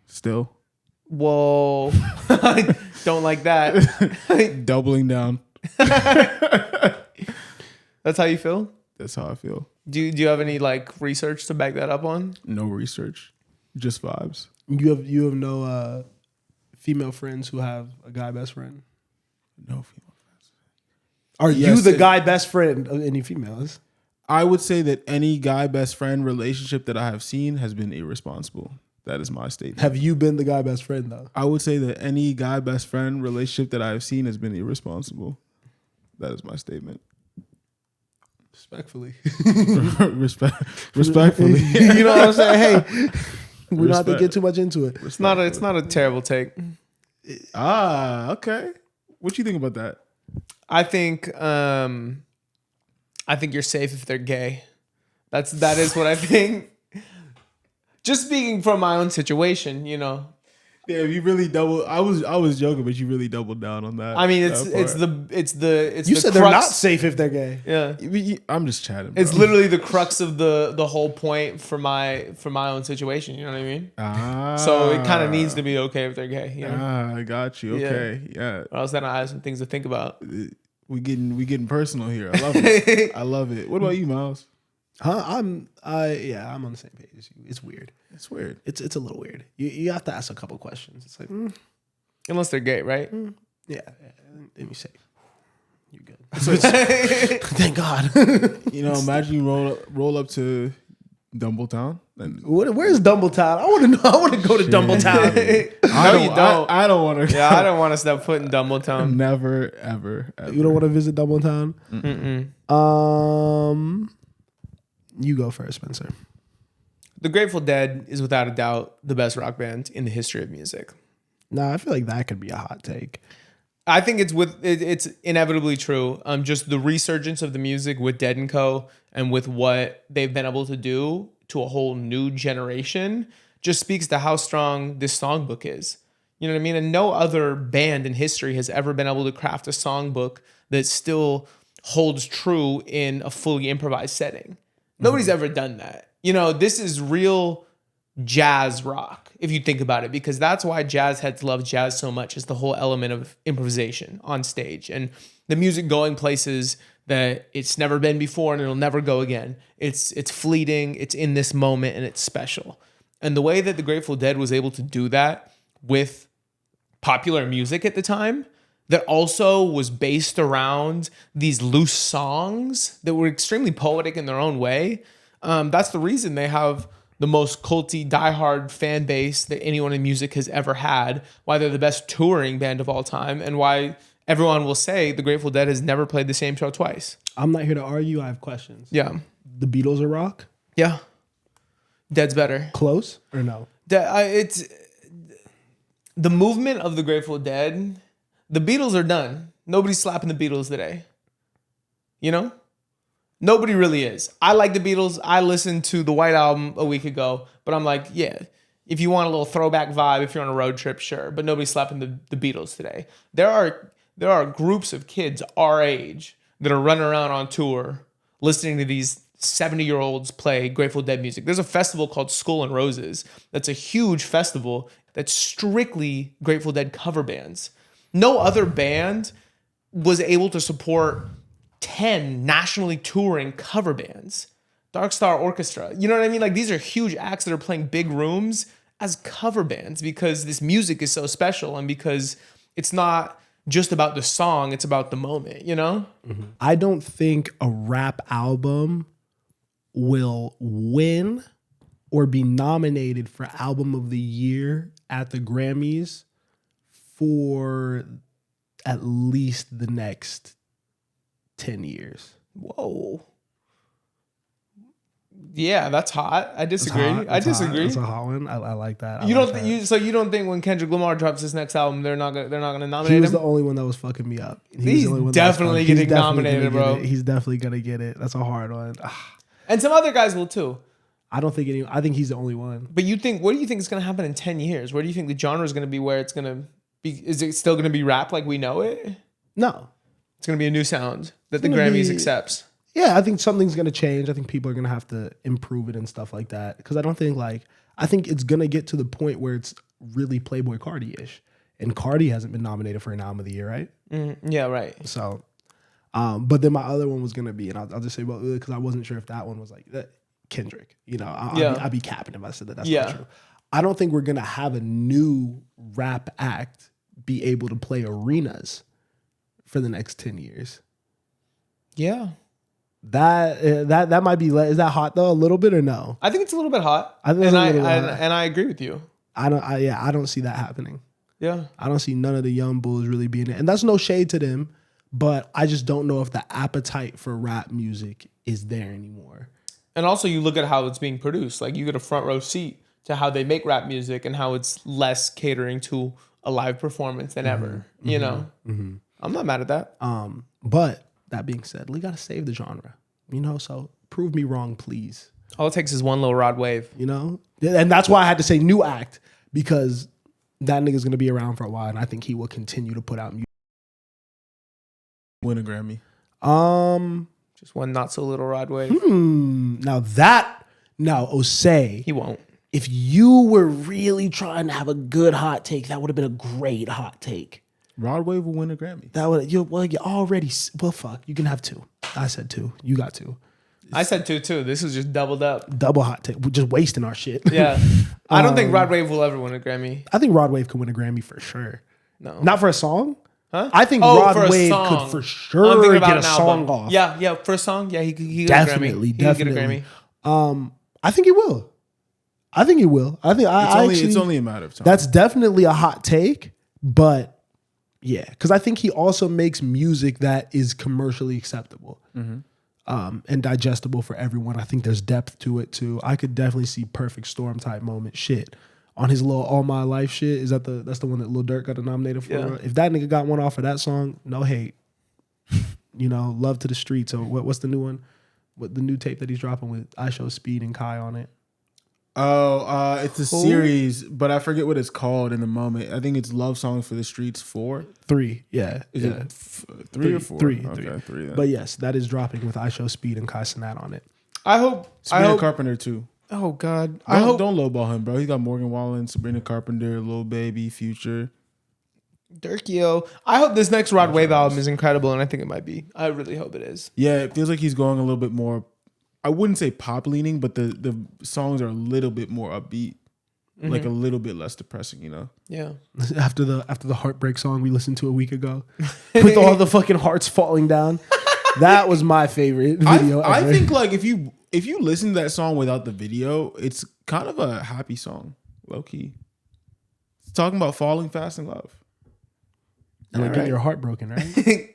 Still. Whoa. Don't like that. Doubling down. That's how you feel? That's how I feel. Do you have any research to back that up on? No research. Just vibes. You have no female friends who have a guy best friend? No female friends. Are you the guy best friend of any females? I would say that any guy best friend relationship that I have seen has been irresponsible. That is my statement. Have you been the guy best friend though? I would say that any guy best friend relationship that I've seen has been irresponsible. That is my statement. Respectfully. Respectfully. You know what I'm saying? Hey, we don't have to get too much into it. It's not a terrible take. Okay. What you think about that? I think you're safe if they're gay. That is what I think. Just speaking from my own situation, you know. Yeah, you really double. I was joking, but you really doubled down on that. I mean, it's the You said crux. they're not safe if they're gay. Yeah, I'm just chatting. Bro. it's literally the crux of the whole point for my own situation. You know what I mean? So it kind of needs to be okay if they're gay. You know? I got you. Okay, yeah. Or else then I have some things to think about. We getting personal here. I love it. I love it. What about you, Miles? I'm on the same page as you. It's weird. It's weird. It's a little weird. You have to ask a couple questions. It's like, Unless they're gay, right? yeah. Let me say, you're good. So Thank God. you know, imagine you roll up to Dumbletown. Where's Dumbletown? I want to know. I want to go to Dumbletown. You don't. I don't want to. Yeah, I don't want to step foot in Dumbletown. Never, ever. You don't want to visit Dumbletown? You go first, Spencer. The Grateful Dead is without a doubt the best rock band in the history of music. Nah, I feel like that could be a hot take. I think it's inevitably true. Just the resurgence of the music with Dead and Co. and with what they've been able to do to a whole new generation just speaks to how strong this songbook is. You know what I mean? And no other band in history has ever been able to craft a songbook that still holds true in a fully improvised setting. Nobody's ever done that. You know, this is real jazz rock, if you think about it, because that's why jazz heads love jazz so much, is the whole element of improvisation on stage and the music going places that it's never been before and it'll never go again. It's fleeting, it's in this moment, and it's special. And the way that the Grateful Dead was able to do that with popular music at the time, that also was based around these loose songs that were extremely poetic in their own way. That's the reason they have the most culty, diehard fan base that anyone in music has ever had, why they're the best touring band of all time, and why everyone will say the Grateful Dead has never played the same show twice. I'm not here to argue. I have questions. Yeah. The Beatles are rock? Yeah. Dead's better. Close or no? It's the movement of the Grateful Dead. The Beatles are done. Nobody's slapping the Beatles today. You know? Nobody really is. I like the Beatles. I listened to the White Album a week ago, but I'm like, yeah, if you want a little throwback vibe, if you're on a road trip, sure. But nobody's slapping the Beatles today. There are groups of kids our age that are running around on tour listening to these 70-year-olds play Grateful Dead music. There's a festival called Skull and Roses that's a huge festival that's strictly Grateful Dead cover bands. No other band was able to support 10 nationally touring cover bands. Dark Star Orchestra. You know what I mean? Like, these are huge acts that are playing big rooms as cover bands because this music is so special and because it's not just about the song, it's about the moment, you know? Mm-hmm. I don't think a rap album will win or be nominated for Album of the Year at the Grammys for at least the next 10 years. Whoa. Yeah, that's hot. I disagree. I disagree. That's a hot one. I like that. You don't think when Kendrick Lamar drops his next album, they're not gonna nominate him? He was the only one that was fucking me up. He's definitely getting nominated, bro. He's definitely gonna get it. That's a hard one. And some other guys will too. I think he's the only one. But what do you think is gonna happen in 10 years? Where do you think the genre is gonna be? Where it's gonna be? Is it still gonna be rap like we know it? No. It's gonna be a new sound that the Grammys accepts. Yeah, I think something's going to change. I think people are going to have to improve it and stuff like that. Because I think it's going to get to the point where it's really Playboi Carti-ish. And Cardi hasn't been nominated for an Album of the Year, right? Yeah, right. So, but then my other one was going to be, and I'll just say, well, because I wasn't sure if that one was like Kendrick. You know, I'd be capping if I said that. That's not true. I don't think we're going to have a new rap act be able to play arenas for the next 10 years. Yeah. That might be. Is that hot though? A little bit or no? I think it's a little bit hot. I think I agree with you. I don't see that happening. Yeah. I don't see none of the young bulls really being it. And that's no shade to them, but I just don't know if the appetite for rap music is there anymore. And also you look at how it's being produced. Like you get a front row seat to how they make rap music and how it's less catering to a live performance than ever. You know? Mm-hmm. I'm not mad at that. But that being said, we gotta save the genre. You know, so prove me wrong, please. All it takes is one little rod wave. You know? And that's why I had to say new act, because that nigga's gonna be around for a while, and I think he will continue to put out music. Win a Grammy. Just one not so little rod wave. Now Osei, He won't. if you were really trying to have a good hot take, that would have been a great hot take. Rod Wave will win a Grammy. That would you already fuck. You can have 2. I said 2. You got 2. I said 2 too. This is just doubled up. Double hot take. We're just wasting our shit. Yeah. I don't think Rod Wave will ever win a Grammy. I think Rod Wave could win a Grammy for sure. No. Not for a song. Huh? I think Rod Wave could for sure get a song off. Yeah, for a song. Yeah, he could get Definitely. a Grammy. I think he will. I think It's only a matter of time. That's definitely a hot take, but yeah, because I think he also makes music that is commercially acceptable and digestible for everyone. I think there's depth to it too. I could definitely see Perfect Storm type moment shit on his little All My Life shit. That's the one that Lil Durk got nominated for? Yeah. If that nigga got one off of that song, no hate. You know, love to the streets. Or what's the new one? What the new tape that he's dropping with I Show Speed and Kai on it? Oh, it's a series, but I forget what it's called in the moment. I think it's Love Songs for the Streets 4. 3, yeah. Is it 3 or 4? 3. Okay, 3 then. But yes, that is dropping with I Show Speed and Kai Cenat on it. I hope. Sabrina Carpenter too. Oh God. Don't lowball him, bro. He got Morgan Wallen, Sabrina Carpenter, Lil Baby, Future. Durkio. I hope this next Rod Wave album is incredible, and I think it might be. I really hope it is. Yeah, it feels like he's going a little bit more, I wouldn't say pop leaning, but the songs are a little bit more upbeat. Like a little bit less depressing, you know? Yeah. After the heartbreak song we listened to a week ago with all the fucking hearts falling down. That was my favorite video ever. I think like if you listen to that song without the video, it's kind of a happy song, low key. It's talking about falling fast in love. And like getting your heart broken, right?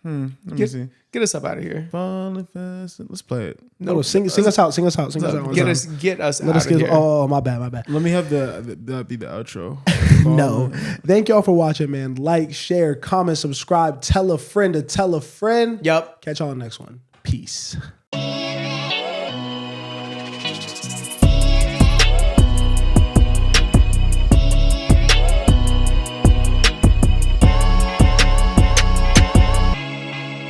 Let me see. Get us up out of here. Falling fast. Let's play it. No, sing us out. Get us out of here. Oh, my bad. Let me have that be the outro. No. Thank y'all for watching, man. Like, share, comment, subscribe, tell a friend to tell a friend. Yep. Catch y'all on the next one. Peace.